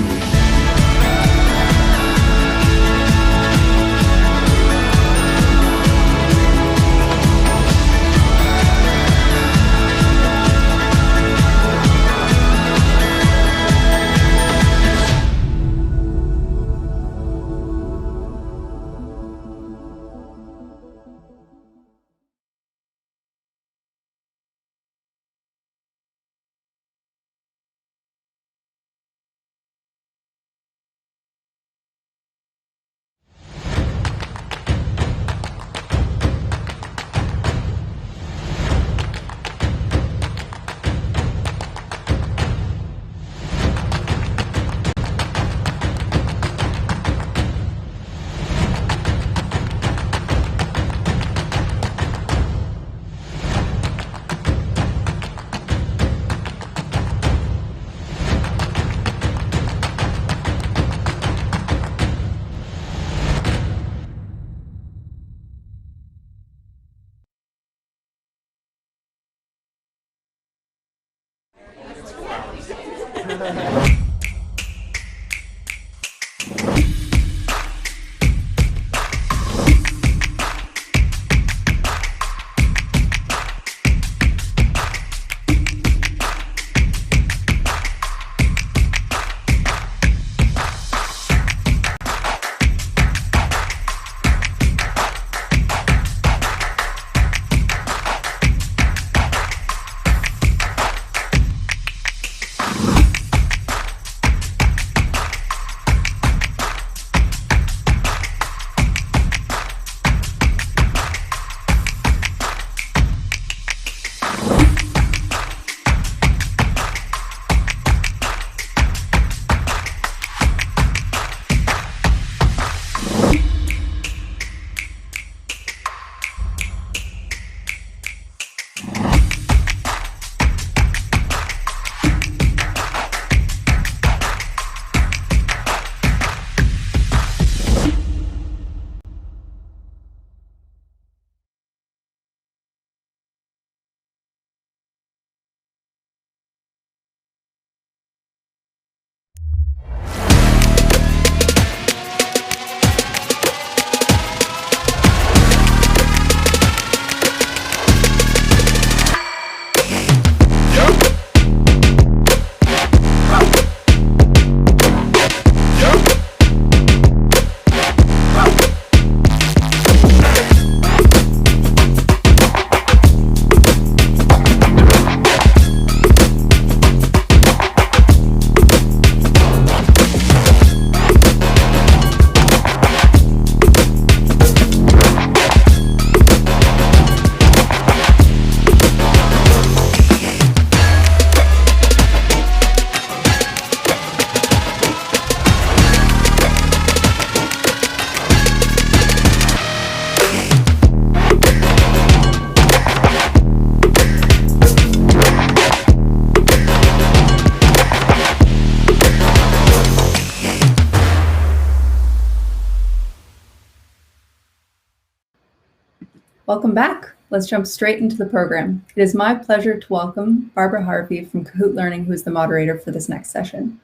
Speaker 13: Welcome back. Let's jump straight into the program. It is my pleasure to welcome Barbara Harvey from Kahoot Learning, who is the moderator for this next session.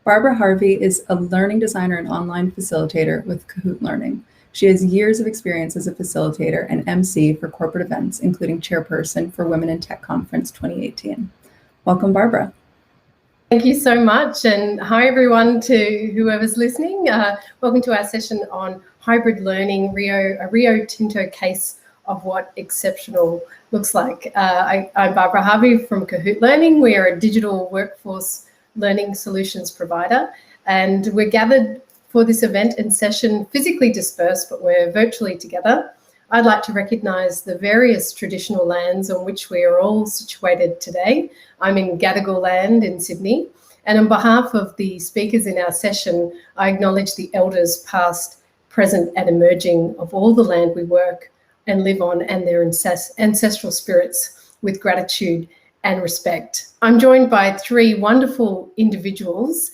Speaker 13: Barbara Harvey is a learning designer and online facilitator with Kahoot Learning. She has years of experience as a facilitator and MC for corporate events, including chairperson for Women in Tech Conference 2018. Welcome, Barbara.
Speaker 14: Thank you so much, and hi everyone to whoever's listening. Welcome to our session on hybrid learning, a Rio Tinto case of what exceptional looks like. I'm Barbara Harvey from Kahoot Learning. We are a digital workforce learning solutions provider, and we're gathered for this event and session physically dispersed, but we're virtually together. I'd like to recognise the various traditional lands on which we are all situated today. I'm in Gadigal land in Sydney, and on behalf of the speakers in our session, I acknowledge the elders past, present and emerging of all the land we work and live on and their ancestral spirits with gratitude and respect. I'm joined by three wonderful individuals.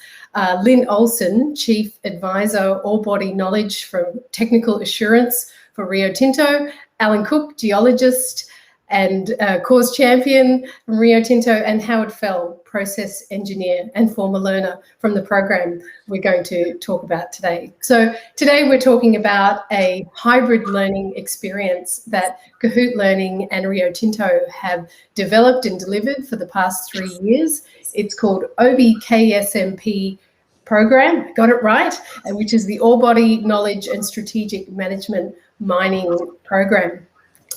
Speaker 14: Lynn Olsen, Chief Advisor, All Body Knowledge from Technical Assurance for Rio Tinto, Alan Cook, Geologist and Cause Champion from Rio Tinto, and Howard Fell, Process Engineer and former learner from the program we're going to talk about today. So today we're talking about a hybrid learning experience that Kahoot Learning and Rio Tinto have developed and delivered for the past 3 years. It's called OBKSMP program, got it right, which is the All Body Knowledge and Strategic Management Mining program.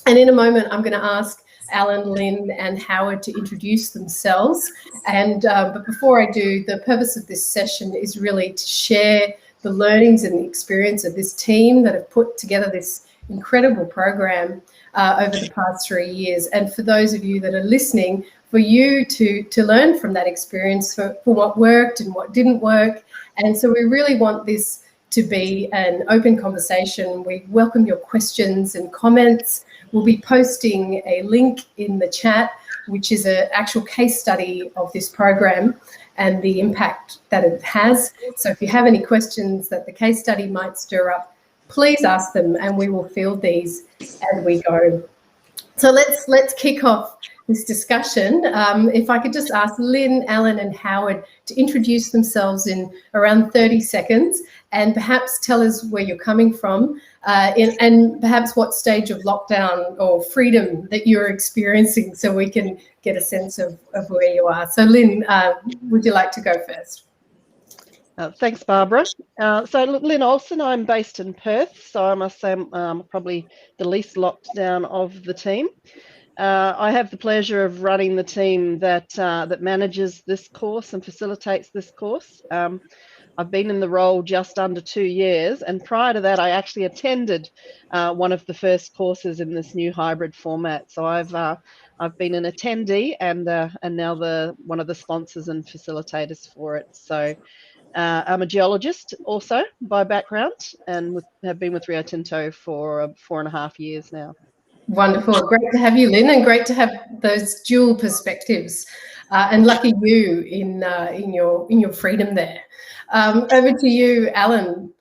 Speaker 14: And in a moment, I'm going to ask Alan, Lynn and Howard to introduce themselves. But before I do, the purpose of this session is really to share the learnings and the experience of this team that have put together this incredible program over the past 3 years. And for those of you that are listening, for you to learn from that experience for what worked and what didn't work. And so we really want this to be an open conversation. We welcome your questions and comments. We'll be posting a link in the chat, which is an actual case study of this program and the impact that it has. So if you have any questions that the case study might stir up, please ask them and we will field these as we go. So let's kick off this discussion. If I could just ask Lynn, Alan and Howard to introduce themselves in around 30 seconds and perhaps tell us where you're coming from and perhaps what stage of lockdown or freedom that you're experiencing so we can get a sense of where you are. So Lynn, would you like to go first?
Speaker 16: Thanks, Barbara. So Lynn Olsen, I'm based in Perth, so I must say I'm probably the least locked down of the team. I have the pleasure of running the team that manages this course and facilitates this course. I've been in the role just under 2 years, and prior to that, I actually attended one of the first courses in this new hybrid format. So I've been an attendee and now one of the sponsors and facilitators for it. So I'm a geologist also by background, and have been with Rio Tinto for 4.5 years now.
Speaker 14: Wonderful, great to have you, Lynn, and great to have those dual perspectives. And lucky you in your freedom there. Over to you, Alan.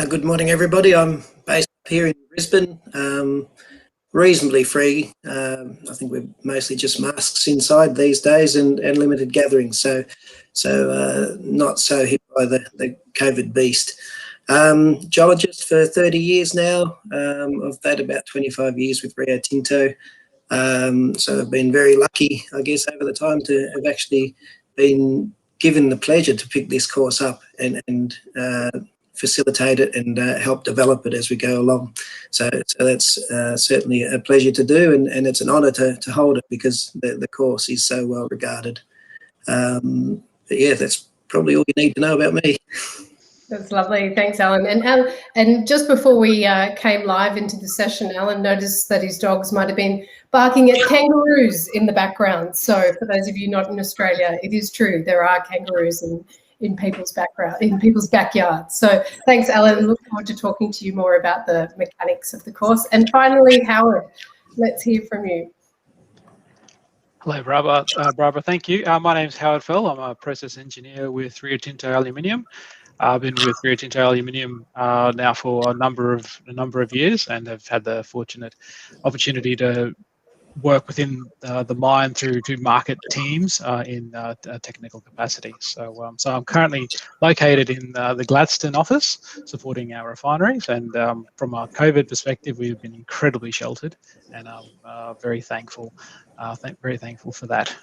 Speaker 17: Good morning, everybody. I'm based here in Brisbane, reasonably free. I think we're mostly just masks inside these days and limited gatherings, so not so hit by the COVID beast. Geologist for 30 years now. Of that, about 25 years with Rio Tinto. So I've been very lucky, I guess, over the time to have actually been given the pleasure to pick this course up and facilitate it and help develop it as we go along. So that's certainly a pleasure to do, and it's an honour to hold it because the course is so well regarded. But yeah, that's probably all you need to know about me.
Speaker 14: That's lovely. Thanks, Alan. And just before we came live into the session, Alan noticed that his dogs might have been barking at kangaroos in the background. So for those of you not in Australia, it is true. There are kangaroos in people's backyards. So thanks, Alan. Look forward to talking to you more about the mechanics of the course. And finally, Howard, let's hear from you.
Speaker 18: Hello, Barbara. Thank you. My name is Howard Fell. I'm a process engineer with Rio Tinto Aluminium. I've been with Rio Tinto Aluminium now for a number of years, and have had the fortunate opportunity to work within the mine through to market teams in technical capacity. So I'm currently located in the Gladstone office, supporting our refineries. And from a COVID perspective, we've been incredibly sheltered, and I'm very thankful. Very thankful for that.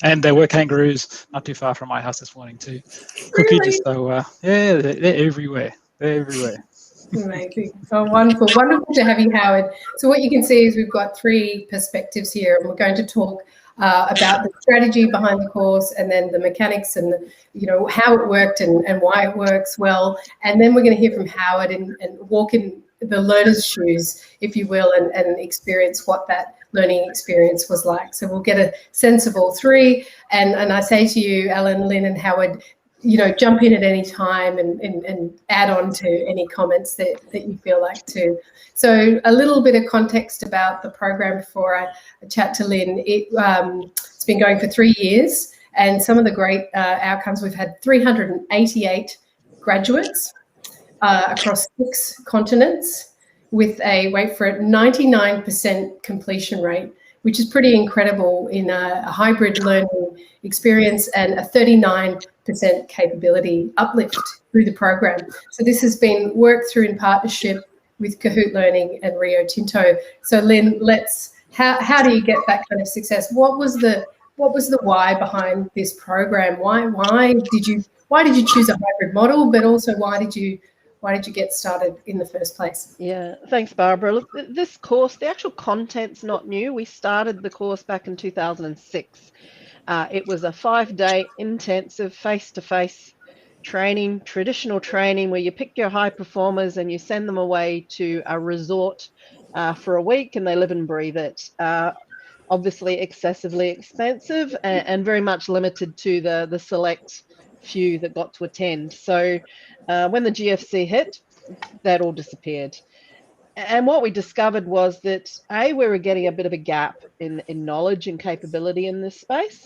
Speaker 18: And there were kangaroos not too far from my house this morning too.
Speaker 14: Really?
Speaker 18: So yeah, they're everywhere. They're everywhere.
Speaker 14: Amazing. Oh, wonderful. Wonderful to have you, Howard. So what you can see is we've got three perspectives here, and we're going to talk about the strategy behind the course, and then the mechanics and how it worked and why it works well. And then we're going to hear from Howard and walk in the learner's shoes, if you will, and experience what that learning experience was like. So we'll get a sense of all three. And I say to you, Alan, Lynn and Howard, jump in at any time and add on to any comments that you feel like to. So a little bit of context about the program before I chat to Lynn. It's been going for 3 years, and some of the great outcomes, we've had 388 graduates across 6 continents with a, wait for it, 99% completion rate, which is pretty incredible in a hybrid learning experience, and a 39% capability uplift through the program. So this has been worked through in partnership with Kahoot Learning and Rio Tinto. So Lynn, how do you get that kind of success? What was the why behind this program? Why did you choose a hybrid model, but also why did you get started in the first place?
Speaker 16: Yeah, thanks, Barbara. Look, this course, the actual content's not new. We started the course back in 2006. It was a 5-day intensive face-to-face training, traditional training, where you pick your high performers and you send them away to a resort for a week, and they live and breathe it. Obviously excessively expensive and very much limited to the select few that got to attend. So when the GFC hit, that all disappeared. And what we discovered was that A, we were getting a bit of a gap in knowledge and capability in this space,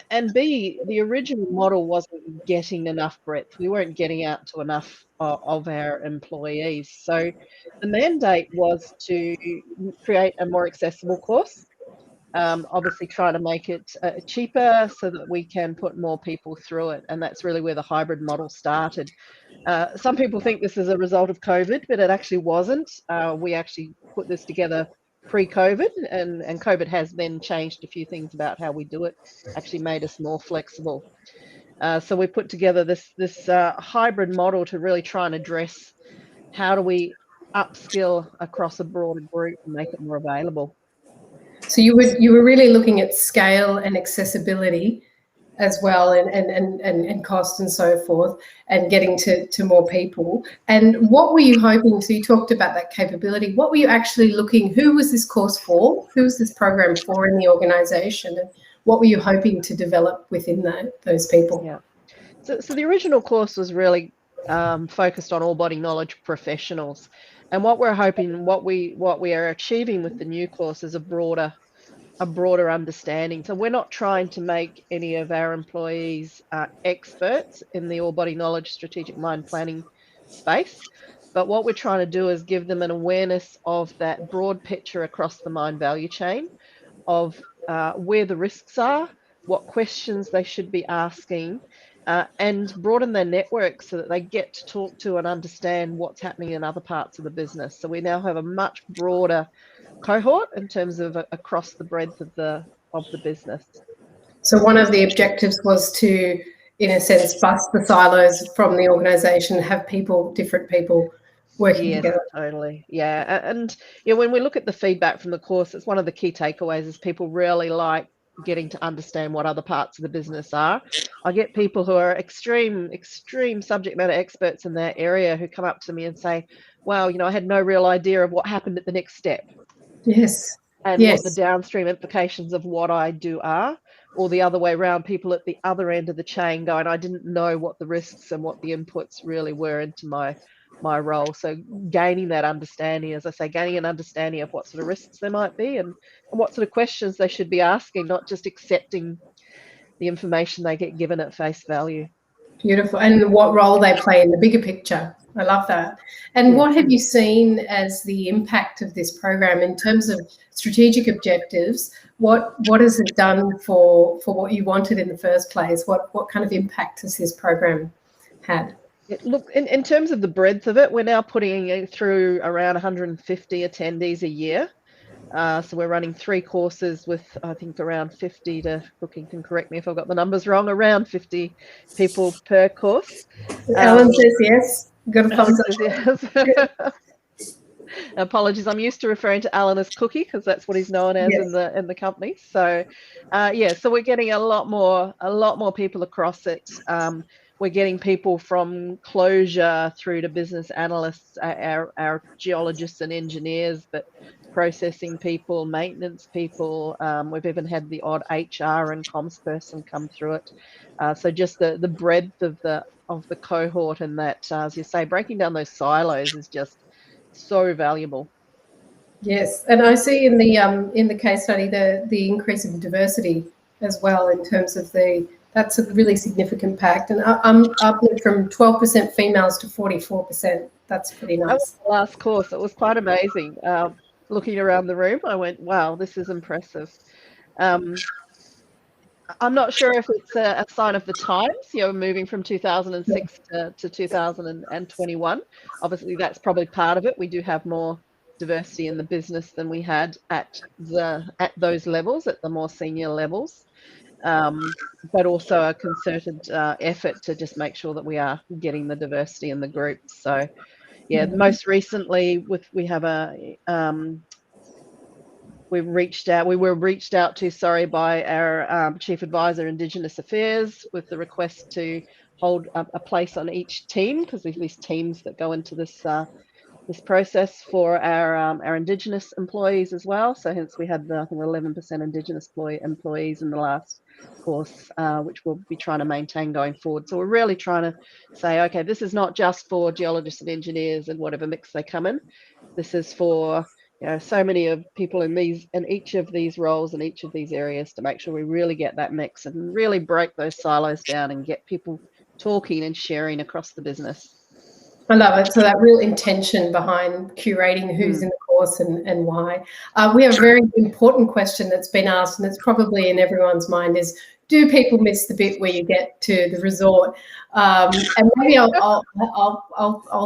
Speaker 16: and B, the original model wasn't getting enough breadth. We weren't getting out to enough of our employees. So the mandate was to create a more accessible course. Obviously try to make it cheaper so that we can put more people through it. And that's really where the hybrid model started. Some people think this is a result of COVID, but it actually wasn't. We actually put this together pre-COVID, and COVID has then changed a few things about how we do it, actually made us more flexible. So we put together this hybrid model to really try and address how do we upskill across a broader group and make it more available.
Speaker 14: So you were really looking at scale and accessibility as well, and cost and so forth, and getting to more people. And what were you hoping? So you talked about that capability. What were you actually looking? Who was this course for? Who was this program for in the organisation? And what were you hoping to develop within those people?
Speaker 16: Yeah. So the original course was really focused on all body knowledge professionals, and what we're hoping, what we are achieving with the new course is a broader understanding. So we're not trying to make any of our employees experts in the all body knowledge strategic mine planning space, but what we're trying to do is give them an awareness of that broad picture across the mine value chain, of where the risks are, what questions they should be asking, and broaden their network so that they get to talk to and understand what's happening in other parts of the business. So we now have a much broader cohort in terms of across the breadth of the business.
Speaker 14: So one of the objectives was to, in a sense, bust the silos from the organisation, have different people working together.
Speaker 16: Totally. Yeah. And when we look at the feedback from the course, it's one of the key takeaways is people really like getting to understand what other parts of the business are. I get people who are extreme subject matter experts in their area who come up to me and say, wow, I had no real idea of what happened at the next step.
Speaker 14: Yes.
Speaker 16: And what the downstream implications of what I do are, or the other way around, people at the other end of the chain going, I didn't know what the risks and what the inputs really were into my role. So gaining that understanding, as I say, gaining an understanding of what sort of risks there might be and what sort of questions they should be asking, not just accepting the information they get given at face value.
Speaker 14: Beautiful. And what role they play in the bigger picture. I love that. And what have you seen as the impact of this program in terms of strategic objectives? What has it done for what you wanted in the first place? What kind of impact has this program had?
Speaker 16: Look, in terms of the breadth of it, we're now putting it through around 150 attendees a year. So we're running 3 courses with, I think, around 50 to, Cookie can correct me if I've got the numbers wrong, around 50 people per course.
Speaker 14: Alan says yes. Got a thumbs up.
Speaker 16: Yes. Apologies, I'm used to referring to Alan as Cookie because that's what he's known as in the company. So, yeah, so we're getting a lot more people across it. We're getting people from closure through to business analysts, our geologists and engineers, but processing people, maintenance people. We've even had the odd HR and comms person come through it. So just the breadth of the cohort, and that, as you say, breaking down those silos is just so valuable.
Speaker 14: Yes, and I see in the case study the increase of diversity as well in terms of that's a really significant impact, and I'm up from 12% females to 44%. That's pretty nice.
Speaker 16: That was the last course. It was quite amazing. Looking around the room, I went, wow, this is impressive. I'm not sure if it's a sign of the times, moving from 2006 to 2021. Obviously, that's probably part of it. We do have more diversity in the business than we had at those levels, at the more senior levels, but also a concerted effort to just make sure that we are getting the diversity in the group. So, yeah, most recently we have we were reached out to, by our Chief Advisor, Indigenous Affairs, with the request to hold a place on each team, because there's these teams that go into this process for our Indigenous employees as well. So hence we had the 11% Indigenous employees in the last course, which we'll be trying to maintain going forward. So we're really trying to say, okay, this is not just for geologists and engineers and whatever mix they come in. This is for so many of people in each of these roles and each of these areas, to make sure we really get that mix and really break those silos down and get people talking and sharing across the business.
Speaker 14: I love it. So that real intention behind curating who's in the course and why. We have a very important question that's been asked, and it's probably in everyone's mind, is, do people miss the bit where you get to the resort? And maybe I'll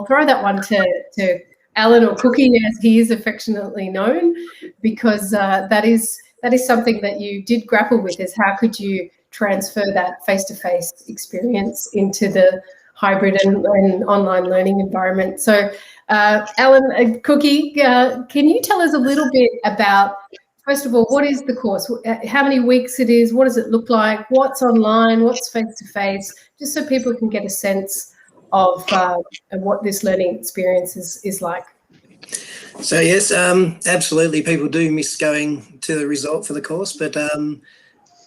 Speaker 14: throw that one to Alan, or Cookie as he is affectionately known, because that is something that you did grapple with, is how could you transfer that face-to-face experience into the hybrid and online learning environment. So Alan, Cookie, can you tell us a little bit about, first of all, what is the course, how many weeks it is, what does it look like, what's online, what's face-to-face, just so people can get a sense of what this learning experience is like.
Speaker 17: So yes, absolutely, people do miss going to the resort for the course, but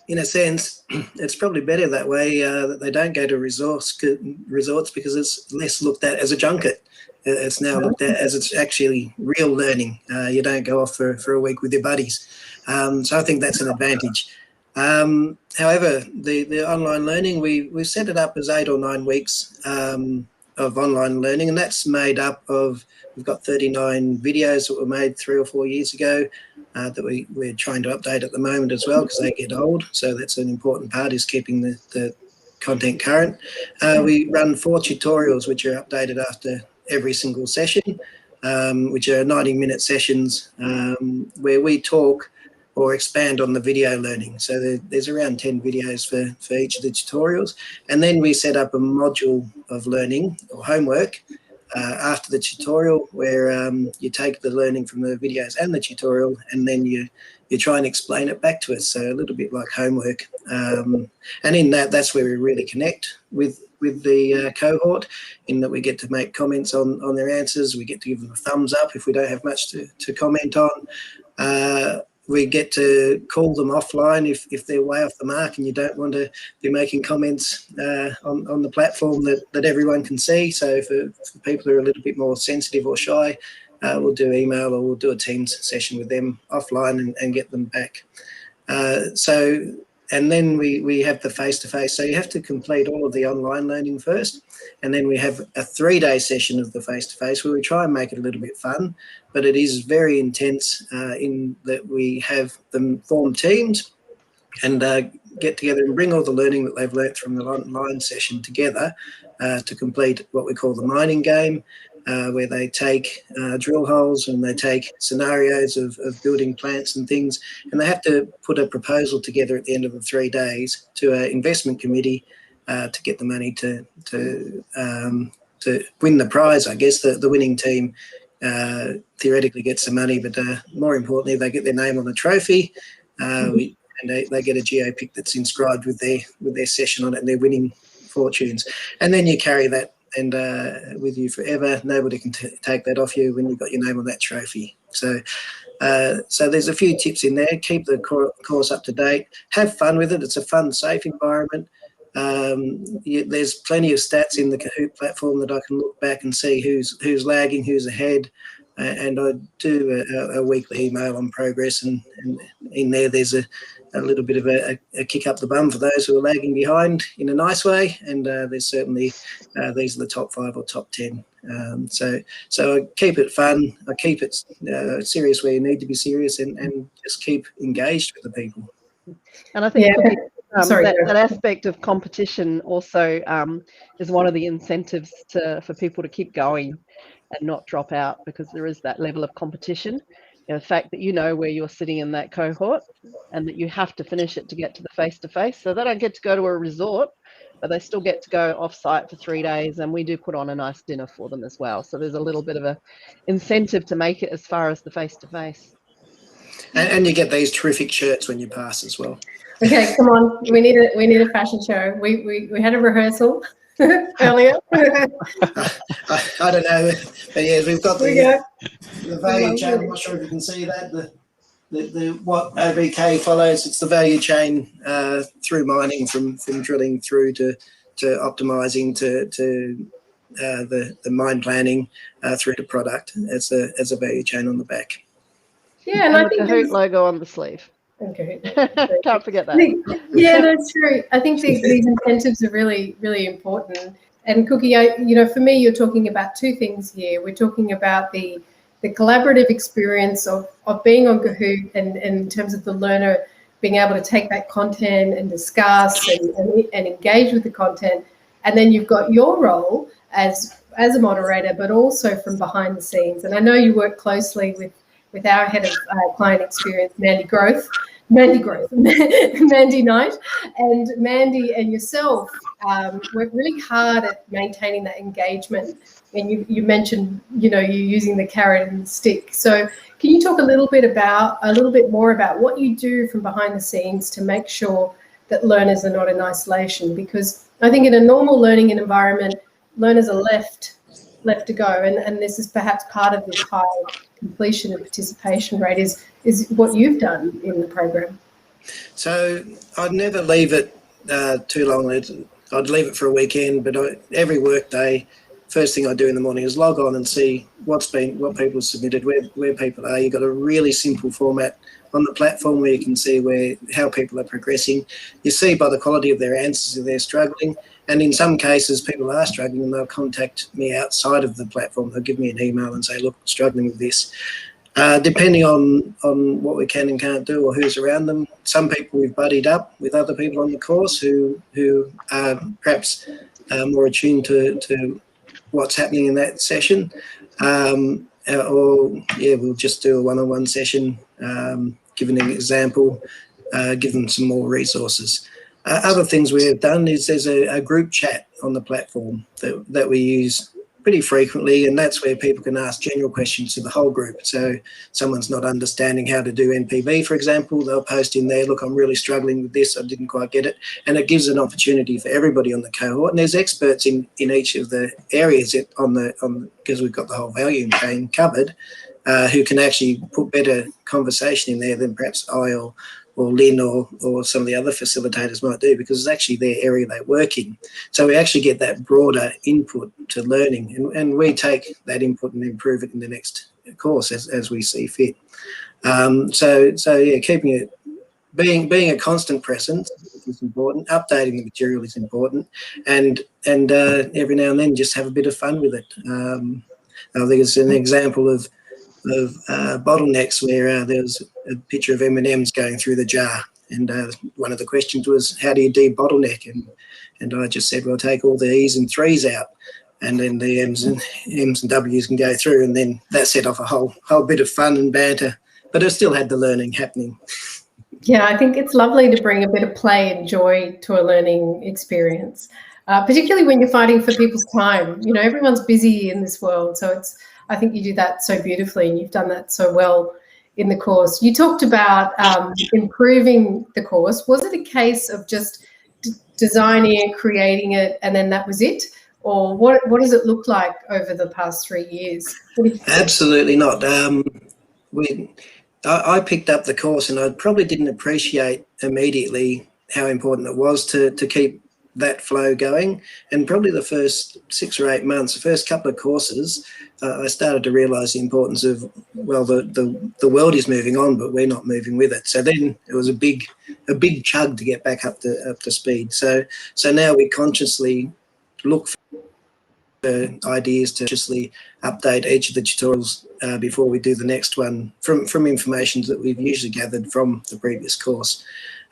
Speaker 17: in a sense, it's probably better that way, that they don't go to resorts, because it's less looked at as a junket. It's now looked at as it's actually real learning. You don't go off for a week with your buddies. So I think that's an advantage. However, the online learning, we set it up as 8 or 9 weeks of online learning, and that's made up of, we've got 39 videos that were made 3 or 4 years ago that we're trying to update at the moment as well, because they get old. So that's an important part, is keeping the content current. We run 4 tutorials which are updated after every single session, which are 90-minute sessions where we talk or expand on the video learning. So there's around 10 videos for each of the tutorials. And then we set up a module of learning or homework after the tutorial, where you take the learning from the videos and the tutorial, and then you try and explain it back to us. So a little bit like homework. And in that's where we really connect with the cohort, in that we get to make comments on their answers. We get to give them a thumbs up if we don't have much to comment on. We get to call them offline if they're way off the mark and you don't want to be making comments on the platform that everyone can see. So for people who are a little bit more sensitive or shy, we'll do email, or we'll do a Teams session with them offline and get them back. So and then we have the face-to-face. So you have to complete all of the online learning first, and then we have a 3-day session of the face-to-face where we try and make it a little bit fun, but it is very intense in that we have them form teams and get together and bring all the learning that they've learnt from the online session together to complete what we call the mining game, where they take drill holes and they take scenarios of building plants and things, and they have to put a proposal together at the end of the 3 days to an investment committee to get the money to win the prize. I guess the winning team theoretically gets the money, but more importantly, they get their name on a trophy. And they get a geo-pick that's inscribed with their session on it and their winning fortunes. And then you carry that and with you forever. Nobody can take that off you when you've got your name on that trophy. So there's a few tips in there. Keep the course up to date. Have fun with it. It's a fun, safe environment. There's plenty of stats in the Kahoot platform that I can look back and see who's lagging, who's ahead. And I do a weekly email on progress, and in there's a little bit of a kick up the bum for those who are lagging behind in a nice way. And there's certainly these are the top 5 or top 10. So I keep it fun. I keep it serious where you need to be serious, and just keep engaged with the people.
Speaker 16: And I think that aspect of competition also is one of the incentives for people to keep going and not drop out, because there is that level of competition. The fact that you know where you're sitting in that cohort and that you have to finish it to get to the face-to-face. So they don't get to go to a resort, but they still get to go off-site for 3 days, and we do put on a nice dinner for them as well. So there's a little bit of a incentive to make it as far as the face-to-face.
Speaker 17: And you get these terrific shirts when you pass as well.
Speaker 14: Okay, come on. We need a fashion show. We had a rehearsal earlier.
Speaker 17: I don't know, but yeah, we've got the value chain. I'm not sure if you can see that. The what OBK follows. It's the value chain through mining, from drilling through to optimizing to the mine planning through to product. As a value chain on the back.
Speaker 14: Yeah, and I think
Speaker 16: the Kahoot logo on the sleeve.
Speaker 14: Okay.
Speaker 16: Can't forget that.
Speaker 14: Yeah, that's true. I think these incentives are really, really important. And Cookie, for me, you're talking about two things here. We're talking about the collaborative experience of being on Kahoot, and in terms of the learner being able to take that content and discuss and engage with the content. And then you've got your role as a moderator, but also from behind the scenes. And I know you work closely with our head of client experience, Mandy Knight, and Mandy and yourself work really hard at maintaining that engagement. And you mentioned, you're using the carrot and the stick. So can you talk a little bit more about what you do from behind the scenes to make sure that learners are not in isolation? Because I think in a normal learning environment, learners are left to go, and this is perhaps part of this high completion and participation rate is what you've done in the program.
Speaker 17: So I'd never leave it too long. I'd leave it for a weekend, but every work day, first thing I do in the morning is log on and see what people have submitted, where people are. You've got a really simple format on the platform where you can see how people are progressing. You see by the quality of their answers if they're struggling. And in some cases, people are struggling and they'll contact me outside of the platform. They'll give me an email and say, look, struggling with this. Depending on what we can and can't do or who's around them, some people we've buddied up with other people on the course who are perhaps more attuned to what's happening in that session. We'll just do a one-on-one session, give an example, give them some more resources. Other things we have done is there's a group chat on the platform that we use pretty frequently, and that's where people can ask general questions to the whole group. So someone's not understanding how to do NPV, for example, they'll post in there, look, I'm really struggling with this, I didn't quite get it. And it gives an opportunity for everybody on the cohort. And there's experts in each of the areas because we've got the whole value chain covered, who can actually put better conversation in there than perhaps I or Lynn or some of the other facilitators might do, because it's actually their area they work in. So we actually get that broader input to learning, and we take that input and improve it in the next course as we see fit. Keeping it being a constant presence is important. Updating the material is important, and every now and then just have a bit of fun with it. I think it's an example of bottlenecks where there was a picture of M&Ms going through the jar, and one of the questions was, how do you de-bottleneck? And I just said, well, take all the E's and 3's out, and then the M's and W's can go through, and then that set off a whole bit of fun and banter, but it still had the learning happening.
Speaker 14: Yeah, I think it's lovely to bring a bit of play and joy to a learning experience, particularly when you're fighting for people's time. You know, everyone's busy in this world, so I think you do that so beautifully, and you've done that so well in the course. You talked about improving the course. Was it a case of just designing it, creating it, and then that was it? Or what does it look like over the past 3 years?
Speaker 17: Absolutely not. I picked up the course, and I probably didn't appreciate immediately how important it was to keep that flow going. And probably the first 6 or 8 months, the first couple of courses, I started to realise the importance of, well, the world is moving on, but we're not moving with it. So then it was a big chug to get back up to speed. So now we consciously look for ideas to consciously update each of the tutorials before we do the next one from information that we've usually gathered from the previous course.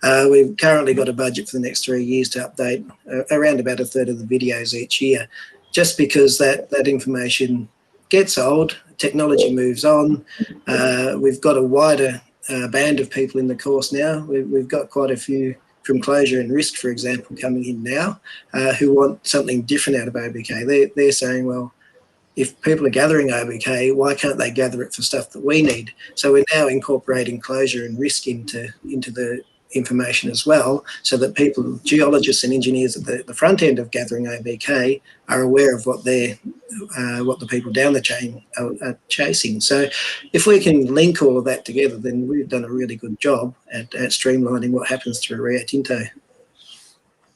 Speaker 17: We've currently got a budget for the next 3 years to update around about 1/3 of the videos each year, just because that information gets old, technology moves on. We've got a wider band of people in the course now. We've got quite a few from closure and risk, for example, coming in now, who want something different out of OBK. They're saying, well, if people are gathering OBK, why can't they gather it for stuff that we need? So we're now incorporating closure and risk into the information as well, so that people, geologists and engineers at the front end of gathering OBK, are aware of what the people down the chain are chasing. So if we can link all of that together, then we've done a really good job at streamlining what happens through Rio Tinto.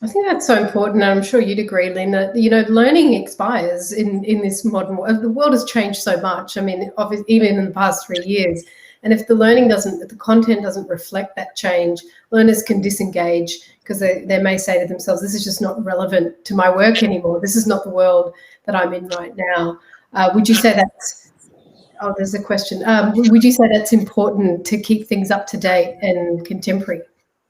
Speaker 14: I think that's so important, and I'm sure you'd agree, Lynn, that, you know, learning expires in this modern world. The world has changed so much. I mean, obviously, even in the past 3 years. And if the the content doesn't reflect that change, learners can disengage because they may say to themselves, this is just not relevant to my work anymore. This is not the world that I'm in right now. Would you say that's, oh, there's a question. Would you say that's important to keep things up to date and contemporary?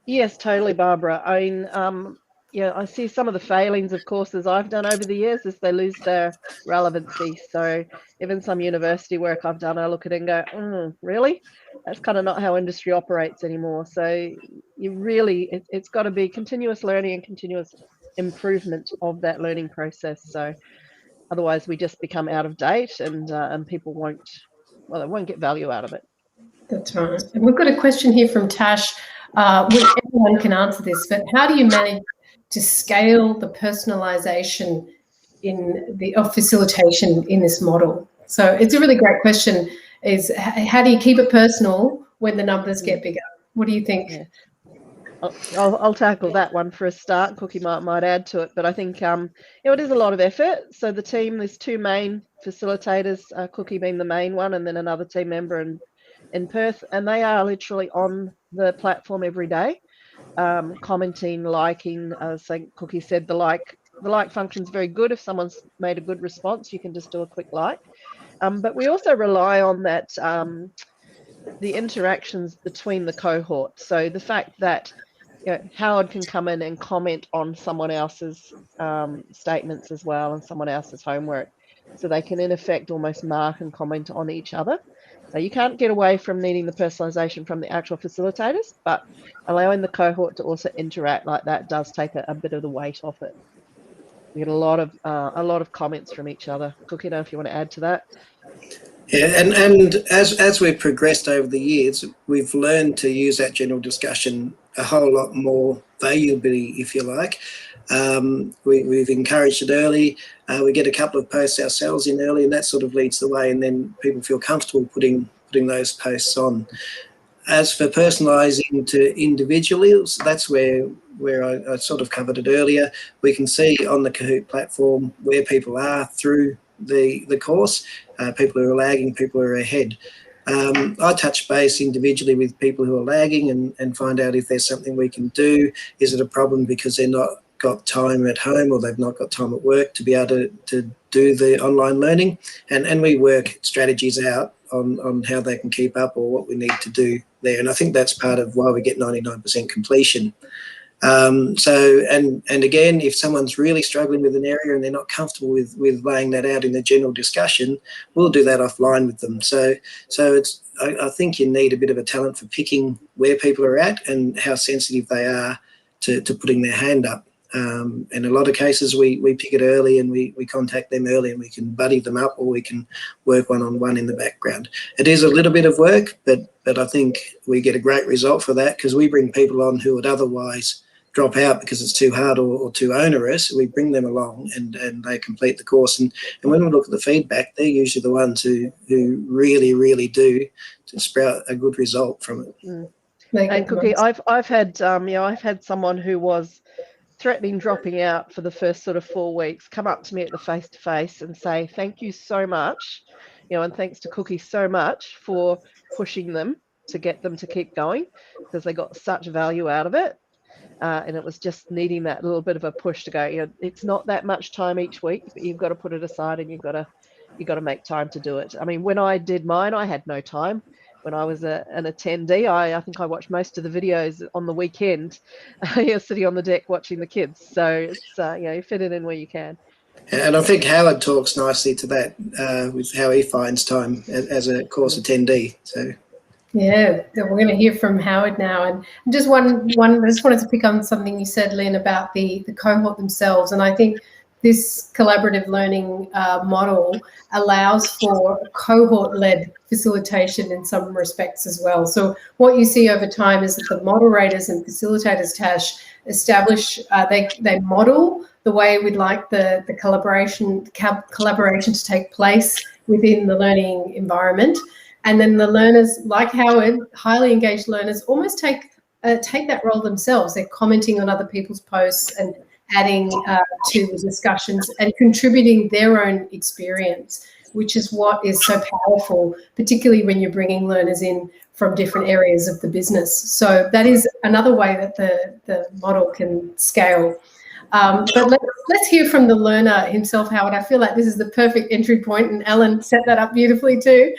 Speaker 16: Yes, totally, Barbara. I mean, yeah, I see some of the failings of courses I've done over the years is they lose their relevancy. So even some university work I've done, I look at it and go, really? That's kind of not how industry operates anymore. So you really, it's got to be continuous learning and continuous improvement of that learning process. So otherwise we just become out of date, and people won't get value out of it.
Speaker 14: That's right. And we've got a question here from Tash. Everyone can answer this, but how do you manage to scale the personalisation of facilitation in this model? So it's a really great question, is how do you keep it personal when the numbers get bigger? What do you think?
Speaker 16: Yeah. I'll tackle that one for a start. Cookie might add to it, but I think it is a lot of effort. So the team, there's 2 main facilitators, Cookie being the main one, and then another team member in Perth, and they are literally on the platform every day, commenting, liking. So Cookie said the like function is very good. If someone's made a good response, you can just do a quick like. But we also rely on that the interactions between the cohorts. So the fact that, you know, Howard can come in and comment on someone else's statements as well, and someone else's homework, so they can in effect almost mark and comment on each other. So you can't get away from needing the personalization from the actual facilitators, but allowing the cohort to also interact like that does take a bit of the weight off it. We get a lot of comments from each other. Cookie, if you want to add to that.
Speaker 17: Yeah, and as we've progressed over the years, we've learned to use that general discussion a whole lot more valuably, if you like. We've encouraged it early. We get a couple of posts ourselves in early, and that sort of leads the way, and then people feel comfortable putting those posts on. As for personalising to individuals, that's where I sort of covered it earlier. We can see on the Kahoot platform where people are through the course, people who are lagging, people who are ahead. I touch base individually with people who are lagging and find out if there's something we can do. Is it a problem because they're not got time at home or they've not got time at work to be able to do the online learning? And we work strategies out on how they can keep up or what we need to do there. And I think that's part of why we get 99% completion. And again, if someone's really struggling with an area and they're not comfortable with laying that out in the general discussion, we'll do that offline with them. So it's, I think you need a bit of a talent for picking where people are at and how sensitive they are to putting their hand up. In a lot of cases, we pick it early and we contact them early and we can buddy them up or we can work one-on-one in the background. It is a little bit of work, but I think we get a great result for that because we bring people on who would otherwise drop out because it's too hard or too onerous. We bring them along and they complete the course. And when we look at the feedback, they're usually the ones who really, really do to sprout a good result from it.
Speaker 16: And Cookie, I've had I've had someone who was threatening dropping out for the first sort of 4 weeks come up to me at the face-to-face and say, thank you so much, and thanks to Cookie so much for pushing them to get them to keep going because they got such value out of it. And it was just needing that little bit of a push to go, it's not that much time each week, but you've got to put it aside and you've got to make time to do it. I mean, when I did mine, I had no time. When I was an attendee, I think I watched most of the videos on the weekend, sitting on the deck watching the kids. So it's, you fit it in where you can.
Speaker 17: And I think Howard talks nicely to that with how he finds time as a course attendee. So.
Speaker 14: Yeah, we're going to hear from Howard now. And just one, I just wanted to pick on something you said, Lynn, about the cohort themselves. And I think this collaborative learning model allows for cohort-led facilitation in some respects as well. So what you see over time is that the moderators and facilitators, Tash, establish, they model the way we'd like the collaboration to take place within the learning environment. And then the learners, like Howard, highly engaged learners, almost take that role themselves. They're commenting on other people's posts and adding to the discussions and contributing their own experience, which is what is so powerful, particularly when you're bringing learners in from different areas of the business. So that is another way that the model can scale. But let's hear from the learner himself, Howard. I feel like this is the perfect entry point, and Ellen set that up beautifully too.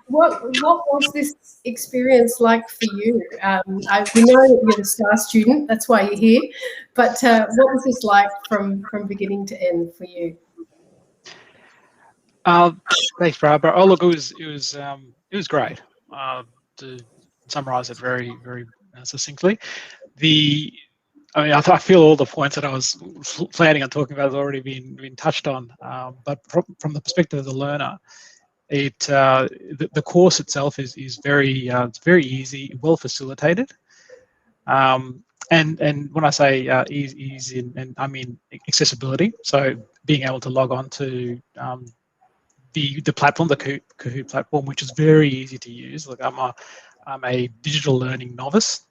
Speaker 14: What was this experience like for you? We know that you're the star student, that's why you're here. But what was this like from beginning to end for you?
Speaker 18: Thanks, Barbara. Oh, look, it was great. To summarise it very, very succinctly, I feel all the points that I was planning on talking about has already been touched on. But from the perspective of the learner, the course itself is very it's very easy, well facilitated. And when I say easy, and I mean accessibility. So being able to log on to the platform, the Kahoot platform, which is very easy to use. Look, I'm a digital learning novice.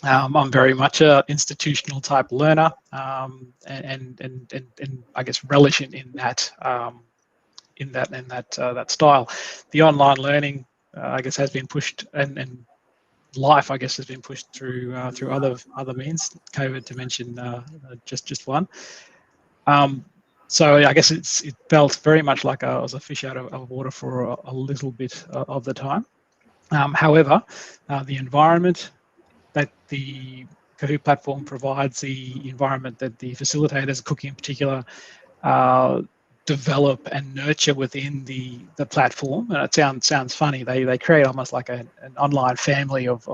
Speaker 18: I'm very much an institutional type learner, and I guess relish in that style. The online learning, I guess, has been pushed, and life, I guess, has been pushed through other means. COVID, to mention just one. So I guess it felt very much like I was a fish out of water for a little bit of the time. However, the environment that the Kahoot platform provides, the environment that the facilitators, Cookie in particular, develop and nurture within the platform. And it sounds funny. They create almost like an online family of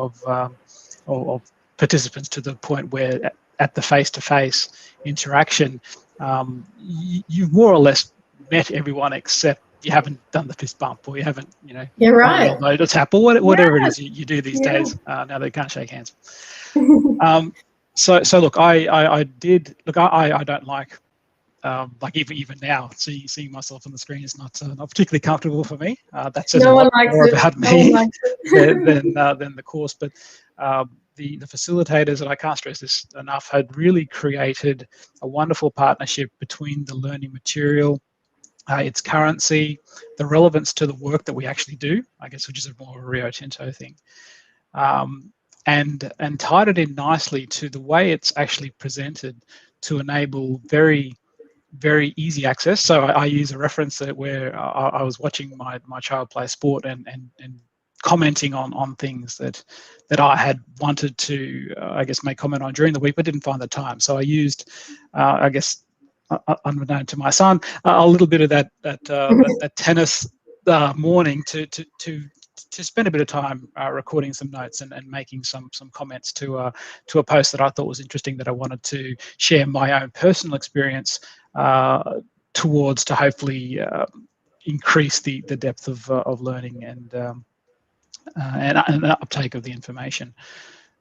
Speaker 18: participants, to the point where at the face-to-face interaction, you've more or less met everyone, except you haven't done the fist bump, or you haven't,
Speaker 14: you're right,
Speaker 18: elbow tap, or whatever it is you do these days. Now they can't shake hands. So look, I don't like even now, seeing myself on the screen is not particularly comfortable for me. That says a lot more about me than the course. But the facilitators, and I can't stress this enough, had really created a wonderful partnership between the learning material its currency, the relevance to the work that we actually do, I guess, which is a more Rio Tinto thing, and tied it in nicely to the way it's actually presented to enable very easy access. So I use a reference where I was watching my child play sport and commenting on things that I had wanted to, I guess, make comment on during the week, but didn't find the time. So I used, I guess, unbeknown to my son, a little bit of that tennis morning to spend a bit of time recording some notes and making some comments to a post that I thought was interesting, that I wanted to share my own personal experience towards, to hopefully increase the depth of learning and uptake of the information.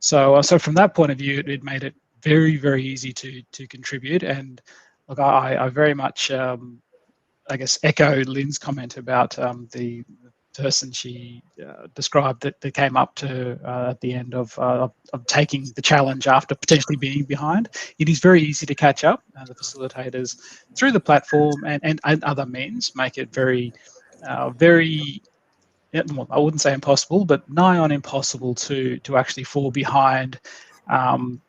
Speaker 18: So from that point of view, it made it very easy to contribute. And look, I very much I guess echo Lynn's comment about the person she described that came up to at the end of taking the challenge after potentially being behind. It is very easy to catch up. The facilitators through the platform and other means make it very, well, I wouldn't say impossible, but nigh on impossible to actually fall behind and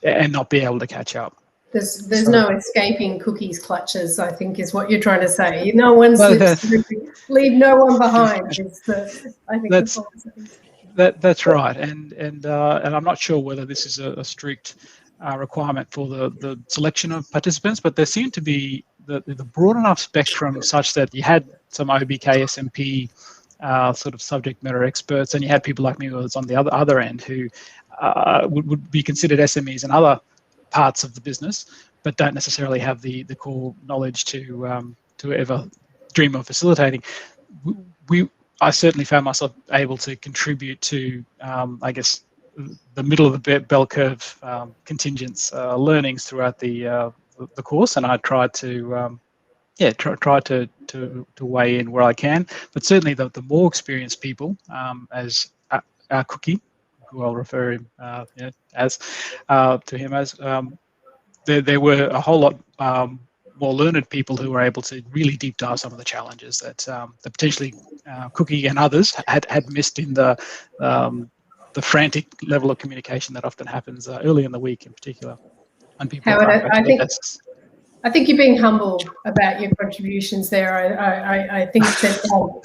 Speaker 18: not be able to catch up.
Speaker 14: There's no escaping cookies clutches, I think, is what you're trying to say. No one slips through, leave no one behind. I think
Speaker 18: that's right, and I'm not sure whether this is a strict requirement for the selection of participants, but there seemed to be the broad enough spectrum such that you had some OBK, SMP sort of subject matter experts, and you had people like me who was on the other end who would be considered SMEs in other parts of the business, but don't necessarily have the core knowledge to ever dream of facilitating. I certainly found myself able to contribute to, I guess, the middle of the bell curve contingents learnings throughout the course, and I tried to try to weigh in where I can. But certainly the more experienced people, as our cookie, who I'll refer him to him as, there were a whole lot more learned people who were able to really deep dive some of the challenges that potentially Cookie and others had missed in the frantic level of communication that often happens early in the week, in particular, when people
Speaker 14: Howard,
Speaker 18: are back to their desks.
Speaker 14: I think you're being humble about your contributions there. I think that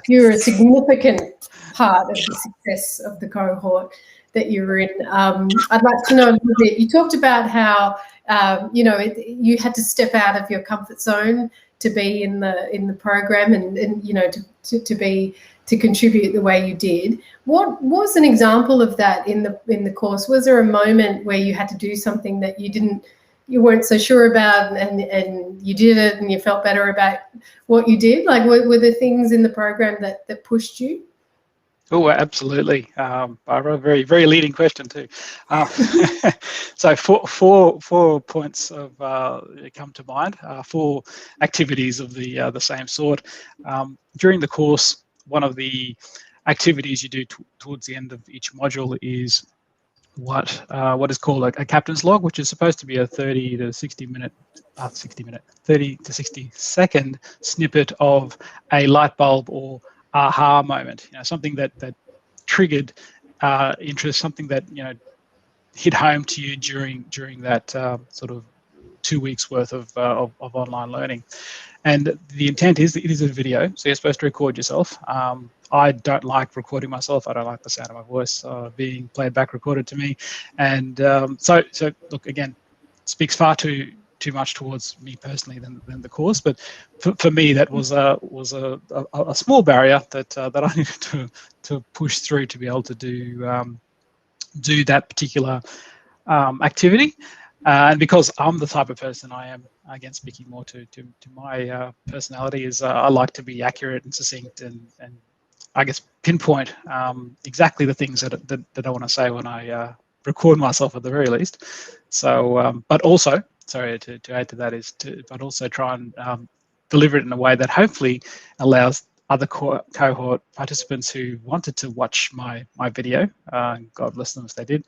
Speaker 14: you're a significant part of the success of the cohort that you're in. I'd like to know a little bit. You talked about how you had to step out of your comfort zone to be in the program and to contribute the way you did. What was an example of that in the course? Was there a moment where you had to do something that you weren't so sure about and you did it and you felt better about what you did? Like, were there things in the program that pushed you?
Speaker 18: Oh, absolutely, Barbara. Very, very leading question too. So four points of come to mind. 4 activities of the same sort. During the course, one of the activities you do towards the end of each module is what is called a captain's log, which is supposed to be a 30 to 60 second snippet of a light bulb or aha moment, something that triggered interest, something that hit home to you during that sort of 2 weeks worth of online learning. And the intent is that it is a video, so you're supposed to record yourself. I don't like recording myself. I don't like the sound of my voice being played back, recorded to me. And so look, again, speaks far too much towards me personally than the course, but for me that was a small barrier that I needed to push through to be able to do that particular activity. And because I'm the type of person I am, again speaking more to my personality, is I like to be accurate and succinct and I guess pinpoint exactly the things that I want to say when I record myself at the very least. So, but also, sorry to add to that, but also try and deliver it in a way that hopefully allows other cohort participants who wanted to watch my video, God bless them if they did,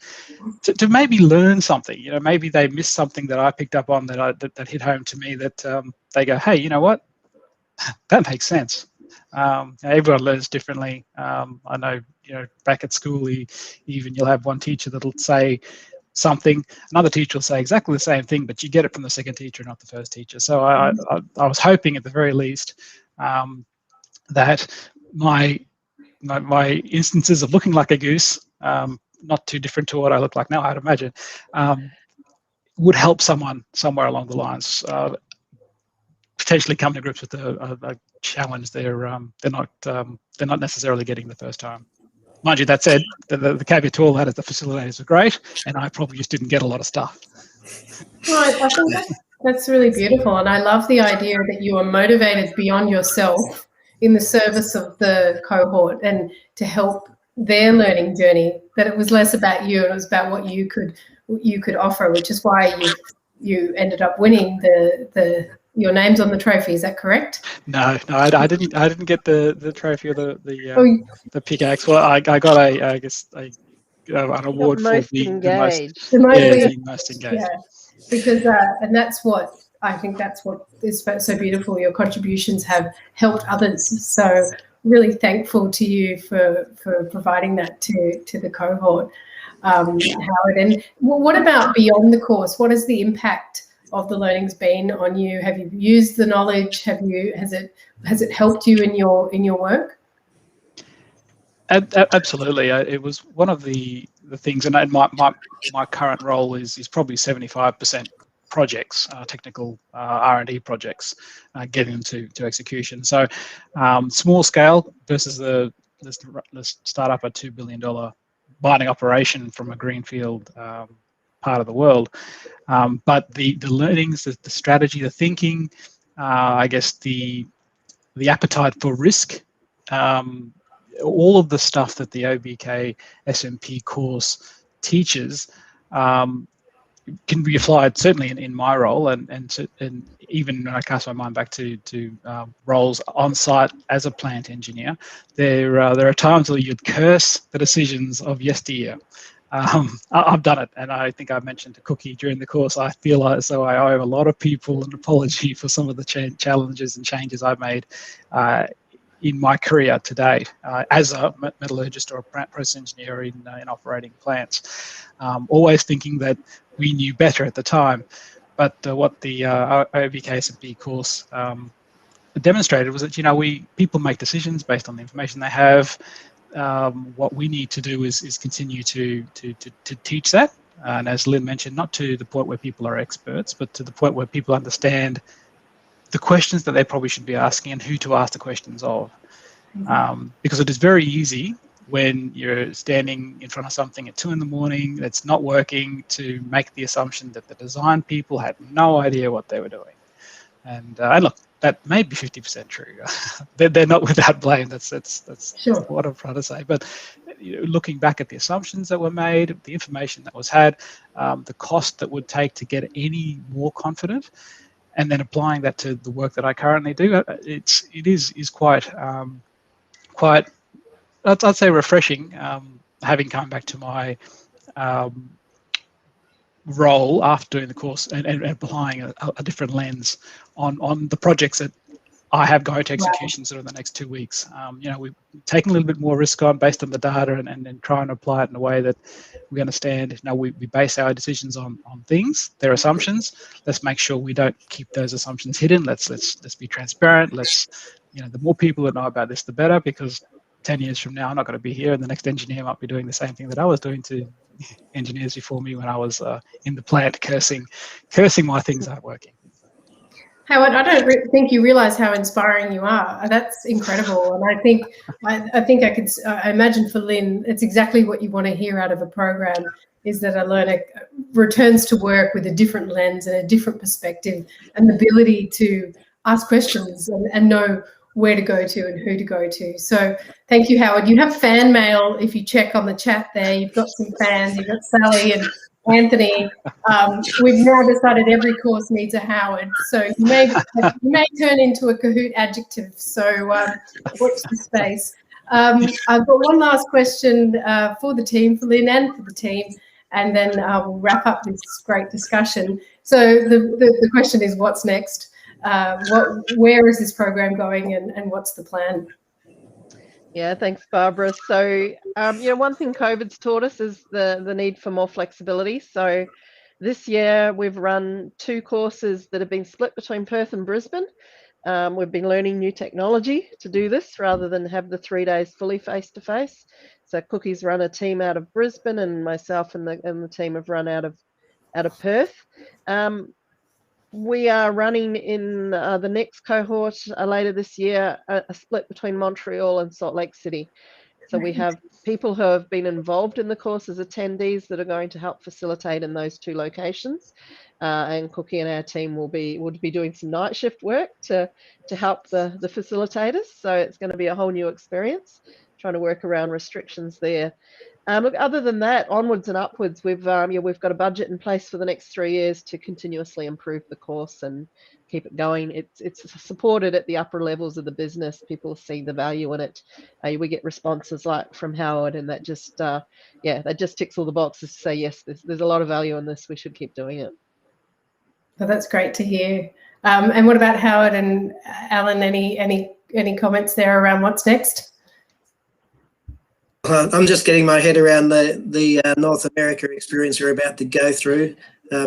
Speaker 18: to maybe learn something. Maybe they missed something that I picked up on that hit home to me, that they go, hey, you know what? That makes sense. Everyone learns differently. I know, back at school, even you'll have one teacher that'll say something, another teacher will say exactly the same thing, but you get it from the second teacher, not the first teacher. So I was hoping at the very least that my instances of looking like a goose, not too different to what I look like now, I'd imagine, would help someone somewhere along the lines potentially come to grips with a challenge they're not necessarily getting the first time. Mind you, that said, the caveat to all that is the facilitators are great, and I probably just didn't get a lot of stuff.
Speaker 14: Right, I think that's really beautiful, and I love the idea that you are motivated beyond yourself in the service of the cohort and to help their learning journey. That it was less about you and it was about what you could offer, which is why you ended up winning your name's on the trophy. Is that correct?
Speaker 18: No, I didn't get the trophy or the pickaxe. Well, I got an award for being the most engaged.
Speaker 14: Yeah, because and that's what I think. That's what is so beautiful. Your contributions have helped others. So really thankful to you for providing that to the cohort, Howard. And what about beyond the course? What is the impact of the learning's been on you? Have you used the knowledge? Has it helped you in your work?
Speaker 18: Absolutely. It was one of the things, and my current role is probably 75% projects, technical R&D projects, getting them to execution. So small scale versus the startup a $2 billion mining operation from a greenfield part of the world. But the learnings, the strategy, the thinking, I guess the appetite for risk, all of the stuff that the OBK SMP course teaches can be applied certainly in my role, and even when I cast my mind back to roles on site as a plant engineer, there are times where you'd curse the decisions of yesteryear. I've done it, and I think I mentioned to Cookie during the course, I feel as though I owe a lot of people an apology for some of the challenges and changes I've made in my career to date as a metallurgist or a process engineer in operating plants. Always thinking that we knew better at the time, but what the OBK SMP course demonstrated was that people make decisions based on the information they have. What we need to do is continue to teach that, and as Lynn mentioned, not to the point where people are experts, but to the point where people understand the questions that they probably should be asking and who to ask the questions of. Because it is very easy when you're standing in front of something at 2 a.m, it's not working, to make the assumption that the design people had no idea what they were doing. And look, that may be 50% true. They're not without blame. That's
Speaker 14: sure
Speaker 18: what I'm trying to say. But looking back at the assumptions that were made, the information that was had, the cost that would take to get any more confident, and then applying that to the work that I currently do, it is quite I'd say refreshing, having come back to my role after doing the course and applying a different lens on the projects that I have going to execution sort of the next 2 weeks. We're taking a little bit more risk on based on the data and trying to apply it in a way that we understand. We base our decisions on things, their assumptions. Let's make sure we don't keep those assumptions hidden. Let's be transparent. The more people that know about this, the better, because 10 years from now, I'm not going to be here, and the next engineer might be doing the same thing that I was doing to engineers before me when I was in the plant cursing why things aren't working.
Speaker 14: Howard, I don't think you realise how inspiring you are. That's incredible, and I think I imagine for Lynn, it's exactly what you want to hear out of a program, is that a learner returns to work with a different lens and a different perspective, and the ability to ask questions and know where to go to and who to go to. So thank you, Howard. You have fan mail if you check on the chat there. You've got some fans. You've got Sally and Anthony, we've now decided every course needs a Howard, so you may turn into a Kahoot adjective, so watch the space. I've got one last question for the team, for Lynn and for the team, and then we'll wrap up this great discussion. So the question is, what's next? Where is this program going, and what's the plan?
Speaker 16: Yeah, thanks, Barbara. So, one thing COVID's taught us is the need for more flexibility. So this year we've run 2 courses that have been split between Perth and Brisbane. We've been learning new technology to do this rather than have the 3 days fully face-to-face. So Cookie's run a team out of Brisbane, and myself and the team have run out of Perth. We are running in the next cohort later this year a split between Montreal and Salt Lake City. So we have people who have been involved in the course as attendees that are going to help facilitate in those 2 locations. And Cookie and our team will be doing some night shift work to help the facilitators. So it's going to be a whole new experience, trying to work around restrictions there. Look, other than that, onwards and upwards, we've got a budget in place for the next 3 years to continuously improve the course and keep it going. It's supported at the upper levels of the business. People see the value in it. We get responses like from Howard, and that just that just ticks all the boxes to say yes, there's a lot of value in this. We should keep doing it.
Speaker 14: Well, that's great to hear. And what about Howard and Alan? Any comments there around what's next?
Speaker 17: I'm just getting my head around the North America experience we're about to go through,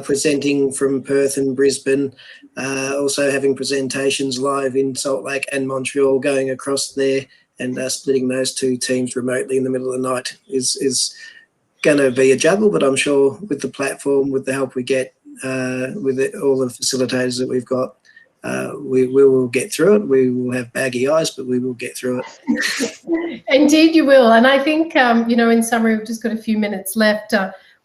Speaker 17: presenting from Perth and Brisbane, also having presentations live in Salt Lake and Montreal, going across there and splitting those 2 teams remotely in the middle of the night is going to be a juggle, but I'm sure with the platform, with the help we get, with all the facilitators that we've got, we will get through it. We will have baggy eyes, but we will get through it.
Speaker 14: Indeed you will. And I think, in summary, we've just got a few minutes left.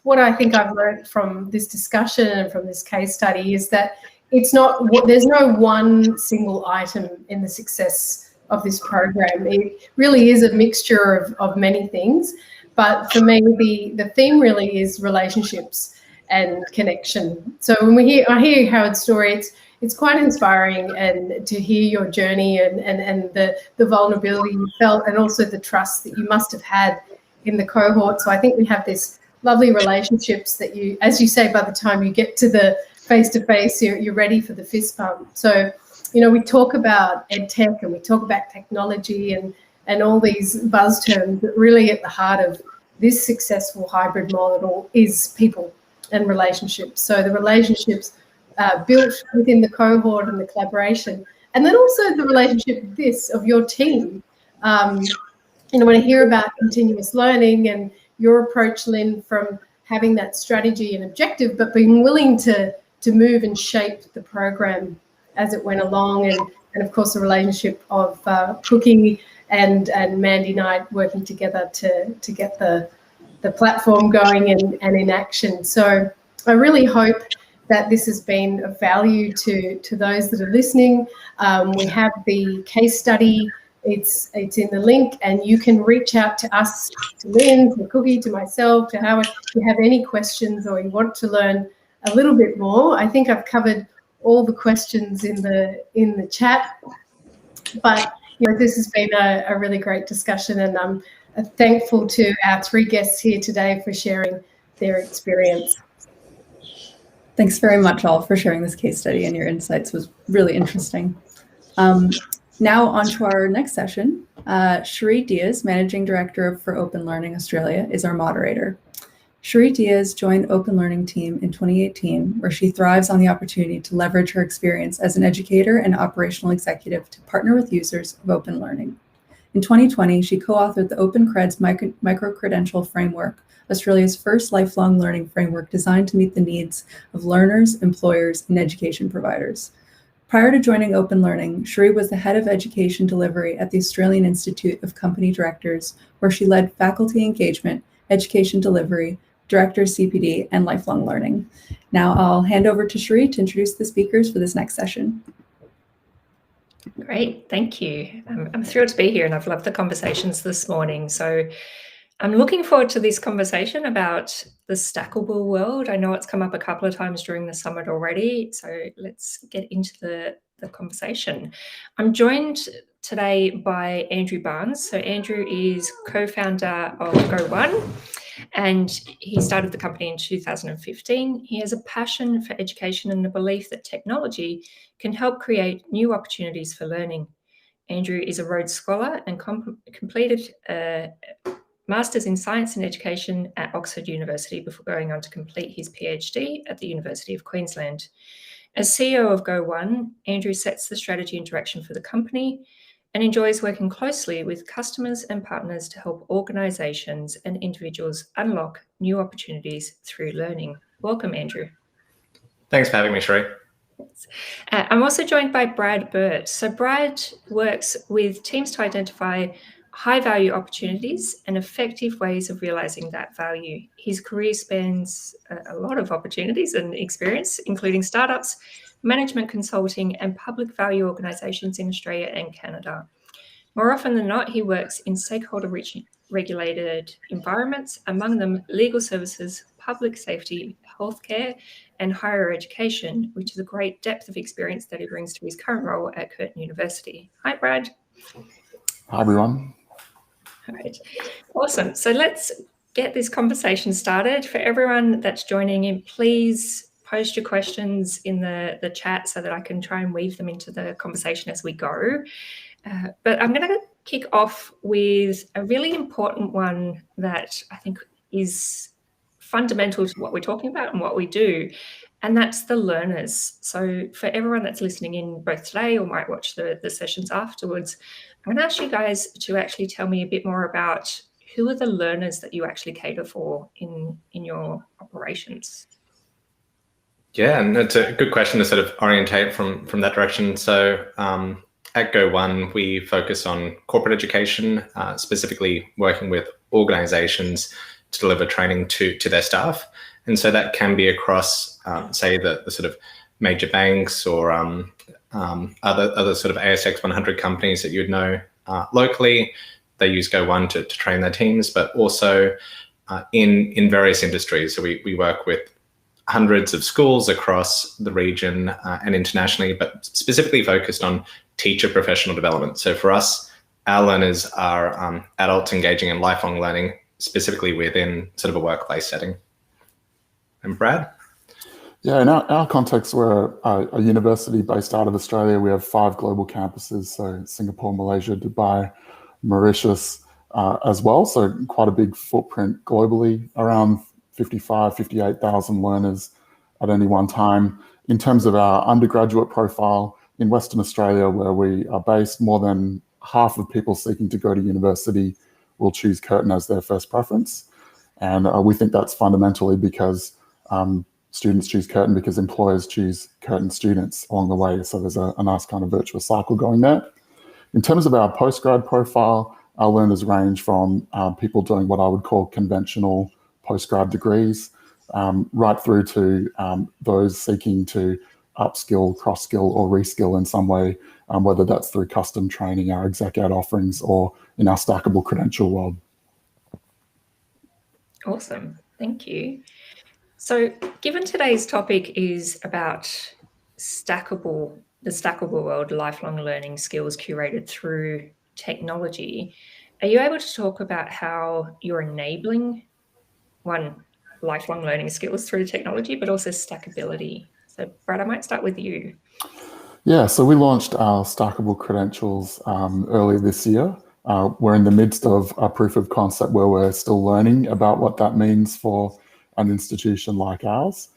Speaker 14: What I think I've learned from this discussion and from this case study is that there's no one single item in the success of this program. It really is a mixture of many things. But for me, the theme really is relationships and connection. So when I hear Howard's story, it's quite inspiring, and to hear your journey and the vulnerability you felt, and also the trust that you must have had in the cohort. So I think we have this lovely relationships that you, as you say, by the time you get to the face-to-face, you're ready for the fist bump. So, we talk about EdTech and we talk about technology and all these buzz terms, but really at the heart of this successful hybrid model is people and relationships. So the relationships built within the cohort and the collaboration, and then also the relationship of your team. When I hear about continuous learning and your approach, Lynn, from having that strategy and objective, but being willing to move and shape the program as it went along, and of course the relationship of Cookie and Mandy Knight working together to get the platform going and in action. So I really hope that this has been of value to those that are listening. We have the case study. It's in the link, and you can reach out to us, to Lynn, to Cookie, to myself, to Howard, if you have any questions or you want to learn a little bit more. I think I've covered all the questions in the chat, but this has been a really great discussion, and I'm thankful to our 3 guests here today for sharing their experience.
Speaker 13: Thanks very much, all, for sharing this case study, and your insights was really interesting. Now on to our next session. Cherie Diaz, Managing Director for Open Learning Australia, is our moderator. Cherie Diaz joined Open Learning team in 2018, where she thrives on the opportunity to leverage her experience as an educator and operational executive to partner with users of Open Learning. In 2020, she co-authored the Open Creds Micro-Credential Framework, Australia's first lifelong learning framework designed to meet the needs of learners, employers, and education providers. Prior to joining Open Learning, Cherie was the head of education delivery at the Australian Institute of Company Directors, where she led faculty engagement, education delivery, director CPD, and lifelong learning. Now I'll hand over to Cherie to introduce the speakers for this next session.
Speaker 19: Great, thank you. I'm thrilled to be here, and I've loved the conversations this morning. So I'm looking forward to this conversation about the stackable world. I know it's come up a couple of times during the summit already, so let's get into the conversation. I'm joined today by Andrew Barnes. So Andrew is co-founder of Go1, and he started the company in 2015. He has a passion for education and a belief that technology can help create new opportunities for learning. Andrew is a Rhodes Scholar and completed a Masters in Science and Education at Oxford University before going on to complete his PhD at the University of Queensland. As CEO of Go1, Andrew sets the strategy and direction for the company and enjoys working closely with customers and partners to help organisations and individuals unlock new opportunities through learning. Welcome, Andrew.
Speaker 20: Thanks for having me, Sheree.
Speaker 19: I'm also joined by Brad Burt. So Brad works with teams to identify high-value opportunities and effective ways of realising that value. His career spans a lot of opportunities and experience, including startups, management consulting, and public value organisations in Australia and Canada. More often than not, he works in stakeholder-rich regulated environments, among them legal services, public safety, healthcare, and higher education, which is a great depth of experience that he brings to his current role at Curtin University. Hi, Brad.
Speaker 21: Hi, everyone.
Speaker 19: All right, awesome. So let's get this conversation started. For everyone that's joining in, please post your questions in the chat so that I can try and weave them into the conversation as we go. But I'm going to kick off with a really important one that I think is fundamental to what we're talking about and what we do, and that's the learners. So for everyone that's listening in both today or might watch the sessions afterwards, I'm going to ask you guys to actually tell me a bit more about who are the learners that you actually cater for in your operations.
Speaker 20: Yeah, and it's a good question to sort of orientate from that direction. So at Go1, we focus on corporate education, specifically working with organizations to deliver training to their staff. And so that can be across, say, the sort of major banks or other sort of ASX 100 companies that you'd know locally. They use Go1 to train their teams, but also in various industries. So we work with hundreds of schools across the region and internationally, but specifically focused on teacher professional development. So for us, our learners are adults engaging in lifelong learning, specifically within sort of a workplace setting. And Brad?
Speaker 21: Yeah, in our context, we're a university based out of Australia. We have 5 global campuses, so Singapore, Malaysia, Dubai, Mauritius as well. So quite a big footprint globally, around 58,000 learners at any one time. In terms of our undergraduate profile, in Western Australia, where we are based, more than half of people seeking to go to university will choose Curtin as their first preference. And we think that's fundamentally because students choose Curtin because employers choose Curtin students along the way. So there's a nice kind of virtuous cycle going there. In terms of our postgrad profile, our learners range from people doing what I would call conventional postgrad degrees, right through to those seeking to upskill, cross-skill, or reskill in some way, whether that's through custom training, our exec ed offerings, or in our stackable credential world.
Speaker 19: Awesome, thank you. So given today's topic is about the stackable world, lifelong learning skills curated through technology, are you able to talk about how you're enabling lifelong learning skills through technology, but also stackability? So Brad, I might start with you.
Speaker 21: Yeah, so we launched our stackable credentials earlier this year. We're in the midst of a proof of concept where we're still learning about what that means for an institution like ours.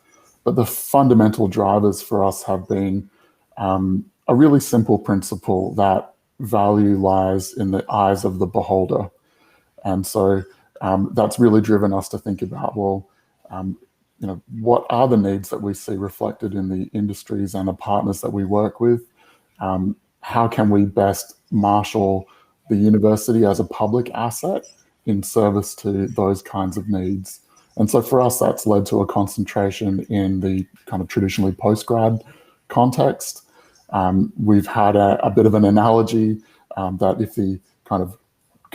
Speaker 21: But the fundamental drivers for us have been a really simple principle that value lies in the eyes of the beholder. And so that's really driven us to think about, well, what are the needs that we see reflected in the industries and the partners that we work with? How can we best marshal the university as a public asset in service to those kinds of needs? And so for us, that's led to a concentration in the kind of traditionally postgrad context. We've had a bit of an analogy that if the kind of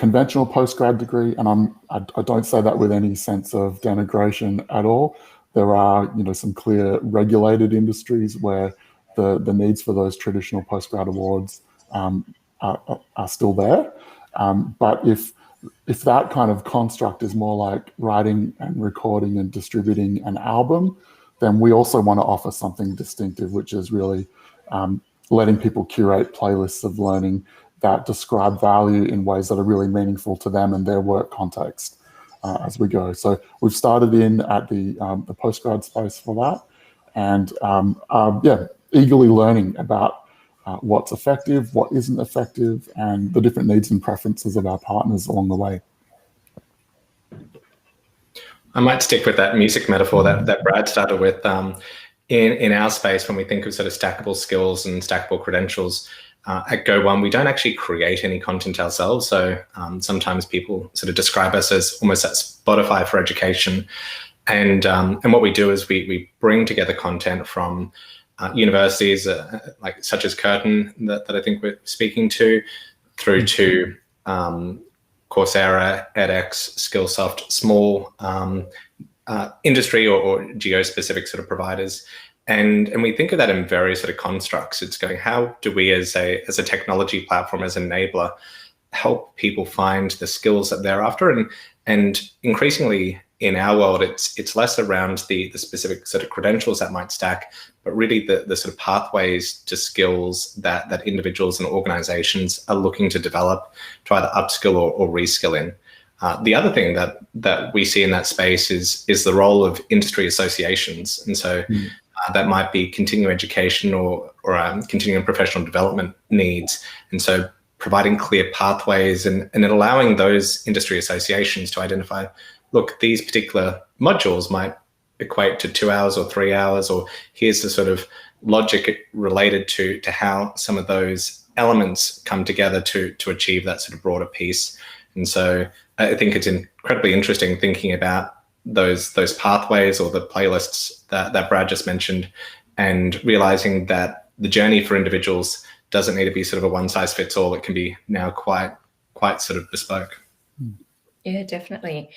Speaker 21: conventional postgrad degree, and I don't say that with any sense of denigration at all. There are, some clear regulated industries where the needs for those traditional postgrad awards are still there. But if that kind of construct is more like writing and recording and distributing an album, then we also want to offer something distinctive, which is really letting people curate playlists of learning that describe value in ways that are really meaningful to them and their work context as we go. So we've started in at the postgrad space for that, and eagerly learning about what's effective, what isn't effective, and the different needs and preferences of our partners along the way.
Speaker 20: I might stick with that music metaphor that Brad started with. In our space, when we think of sort of stackable skills and stackable credentials, at Go1, we don't actually create any content ourselves. So sometimes people sort of describe us as almost that Spotify for education. And what we do is we bring together content from universities like such as Curtin that I think we're speaking to, through to Coursera, edX, Skillsoft, small industry or geo-specific sort of providers. And we think of that in various sort of constructs. It's going, how do we as a technology platform, as an enabler, help people find the skills that they're after? And increasingly in our world, it's less around the specific sort of credentials that might stack, but really the sort of pathways to skills that individuals and organizations are looking to develop to either upskill or reskill in. The other thing that we see in that space is the role of industry associations. And so that might be continuing education or continuing professional development needs. And so providing clear pathways and allowing those industry associations to identify, look, these particular modules might equate to 2 hours or 3 hours, or here's the sort of logic related to how some of those elements come together to achieve that sort of broader piece. And so I think it's incredibly interesting thinking about those pathways or the playlists that Brad just mentioned, and realizing that the journey for individuals doesn't need to be sort of a one size fits all. It can be now quite sort of bespoke.
Speaker 19: Yeah, definitely.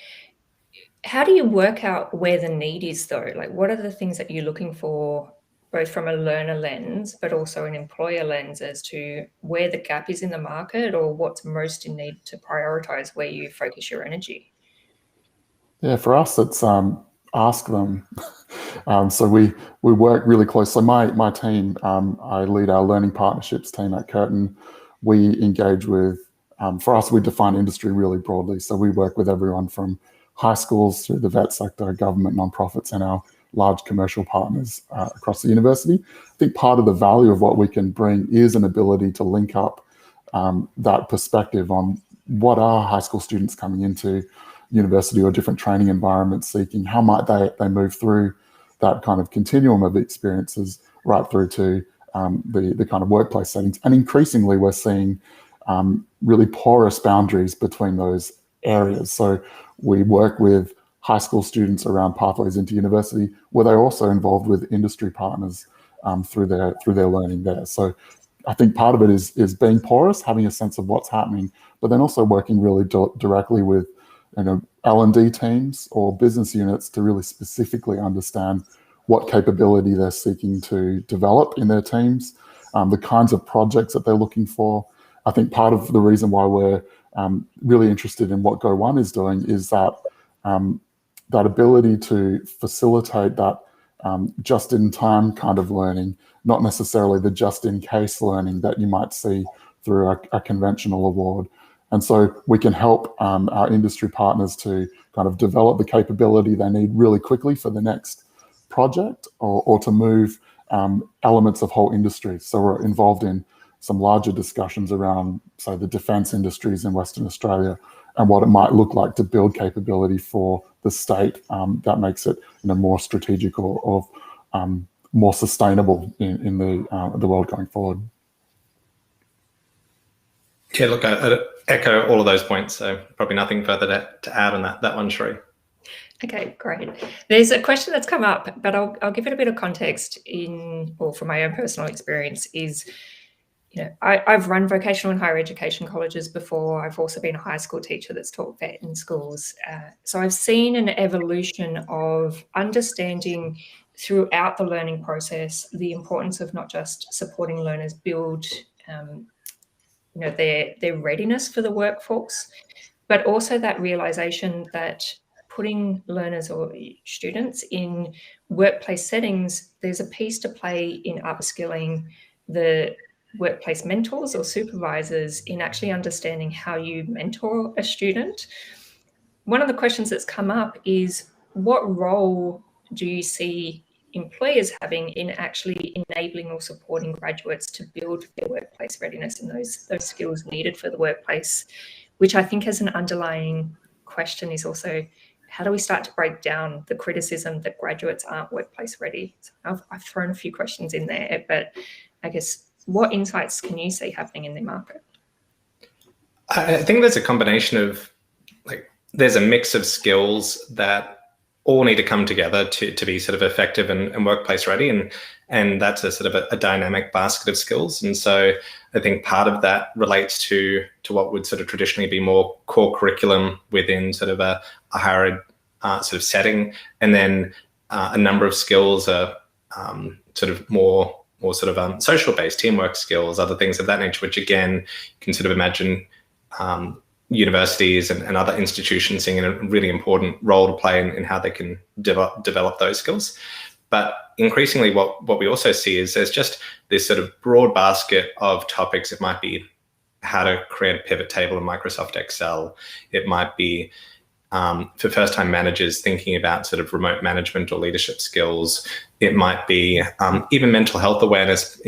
Speaker 19: How do you work out where the need is though? Like, what are the things that you're looking for, both from a learner lens, but also an employer lens, as to where the gap is in the market or what's most in need to prioritize where you focus your energy?
Speaker 21: Yeah, for us, it's ask them. So we work really close. So my team, I lead our learning partnerships team at Curtin. We engage with, for us, we define industry really broadly. So we work with everyone from high schools through the vet sector, government, nonprofits, and our large commercial partners across the university. I think part of the value of what we can bring is an ability to link up that perspective on what are high school students coming into university or different training environments seeking, how might they move through that kind of continuum of experiences right through to the kind of workplace settings. And increasingly we're seeing really porous boundaries between those areas. So we work with high school students around pathways into university, where they're also involved with industry partners through their learning there. So I think part of it is being porous, having a sense of what's happening, but then also working really directly with L&D teams or business units to really specifically understand what capability they're seeking to develop in their teams, the kinds of projects that they're looking for. I think part of the reason why we're really interested in what Go1 is doing is that that ability to facilitate that just-in-time kind of learning, not necessarily the just-in-case learning that you might see through a conventional award. And so we can help our industry partners to kind of develop the capability they need really quickly for the next project, or to move elements of whole industries. So we're involved in some larger discussions around, say, the defence industries in Western Australia and what it might look like to build capability for the state that makes it more strategic or more sustainable in the world going forward.
Speaker 20: Yeah, look, I'd echo all of those points, so probably nothing further to add on that one, Sheree.
Speaker 19: Okay, great. There's a question that's come up, but I'll give it a bit of context from my own personal experience. Is I've run vocational and higher education colleges before. I've also been a high school teacher that's taught vet in schools. So I've seen an evolution of understanding throughout the learning process the importance of not just supporting learners build their readiness for the workforce, but also that realization that putting learners or students in workplace settings, there's a piece to play in upskilling the workplace mentors or supervisors in actually understanding how you mentor a student. One of the questions that's come up is, what role do you see employers having in actually enabling or supporting graduates to build their workplace readiness and those skills needed for the workplace, which I think as an underlying question is also, how do we start to break down the criticism that graduates aren't workplace ready? So I've thrown a few questions in there, but I guess what insights can you see happening in the market?
Speaker 20: I think there's a combination of, there's a mix of skills that all need to come together to be sort of effective and workplace ready. And that's a sort of a dynamic basket of skills. And so I think part of that relates to what would sort of traditionally be more core curriculum within sort of a higher ed sort of setting. And then a number of skills are sort of more sort of social-based teamwork skills, other things of that nature, which again, you can sort of imagine universities and other institutions seeing a really important role to play in how they can develop those skills. But increasingly what we also see is there's just this sort of broad basket of topics. It might be how to create a pivot table in Microsoft Excel. It might be for first-time managers thinking about sort of remote management or leadership skills. It might be even mental health awareness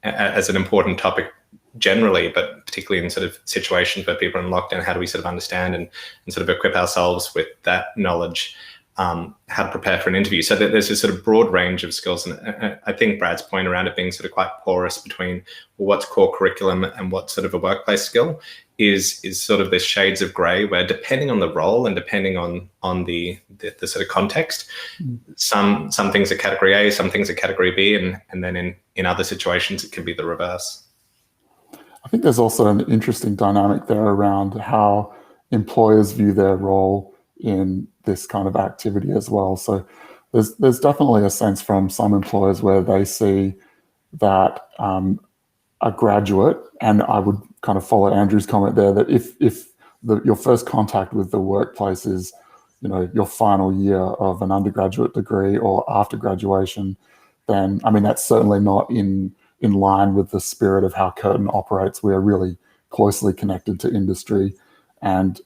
Speaker 20: as an important topic generally, but particularly in sort of situations where people are in lockdown. How do we sort of understand and sort of equip ourselves with that knowledge, how to prepare for an interview? So that there's this sort of broad range of skills. And I think Brad's point around it being sort of quite porous between what's core curriculum and what's sort of a workplace skill is sort of this shades of grey, where depending on the role and depending on the sort of context, some things are category A, some things are category B, and then in other situations it can be the reverse.
Speaker 21: I think there's also an interesting dynamic there around how employers view their role in this kind of activity as well. So there's definitely a sense from some employers where they see that a graduate, and I would kind of follow Andrew's comment there, that if your first contact with the workplace is, your final year of an undergraduate degree or after graduation, then, I mean, that's certainly not in line with the spirit of how Curtin operates. We are really closely connected to industry and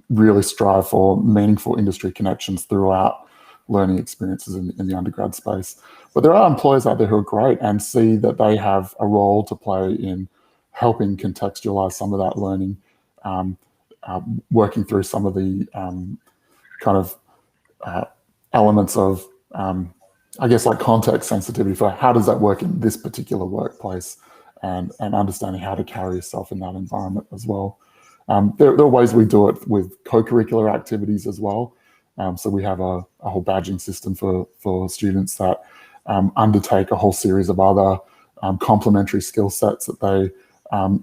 Speaker 21: really strive for meaningful industry connections throughout learning experiences in the undergrad space. But there are employers out there who are great and see that they have a role to play in helping contextualize some of that learning, working through some of the kind of elements of I guess like context sensitivity for how does that work in this particular workplace, and understanding how to carry yourself in that environment as well. There are ways we do it with co-curricular activities as well. So we have a whole badging system for students that undertake a whole series of other complementary skill sets that they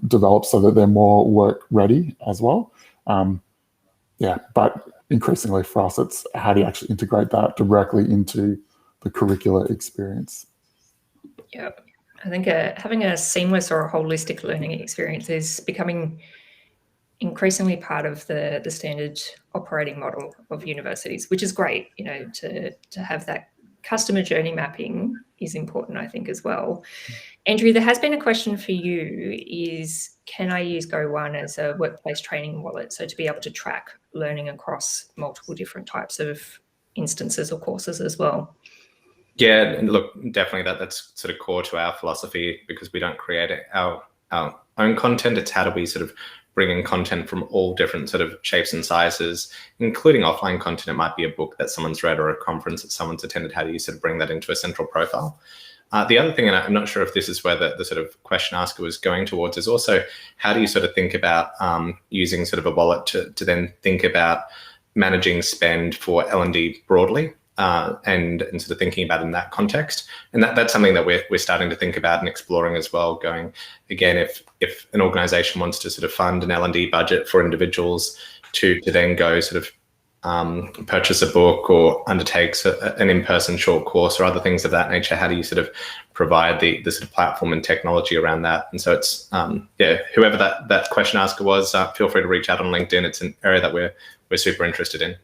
Speaker 21: develop so that they're more work ready as well. But increasingly for us, it's how do you actually integrate that directly into the curricular experience.
Speaker 19: Yeah, I think having a seamless or a holistic learning experience is becoming increasingly part of the standard operating model of universities, which is great. To have that customer journey mapping is important, I think, as well. Andrew, there has been a question for you, is can I use GoOne as a workplace training wallet? So to be able to track learning across multiple different types of instances or courses as well.
Speaker 20: Yeah, and look, definitely that's sort of core to our philosophy, because we don't create our own content. It's how do we sort of bring in content from all different sort of shapes and sizes, including offline content. It might be a book that someone's read or a conference that someone's attended. How do you sort of bring that into a central profile? The other thing, and I'm not sure if this is where the sort of question asker was going towards, is also how do you sort of think about using sort of a wallet to then think about managing spend for L&D broadly? and sort of thinking about in that context. And that's something that we're starting to think about and exploring as well, going, again, if an organization wants to sort of fund an L&D budget for individuals to then go sort of purchase a book or undertakes an in-person short course or other things of that nature, how do you sort of provide the sort of platform and technology around that? And so it's, whoever that question asker was, feel free to reach out on LinkedIn. It's an area that we're super interested in.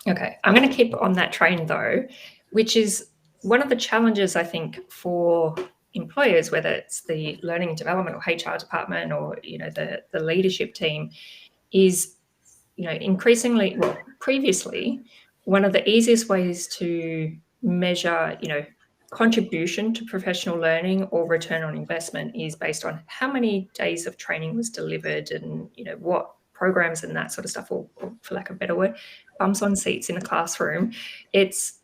Speaker 19: Okay, I'm going to keep on that train though, which is one of the challenges, I think, for employers, whether it's the learning and development or HR department or, the leadership team, is, increasingly, well, previously, one of the easiest ways to measure, contribution to professional learning or return on investment is based on how many days of training was delivered and, what programs and that sort of stuff, or for lack of a better word, bumps on seats in a classroom. It's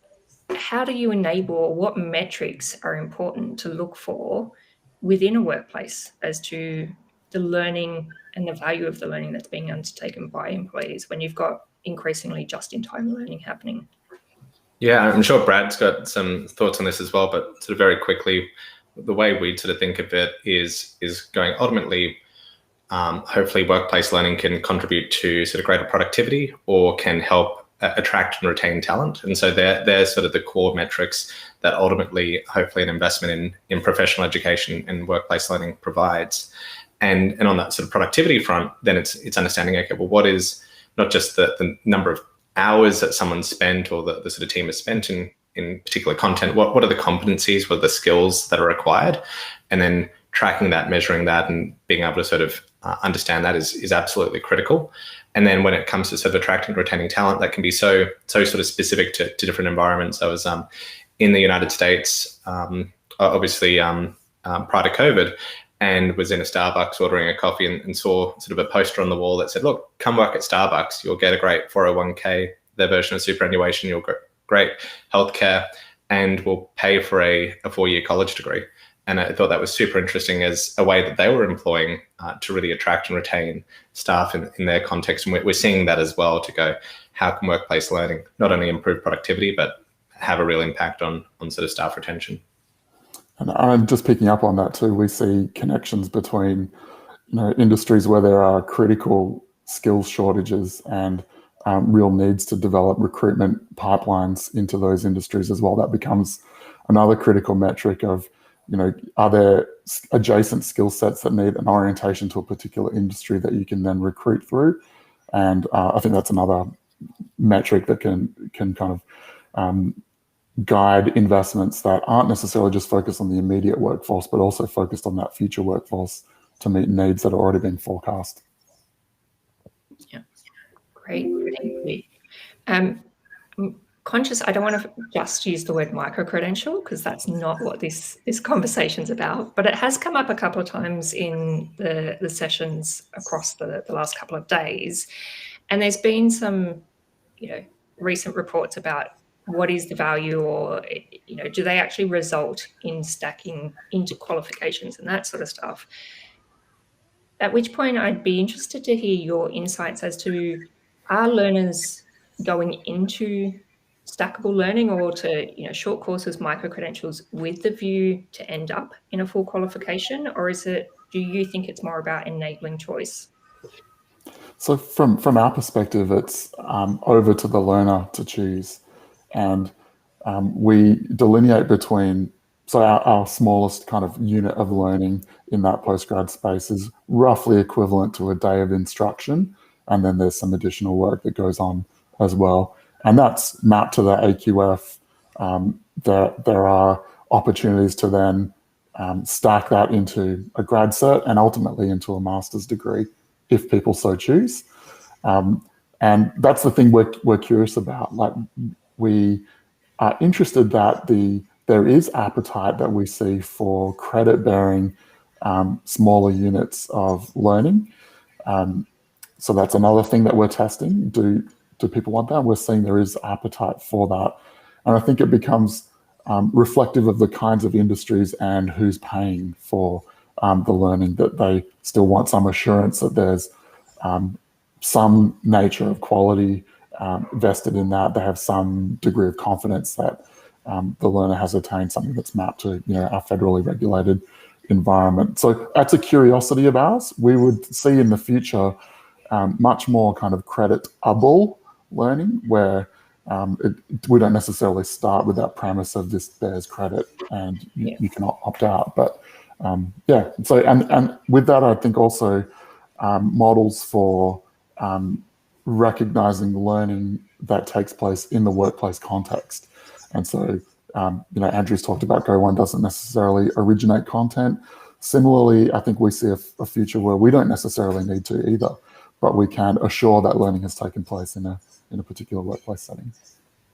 Speaker 19: how do you enable, what metrics are important to look for within a workplace as to the learning and the value of the learning that's being undertaken by employees when you've got increasingly just-in-time learning happening? Yeah,
Speaker 20: I'm sure Brad's got some thoughts on this as well, but sort of very quickly, the way we sort of think of it is going ultimately, hopefully workplace learning can contribute to sort of greater productivity or can help attract and retain talent. And so they're sort of the core metrics that ultimately, hopefully, an investment in professional education and workplace learning provides. And on that sort of productivity front, then it's understanding, okay, well, what is not just the number of hours that someone spent or the sort of team has spent in particular content, what are the competencies, what are the skills that are required? And then tracking that, measuring that, and being able to sort of understand that is absolutely critical. And then when it comes to sort of attracting and retaining talent, that can be so sort of specific to different environments. I was in the United States, obviously prior to COVID, and was in a Starbucks ordering a coffee and saw sort of a poster on the wall that said, look, come work at Starbucks. You'll get a great 401k, their version of superannuation, you'll get great healthcare, and we'll pay for a 4-year college degree. And I thought that was super interesting as a way that they were employing to really attract and retain staff in their context. And we're seeing that as well, to go, how can workplace learning not only improve productivity, but have a real impact on sort of staff retention?
Speaker 21: And I'm just picking up on that too. We see connections between, industries where there are critical skills shortages and real needs to develop recruitment pipelines into those industries as well. That becomes another critical metric of, are there adjacent skill sets that need an orientation to a particular industry that you can then recruit through? And I think that's another metric that can kind of guide investments that aren't necessarily just focused on the immediate workforce, but also focused on that future workforce to meet needs that are already being forecast.
Speaker 19: Yeah, great. Thank you. I'm conscious, I don't want to just use the word micro-credential because that's not what this conversation's about, but it has come up a couple of times in the sessions across the last couple of days. And there's been some, recent reports about what is the value, or, do they actually result in stacking into qualifications and that sort of stuff? At which point I'd be interested to hear your insights as to, are learners going into stackable learning or to, short courses, micro-credentials with the view to end up in a full qualification? Or do you think it's more about enabling choice?
Speaker 21: So from our perspective, it's over to the learner to choose. And we delineate between, so our smallest kind of unit of learning in that postgrad space is roughly equivalent to a day of instruction. And then there's some additional work that goes on as well. And that's mapped to the AQF. There are opportunities to then stack that into a grad cert and ultimately into a master's degree if people so choose. And that's the thing we're curious about. Like, we are interested that there is appetite that we see for credit-bearing smaller units of learning. So that's another thing that we're testing. Do people want that? We're seeing there is appetite for that. And I think it becomes reflective of the kinds of industries and who's paying for the learning, that they still want some assurance that there's some nature of quality vested in that. They have some degree of confidence that the learner has attained something that's mapped to our federally regulated environment. So that's a curiosity of ours. We would see in the future much more kind of creditable learning, where we don't necessarily start with that premise of this bears credit and you can opt out. But yeah, so and with that, I think also models for recognizing learning that takes place in the workplace context. And so, Andrew's talked about Go1 doesn't necessarily originate content. Similarly, I think we see a future where we don't necessarily need to either, but we can assure that learning has taken place in a particular workplace setting.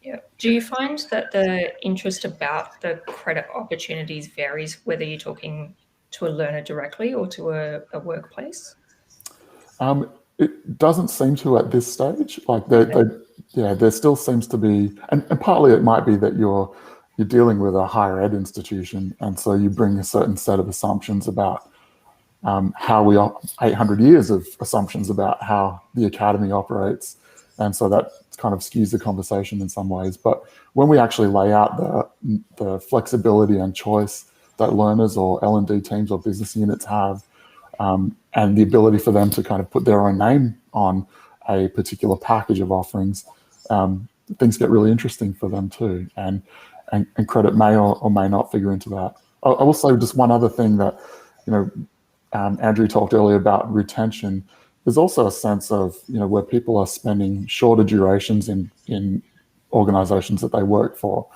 Speaker 19: Yeah. Do you find that the interest about the credit opportunities varies whether you're talking to a learner directly or to a workplace?
Speaker 21: It doesn't seem to at this stage. Like there still seems to be, and partly it might be that you're dealing with a higher ed institution, and so you bring a certain set of assumptions about how 800 years of assumptions about how the academy operates, and so that kind of skews the conversation in some ways. But when we actually lay out the flexibility and choice that learners or L&D teams or business units have, and the ability for them to kind of put their own name on a particular package of offerings, things get really interesting for them too. And credit may or may not figure into that. I will say just one other thing that, Andrew talked earlier about retention. There's also a sense of, where people are spending shorter durations in organizations that they work for,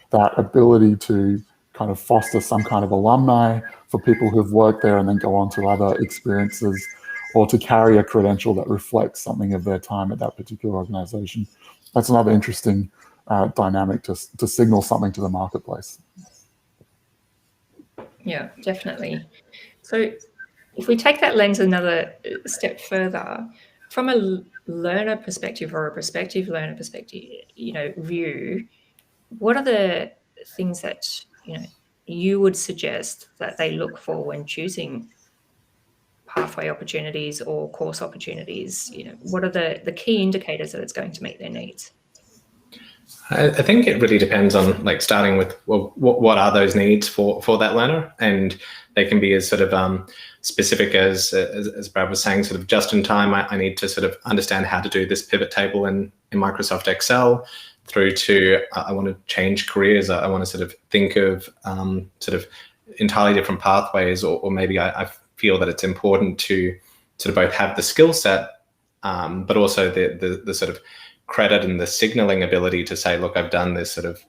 Speaker 21: that ability to kind of foster some kind of alumni for people who've worked there and then go on to other experiences, or to carry a credential that reflects something of their time at that particular organization. That's another interesting dynamic to signal something to the marketplace.
Speaker 19: Yeah, definitely. So if we take that lens another step further, from a learner perspective or a prospective learner perspective, view, what are the things that, you would suggest that they look for when choosing pathway opportunities or course opportunities? What are the key indicators that it's going to meet their needs?
Speaker 20: I think it really depends on starting with, well, what are those needs for that learner? And they can be as sort of specific as Brad was saying, sort of just in time, I need to sort of understand how to do this pivot table in Microsoft Excel, through to I want to change careers. I want to sort of think of sort of entirely different pathways, or maybe I feel that it's important to sort of both have the skill set, but also the sort of credit and the signaling ability to say, look, I've done this sort of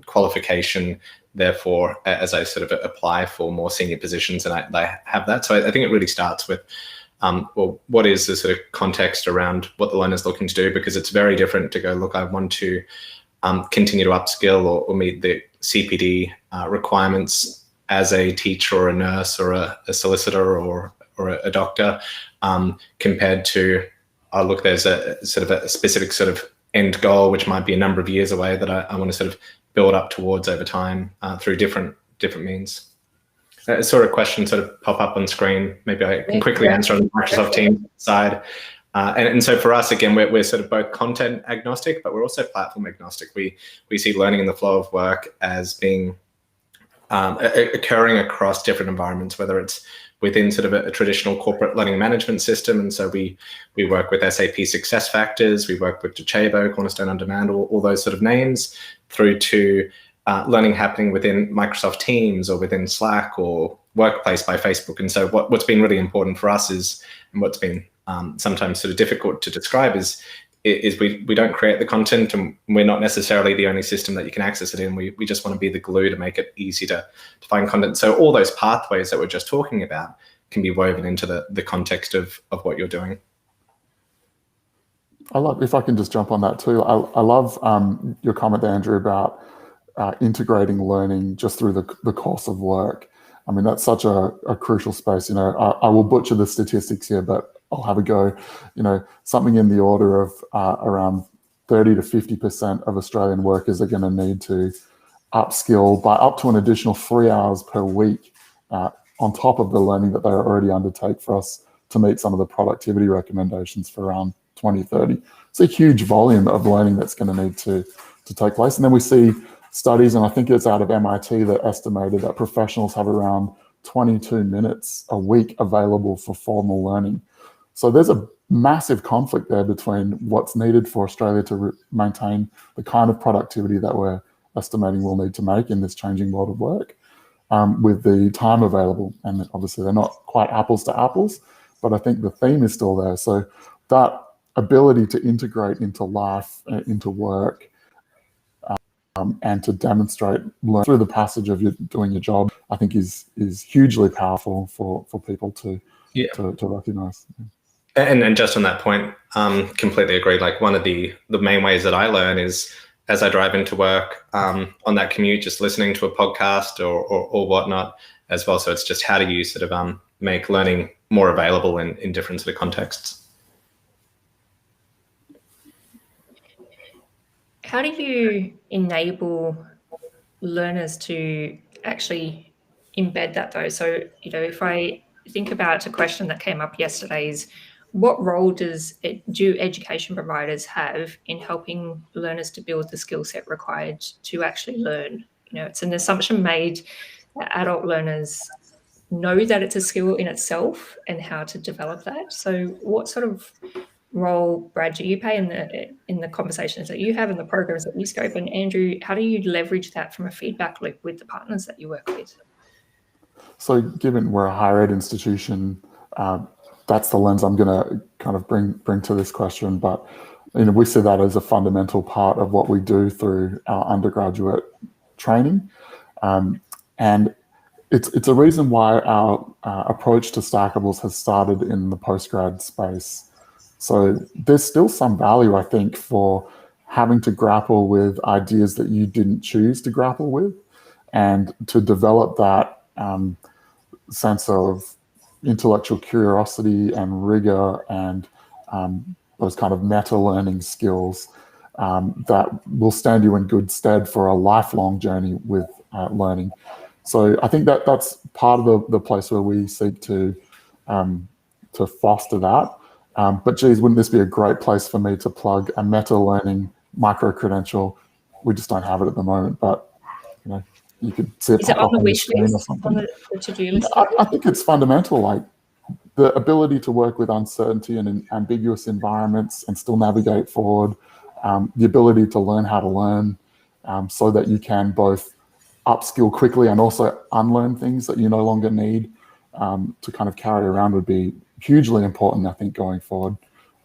Speaker 20: qualification, therefore, as I sort of apply for more senior positions, and I have that. So I think it really starts with, well, what is the sort of context around what the learner's looking to do? Because it's very different to go, look, I want to continue to upskill or meet the CPD requirements as a teacher or a nurse or a solicitor or a doctor, compared to, look, there's a sort of a specific sort of end goal, which might be a number of years away, that I want to sort of build up towards over time through different means. I saw a question sort of pop up on screen. Maybe I can quickly answer on the Microsoft Teams side. And so for us, again, we're sort of both content agnostic, but we're also platform agnostic. We see learning in the flow of work as being occurring across different environments, whether it's within sort of a traditional corporate learning management system. And so we work with SAP SuccessFactors, we work with Docebo, Cornerstone On Demand, all those sort of names, through to learning happening within Microsoft Teams or within Slack or Workplace by Facebook. And so what's been really important for us is, and what's been sometimes sort of difficult to describe is we don't create the content, and we're not necessarily the only system that you can access it in. We just want to be the glue to make it easy to find content. So all those pathways that we're just talking about can be woven into the context of what you're doing.
Speaker 21: I love, if I can just jump on that too, I love your comment there, Andrew, about integrating learning just through the course of work. I mean, that's such a crucial space. I will butcher the statistics here, but I'll have a go. Something in the order of around 30 to 50% of Australian workers are going to need to upskill by up to an additional 3 hours per week on top of the learning that they already undertake for us to meet some of the productivity recommendations for around 2030. It's a huge volume of learning that's going to need to take place. And then we see studies, and I think it's out of MIT, that estimated that professionals have around 22 minutes a week available for formal learning. So there's a massive conflict there between what's needed for Australia to maintain the kind of productivity that we're estimating we'll need to make in this changing world of work, with the time available. And obviously they're not quite apples to apples, but I think the theme is still there. So that ability to integrate into life, into work, and to demonstrate through the passage of doing your job, I think is hugely powerful for people to recognise.
Speaker 20: And just on that point, completely agree. Like, one of the main ways that I learn is as I drive into work, on that commute, just listening to a podcast or whatnot as well. So it's just, how do you sort of make learning more available in different sort of contexts?
Speaker 19: How do you enable learners to actually embed that though? So, if I think about a question that came up yesterday, is what role do education providers have in helping learners to build the skill set required to actually learn? It's an assumption made that adult learners know that it's a skill in itself and how to develop that. So what sort of role, Brad, do you play in the conversations that you have and the programs that you scope? And Andrew, how do you leverage that from a feedback loop with the partners that you work with?
Speaker 21: So given we're a higher ed institution, that's the lens I'm going to kind of bring to this question. But we see that as a fundamental part of what we do through our undergraduate training, and it's a reason why our approach to stackables has started in the postgrad space. So there's still some value, I think, for having to grapple with ideas that you didn't choose to grapple with, and to develop that sense of intellectual curiosity and rigor and those kind of meta-learning skills that will stand you in good stead for a lifelong journey with learning. So I think that's part of the place where we seek to foster that. But geez, wouldn't this be a great place for me to plug a meta-learning micro-credential? We just don't have it at the moment, but you could see it pop up on the screen or something.
Speaker 19: On the to-do list?
Speaker 21: I think it's fundamental, like the ability to work with uncertainty and in ambiguous environments and still navigate forward, the ability to learn how to learn, so that you can both upskill quickly and also unlearn things that you no longer need to kind of carry around, would be hugely important, I think, going forward,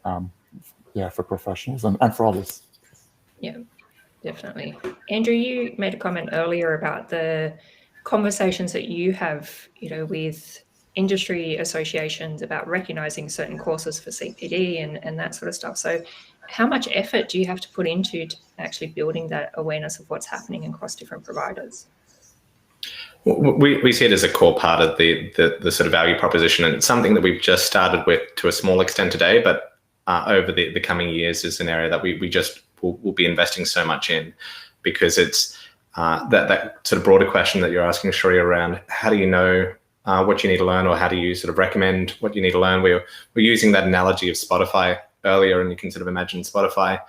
Speaker 21: for professionals and for others.
Speaker 19: Yeah, definitely. Andrew, you made a comment earlier about the conversations that you have, with industry associations about recognizing certain courses for CPD and that sort of stuff. So how much effort do you have to put into actually building that awareness of what's happening across different providers?
Speaker 20: We see it as a core part of the sort of value proposition, and it's something that we've just started with to a small extent today, but over the coming years is an area that we just will be investing so much in, because it's that sort of broader question that you're asking, Sheree, around how do you know what you need to learn, or how do you sort of recommend what you need to learn? We're using that analogy of Spotify earlier, and you can sort of imagine Spotify,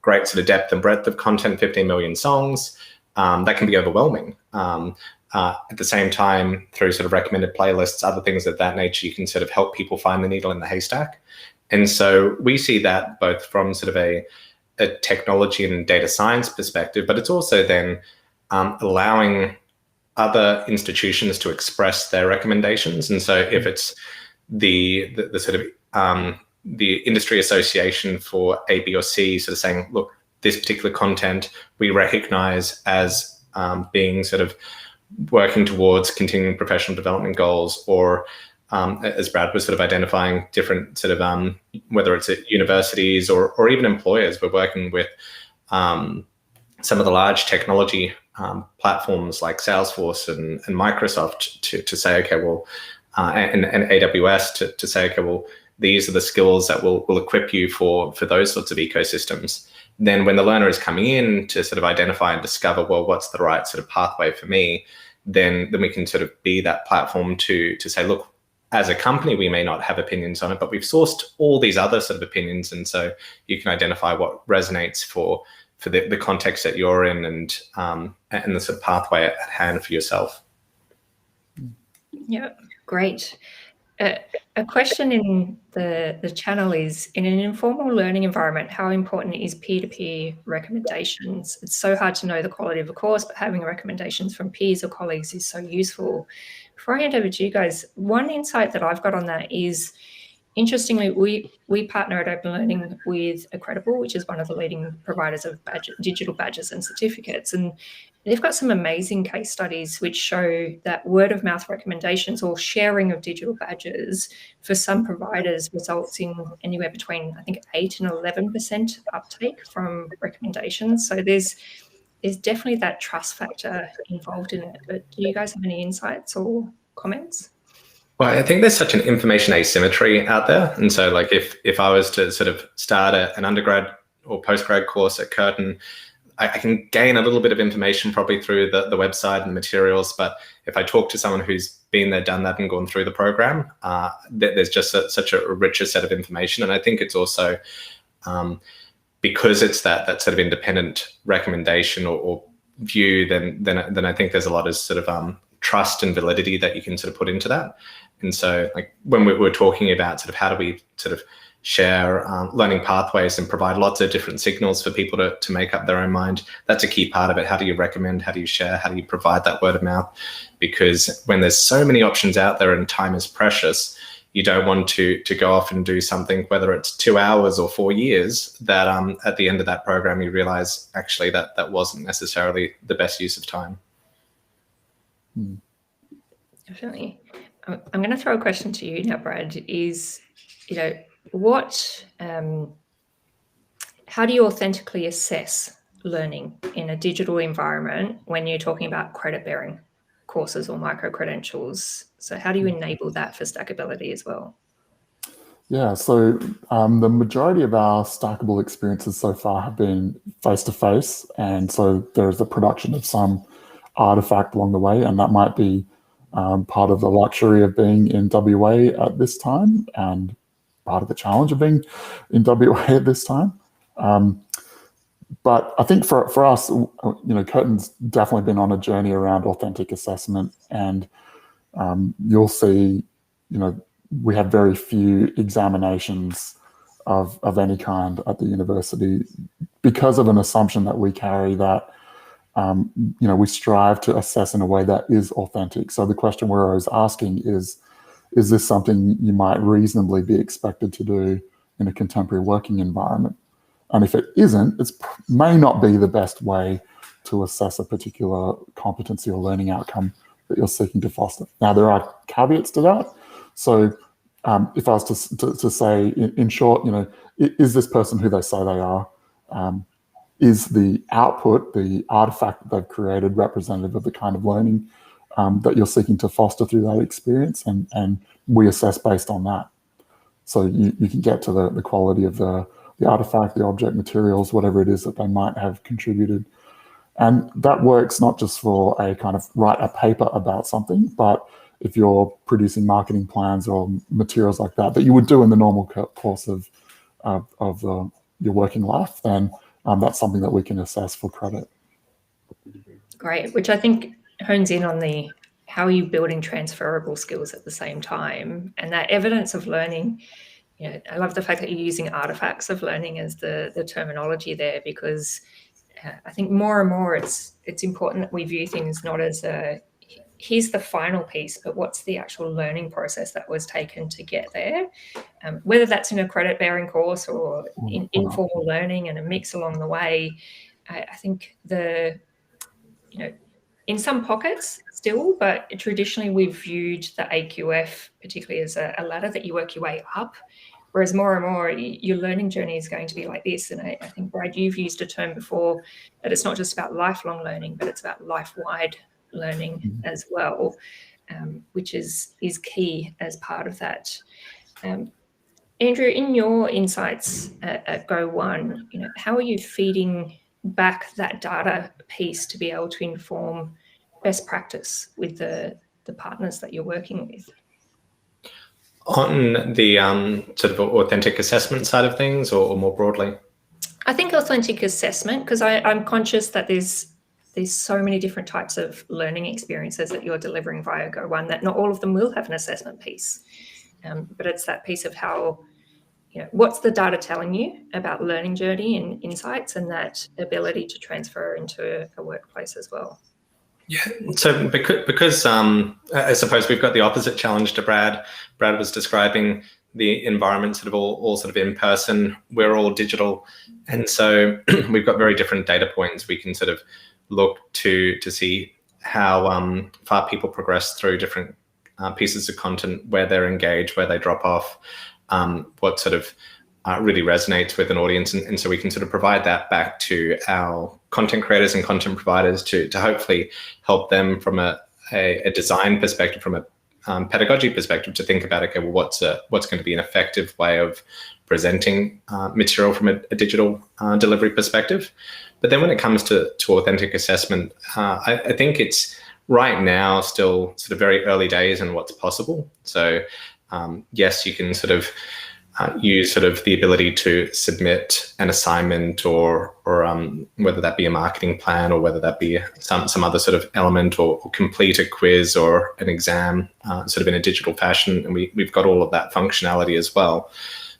Speaker 20: great sort of depth and breadth of content, 15 million songs, that can be overwhelming. At the same time, through sort of recommended playlists, other things of that nature, you can sort of help people find the needle in the haystack. And so we see that both from sort of a technology and data science perspective, but it's also then allowing other institutions to express their recommendations. And so if it's the sort of the industry association for A, B, or C sort of saying, look, this particular content we recognize as being sort of working towards continuing professional development goals, or as Brad was sort of identifying different sort of whether it's at universities or even employers, we're working with some of the large technology platforms like Salesforce and Microsoft to say, okay, well, and AWS to say, okay, well, these are the skills that will equip you for those sorts of ecosystems. Then when the learner is coming in to sort of identify and discover, well, what's the right sort of pathway for me, then we can sort of be that platform to say, look, as a company, we may not have opinions on it, but we've sourced all these other sort of opinions, and so you can identify what resonates for the context that you're in, and the sort of pathway at hand for yourself.
Speaker 19: Yeah, great. A question in the channel is, in an informal learning environment, how important is peer-to-peer recommendations? It's so hard to know the quality of a course, but having recommendations from peers or colleagues is so useful. Before I hand over to you guys, one insight that I've got on that is, interestingly, we partner at Open Learning with Accredible, which is one of the leading providers of digital badges and certificates. And they've got some amazing case studies which show that word of mouth recommendations or sharing of digital badges for some providers results in anywhere between, I think, 8 and 11% uptake from recommendations. So there's definitely that trust factor involved in it. But do you guys have any insights or comments?
Speaker 20: Well, I think there's such an information asymmetry out there. And so like if I was to sort of start an undergrad or postgrad course at Curtin, I can gain a little bit of information probably through the website and materials. But if I talk to someone who's been there, done that, and gone through the program, there's just such a richer set of information. And I think it's also because it's that sort of independent recommendation or view, then I think there's a lot of sort of trust and validity that you can sort of put into that. And so like when we're talking about sort of how do we sort of share learning pathways and provide lots of different signals for people to make up their own mind, that's a key part of it. How do you recommend? How do you share? How do you provide that word of mouth? Because when there's so many options out there and time is precious, you don't want to go off and do something, whether it's 2 hours or 4 years, that at the end of that program, you realize actually that wasn't necessarily the best use of time.
Speaker 19: Definitely. I'm going to throw a question to you now, Brad, is, how do you authentically assess learning in a digital environment when you're talking about credit-bearing courses or micro-credentials? So how do you enable that for stackability as well?
Speaker 21: Yeah, so the majority of our stackable experiences so far have been face-to-face, and so there's a production of some artifact along the way, and that might be part of the luxury of being in WA at this time and part of the challenge of being in WA at this time. But I think for us, Curtin's definitely been on a journey around authentic assessment, and you'll see, we have very few examinations of any kind at the university because of an assumption that we carry that we strive to assess in a way that is authentic. So the question we're always asking is this something you might reasonably be expected to do in a contemporary working environment? And if it isn't, it may not be the best way to assess a particular competency or learning outcome that you're seeking to foster. Now, there are caveats to that. So if I was to say, in short, is this person who they say they are? Is the output, the artifact that they've created, representative of the kind of learning that you're seeking to foster through that experience? And we assess based on that. So you can get to the quality of the artifact, the object, materials, whatever it is that they might have contributed. And that works not just for a kind of write a paper about something, but if you're producing marketing plans or materials like that you would do in the normal course of your working life, then that's something that we can assess for credit.
Speaker 19: Great, which I think hones in on the how are you building transferable skills at the same time, and that evidence of learning. I love the fact that you're using artifacts of learning as the terminology there, because I think more and more it's important that we view things not as here's the final piece, but what's the actual learning process that was taken to get there, whether that's in a credit-bearing course or in informal learning and a mix along the way. I think in some pockets still, but traditionally we've viewed the AQF particularly as a ladder that you work your way up, whereas more and more your learning journey is going to be like this. And I think, Brad, you've used a term before that it's not just about lifelong learning, but it's about life-wide learning as well, which is key as part of that. Andrew, in your insights at Go1, how are you feeding back that data piece to be able to inform best practice with the partners that you're working with?
Speaker 20: On the sort of authentic assessment side of things, or more broadly?
Speaker 19: I think authentic assessment, because I'm conscious that there's so many different types of learning experiences that you're delivering via Go1 that not all of them will have an assessment piece. But it's that piece of how, what's the data telling you about learning journey and insights, and that ability to transfer into a workplace as well.
Speaker 20: Yeah, so because I suppose we've got the opposite challenge to Brad. Brad was describing the environment sort of all sort of in person. We're all digital, and so we've got very different data points. We can sort of look to see how far people progress through different pieces of content, where they're engaged, where they drop off, what sort of really resonates with an audience, and so we can sort of provide that back to our content creators and content providers to hopefully help them from a design perspective, from a pedagogy perspective, to think about, okay, well, what's going to be an effective way of presenting material from a digital delivery perspective. But then when it comes to authentic assessment, I think it's right now still sort of very early days in what's possible. So yes, you can sort of use sort of the ability to submit an assignment, or whether that be a marketing plan, or whether that be some other sort of element, or complete a quiz or an exam sort of in a digital fashion. And we've got all of that functionality as well.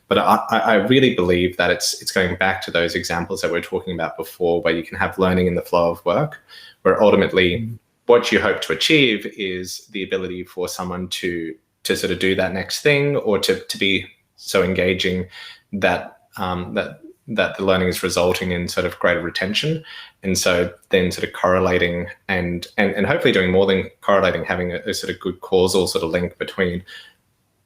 Speaker 20: But I really believe that it's going back to those examples that we were talking about before, where you can have learning in the flow of work, where ultimately what you hope to achieve is the ability for someone to sort of do that next thing, or to be so engaging that that the learning is resulting in sort of greater retention. And so then sort of correlating and hopefully doing more than correlating, having a sort of good causal sort of link between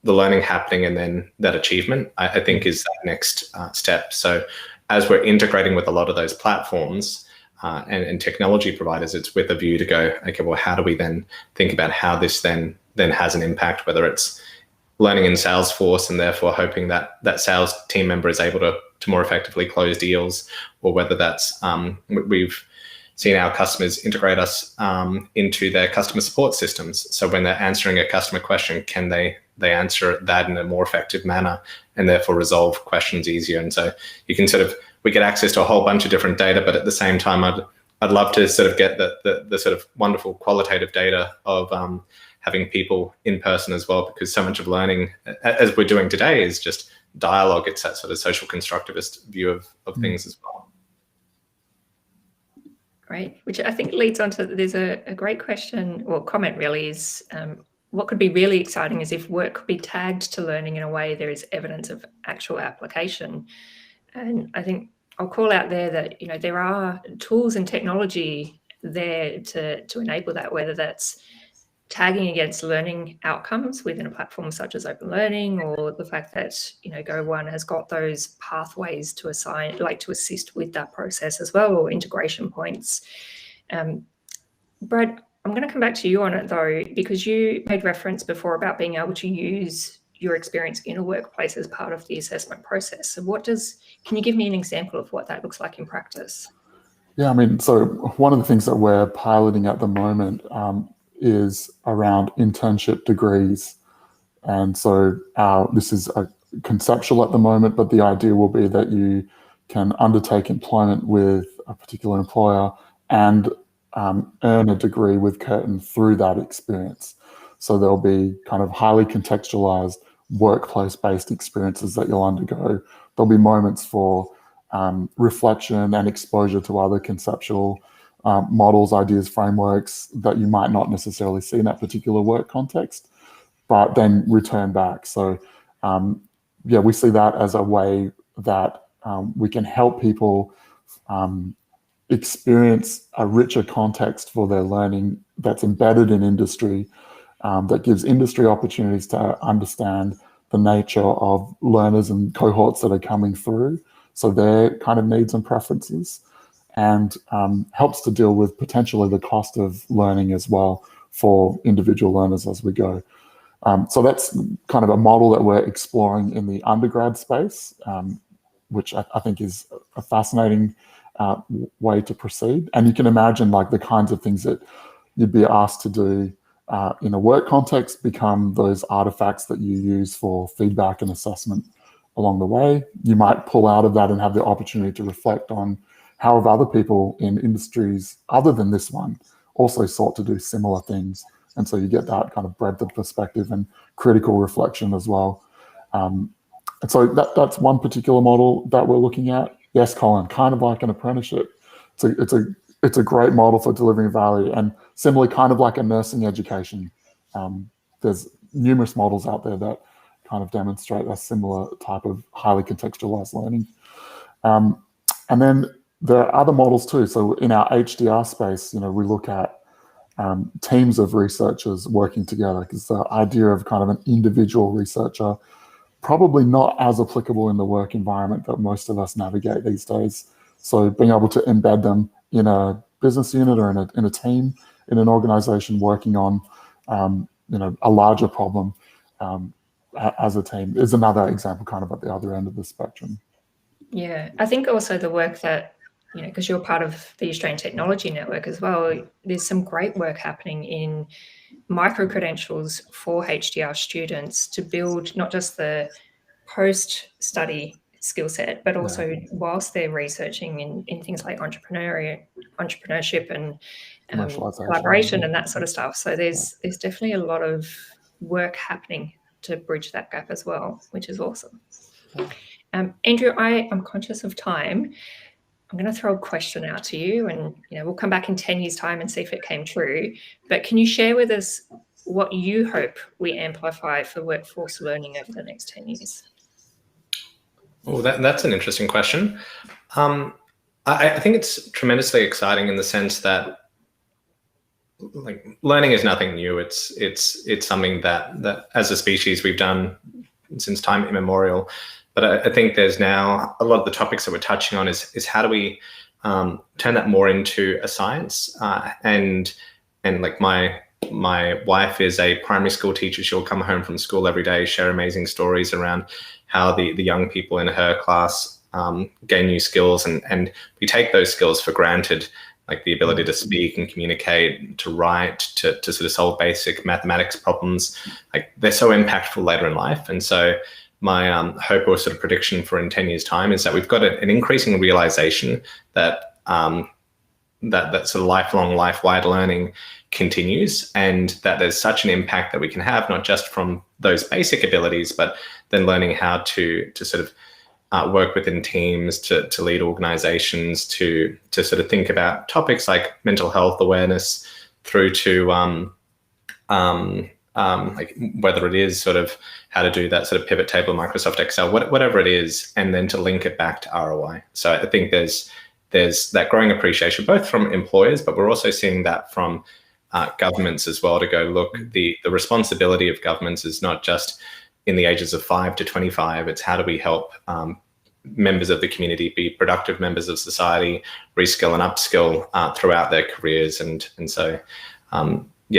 Speaker 20: the learning happening and then that achievement, I think is that next step. So as we're integrating with a lot of those platforms and technology providers, it's with a view to go, okay, well, how do we then think about how this then has an impact, whether it's learning in Salesforce and therefore hoping that that sales team member is able to more effectively close deals, or whether that's we've seen our customers integrate us into their customer support systems. So when they're answering a customer question, can they answer that in a more effective manner, and therefore resolve questions easier? And so you can sort of, we get access to a whole bunch of different data, but at the same time, I'd love to sort of get the sort of wonderful qualitative data of having people in person as well, because so much of learning, as we're doing today, is just dialogue. It's that sort of social constructivist view of things as well.
Speaker 19: Great, which I think leads on to, there's a great question or comment really is, what could be really exciting is if work could be tagged to learning in a way there is evidence of actual application. And I think I'll call out there that, there are tools and technology there to enable that, whether that's tagging against learning outcomes within a platform such as Open Learning, or the fact that, Go1 has got those pathways to assign, like to assist with that process as well, or integration points. Brad, I'm going to come back to you on it though, because you made reference before about being able to use your experience in a workplace as part of the assessment process. So can you give me an example of what that looks like in practice?
Speaker 21: Yeah, I mean, so one of the things that we're piloting at the moment is around internship degrees. And so this is conceptual at the moment, but the idea will be that you can undertake employment with a particular employer and earn a degree with Curtin through that experience. So there'll be kind of highly contextualized workplace-based experiences that you'll undergo. There'll be moments for reflection and exposure to other conceptual models, ideas, frameworks that you might not necessarily see in that particular work context, but then return back. So yeah, we see that as a way that we can help people experience a richer context for their learning that's embedded in industry, that gives industry opportunities to understand the nature of learners and cohorts that are coming through, so their kind of needs and preferences, and helps to deal with potentially the cost of learning as well for individual learners as we go. So that's kind of a model that we're exploring in the undergrad space, which I think is a fascinating way to proceed. And you can imagine like the kinds of things that you'd be asked to do in a work context become those artifacts that you use for feedback and assessment along the way. You might pull out of that and have the opportunity to reflect on how have other people in industries other than this one also sought to do similar things. And so you get that kind of breadth of perspective and critical reflection as well. And so that's one particular model that we're looking at. Yes, Colin, kind of like an apprenticeship. It's a great model for delivering value, and similarly, kind of like a nursing education. There's numerous models out there that kind of demonstrate a similar type of highly contextualized learning. And then there are other models too. So in our HDR space, we look at teams of researchers working together, because the idea of kind of an individual researcher probably not as applicable in the work environment that most of us navigate these days. So being able to embed them in a business unit or in a team, in an organization working on a larger problem as a team is another example kind of at the other end of the spectrum.
Speaker 19: Yeah, I think also the work that, because you're part of the Australian Technology Network as well, there's some great work happening in micro-credentials for HDR students to build not just the post-study skill set, but also whilst they're researching in things like entrepreneurship and collaboration and that sort of stuff. So there's definitely a lot of work happening to bridge that gap as well, which is awesome. Andrew, I'm conscious of time. I'm going to throw a question out to you, and we'll come back in 10 years' time and see if it came true. But can you share with us what you hope we amplify for workforce learning over the next 10 years?
Speaker 20: Oh, that's an interesting question. I think it's tremendously exciting in the sense that learning is nothing new. It's something that as a species we've done since time immemorial. But I think there's now a lot of the topics that we're touching on is how do we turn that more into a science? And like my wife is a primary school teacher. She'll come home from school every day, share amazing stories around how the young people in her class gain new skills, and we take those skills for granted, like the ability to speak and communicate, to write, to sort of solve basic mathematics problems. Like they're so impactful later in life. And so my hope or sort of prediction for in 10 years' time is that we've got an increasing realization that that sort of lifelong, life-wide learning continues, and that there's such an impact that we can have, not just from those basic abilities, but then learning how to sort of work within teams, to lead organizations, to sort of think about topics like mental health awareness, through to like whether it is sort of how to do that sort of pivot table, Microsoft Excel, whatever it is, and then to link it back to ROI. So I think there's that growing appreciation, both from employers, but we're also seeing that from governments as well, to go, look, the responsibility of governments is not just in the ages of 5 to 25, it's how do we help members of the community be productive members of society, reskill and upskill throughout their careers. And so,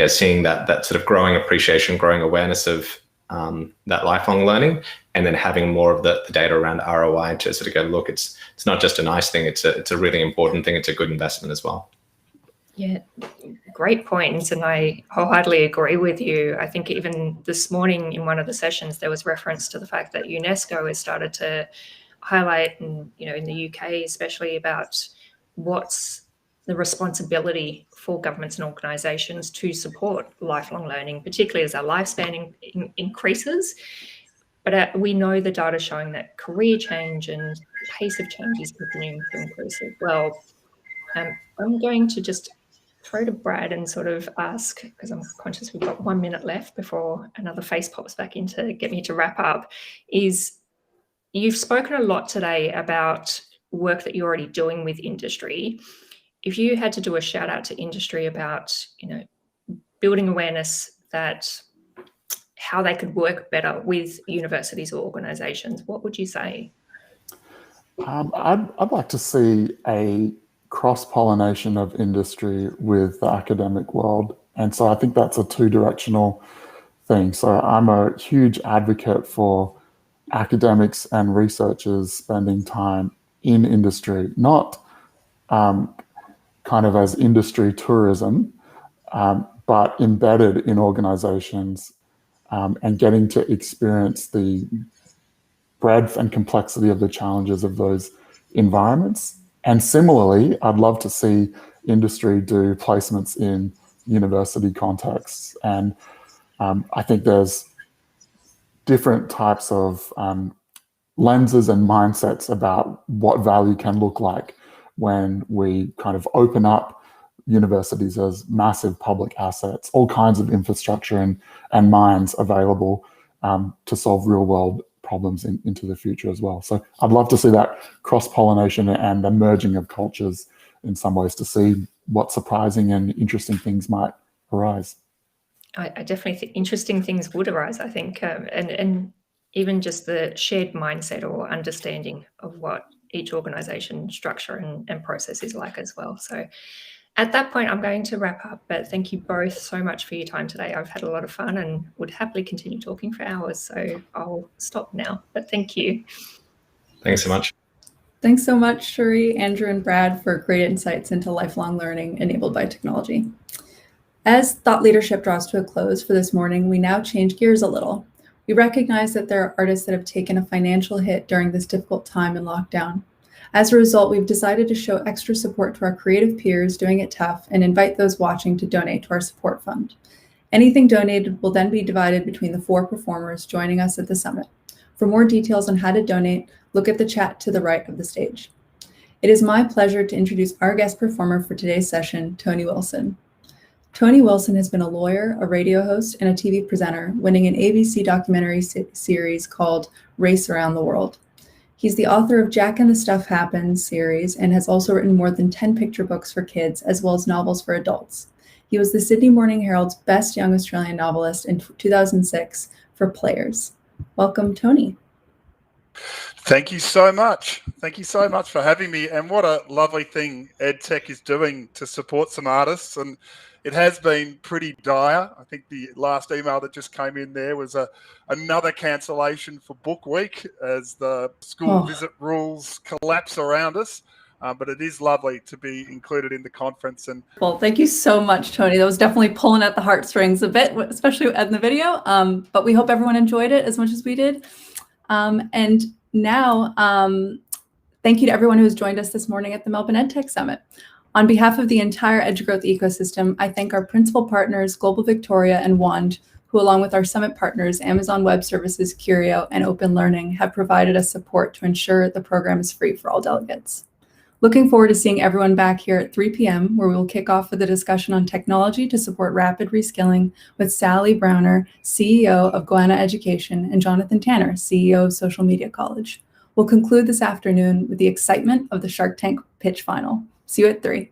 Speaker 20: seeing that sort of growing appreciation, growing awareness of that lifelong learning, and then having more of the data around ROI to sort of go, look, it's not just a nice thing, it's a really important thing, it's a good investment as well.
Speaker 19: Yeah, great points, and I wholeheartedly agree with you. I think even this morning in one of the sessions, there was reference to the fact that UNESCO has started to highlight, and in the UK especially, about what's the responsibility for governments and organisations to support lifelong learning, particularly as our lifespan increases. But we know the data showing that career change and pace of change is continuing to increase as well. I'm going to just throw to Brad and sort of ask, because I'm conscious we've got 1 minute left before another face pops back in to get me to wrap up, is you've spoken a lot today about work that you're already doing with industry. If you had to do a shout out to industry about, building awareness that how they could work better with universities or organisations, what would you say?
Speaker 21: I'd like to see a cross-pollination of industry with the academic world. And so I think that's a two-directional thing. So I'm a huge advocate for academics and researchers spending time in industry, not kind of as industry tourism, but embedded in organizations and getting to experience the breadth and complexity of the challenges of those environments. And similarly, I'd love to see industry do placements in university contexts. And I think there's different types of lenses and mindsets about what value can look like when we kind of open up universities as massive public assets, all kinds of infrastructure and minds available to solve real world problems into the future as well. So I'd love to see that cross-pollination and the merging of cultures in some ways to see what surprising and interesting things might arise.
Speaker 19: I definitely think interesting things would arise, I think, and even just the shared mindset or understanding of what each organisation structure and process is like as well. So at that point, I'm going to wrap up, but thank you both so much for your time today. I've had a lot of fun and would happily continue talking for hours, so I'll stop now, but thank you.
Speaker 20: Thanks so much.
Speaker 13: Thanks so much, Shuri, Andrew, and Brad for great insights into lifelong learning enabled by technology. As thought leadership draws to a close for this morning, we now change gears a little. We recognize that there are artists that have taken a financial hit during this difficult time in lockdown. As a result, we've decided to show extra support to our creative peers doing it tough and invite those watching to donate to our support fund. Anything donated will then be divided between the 4 performers joining us at the summit. For more details on how to donate, look at the chat to the right of the stage. It is my pleasure to introduce our guest performer for today's session, Tony Wilson. Tony Wilson has been a lawyer, a radio host, and a TV presenter, winning an ABC documentary series called Race Around the World. He's the author of Jack and the Stuff Happens series and has also written more than 10 picture books for kids, as well as novels for adults. He was the Sydney Morning Herald's Best Young Australian Novelist in 2006 for Players. Welcome, Tony.
Speaker 2: Thank you so much. Thank you so much for having me. And what a lovely thing EdTech is doing to support some artists. And it has been pretty dire. I think the last email that just came in there was another cancellation for Book Week as the school visit rules collapse around us. But it is lovely to be included in the conference. And
Speaker 13: well, thank you so much, Tony. That was definitely pulling at the heartstrings a bit, especially in the video. But we hope everyone enjoyed it as much as we did. And now, thank you to everyone who has joined us this morning at the Melbourne EdTech Summit. On behalf of the entire EduGrowth ecosystem, I thank our principal partners, Global Victoria and WAND, who along with our summit partners, Amazon Web Services, Curio, and Open Learning, have provided us support to ensure the program is free for all delegates. Looking forward to seeing everyone back here at 3 p.m., where we will kick off with a discussion on technology to support rapid reskilling with Sally Browner, CEO of Goanna Education, and Jonathan Tanner, CEO of Social Media College. We'll conclude this afternoon with the excitement of the Shark Tank pitch final. See you at 3.